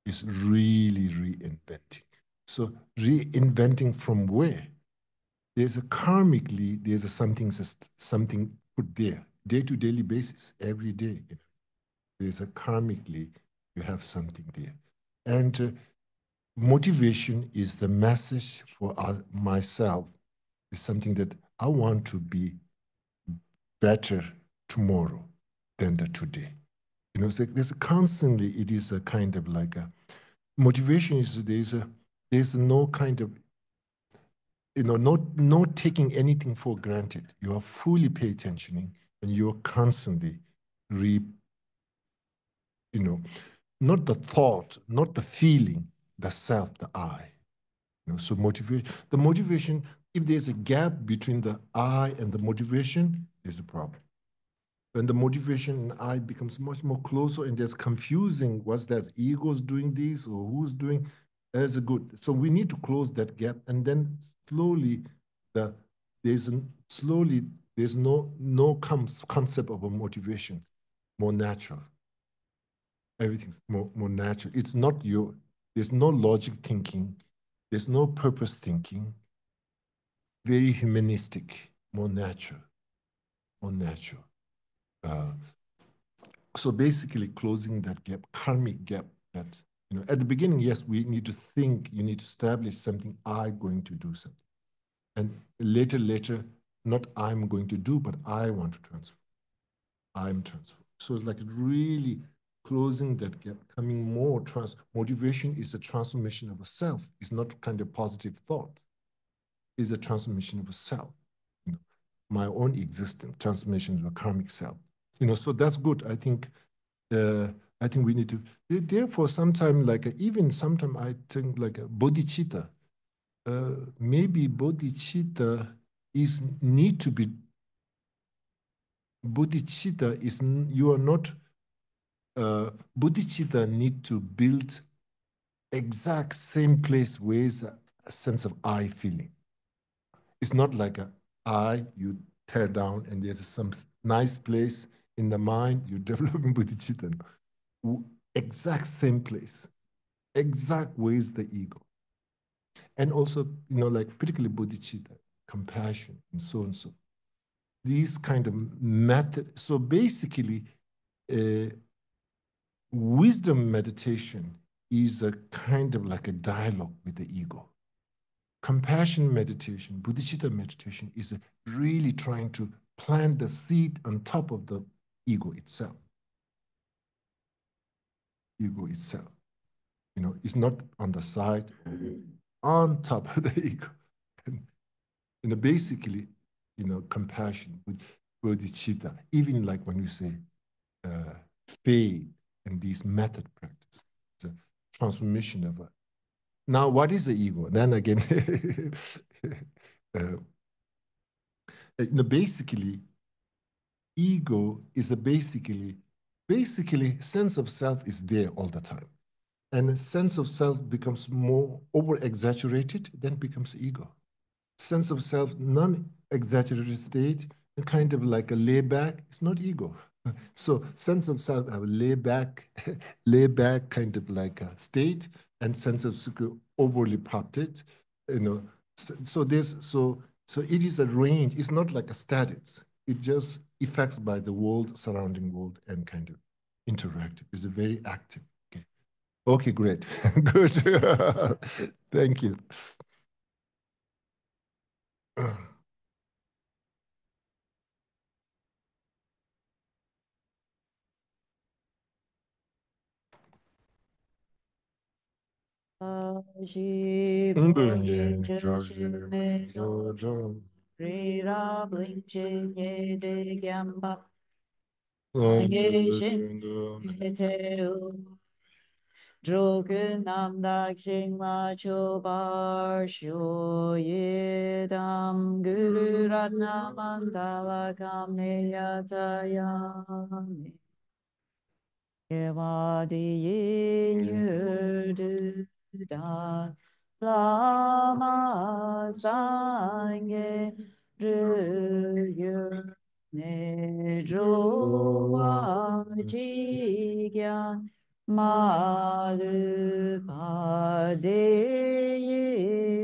It's really reinventing. So reinventing from where? There's a karmically, there's a something put there, day-to-day basis, every day. There's a karmically, you have something there. And motivation is the message for myself, is something that I want to be better tomorrow than the today. So there's constantly, it is a kind of like a motivation is there's no kind of not taking anything for granted. You are fully pay attention and you're constantly re, not the thought, not the feeling, the self, the I. So the motivation, if there's a gap between the I and the motivation, there's a problem. When the motivation and I becomes much more closer and there's confusing, what's that, ego's doing this or who's doing, that's a good. So we need to close that gap and then slowly the slowly there's no concept of a motivation, more natural. Everything's more natural. It's not there's no logic thinking, there's no purpose thinking, very humanistic, more natural, more natural. Uh, so basically closing that gap, karmic gap that, at the beginning, yes, we need to think, you need to establish something, I'm going to do something. And later, not I'm going to do, but I want to transform. I'm transformed. So it's like really closing that gap, coming more motivation is a transformation of a self. It's not kind of positive thought. It's a transformation of a self. You know, my own existence, transformation of a karmic self. You know, so that's good. I think we need to. Therefore, sometimes like even sometimes I think like a bodhicitta. Maybe bodhicitta is need to be. Bodhicitta is you are not. Bodhicitta need to build exact same place with a sense of I feeling. It's not like a I you tear down and there's some nice place in the mind you're developing bodhicitta. Exact same place, exact with the ego. And also, you know, like particularly bodhicitta, compassion, and so and so. These kind of method. So basically, uh, wisdom meditation is a kind of like a dialogue with the ego. Compassion meditation, bodhicitta meditation is really trying to plant the seed on top of the ego itself. Ego itself. You know, it's not on the side, on top of the ego. And, you know, basically, you know, compassion with bodhicitta, even like when you say faith and these method practice, the transformation of a. Now, what is the ego? Then again, you know, basically, ego is a basically sense of self is there all the time. And a sense of self becomes more over-exaggerated, then becomes ego. Sense of self, non-exaggerated state, kind of like a layback, it's not ego. So sense of self, I will lay back kind of like a state, and sense of secure overly prompted, you know. So it is a range. It's not like a status. It just affects by the world, surrounding world, and kind of interactive. It's a very active. Okay, okay, great, good. Thank you. Drogun namdak jingla chobar sho yedam guru ratna mandala kamne yatayami Yevadi yurdu da lama sangye ryu ne drowa jigyan malu pade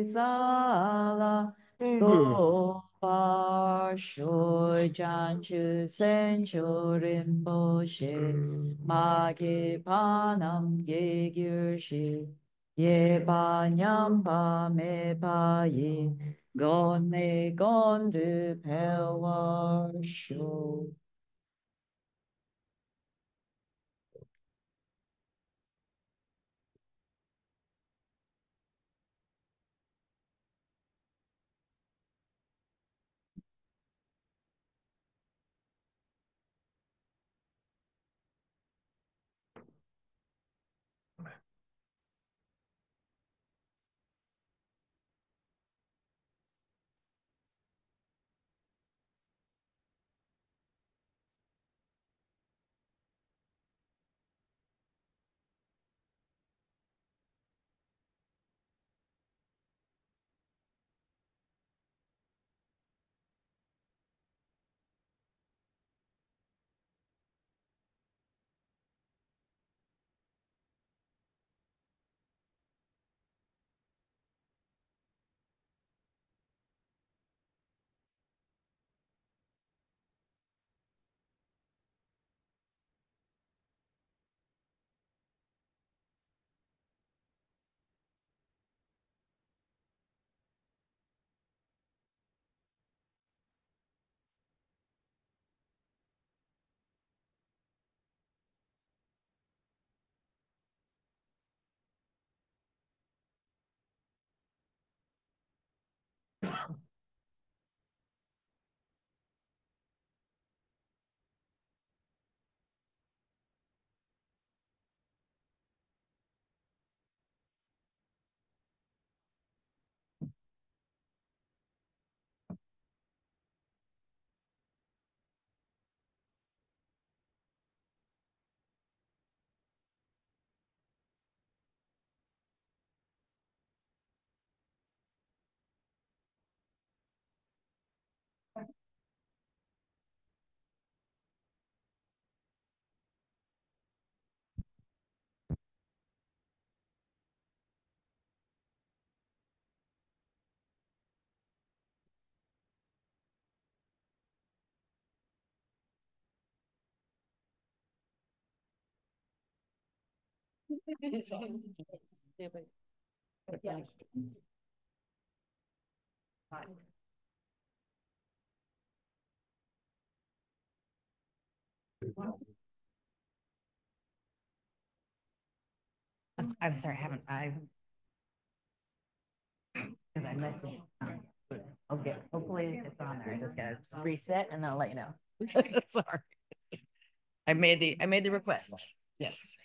sala go par sho janchu sencho rinpoche Mage panam ge gyurshi ye banyam pa me pa ye gone gondu pelwar sho. I'm sorry, I because I missed it. Okay, hopefully it's on there. I just gotta reset and then I'll let you know. Sorry. I made the request. Yes.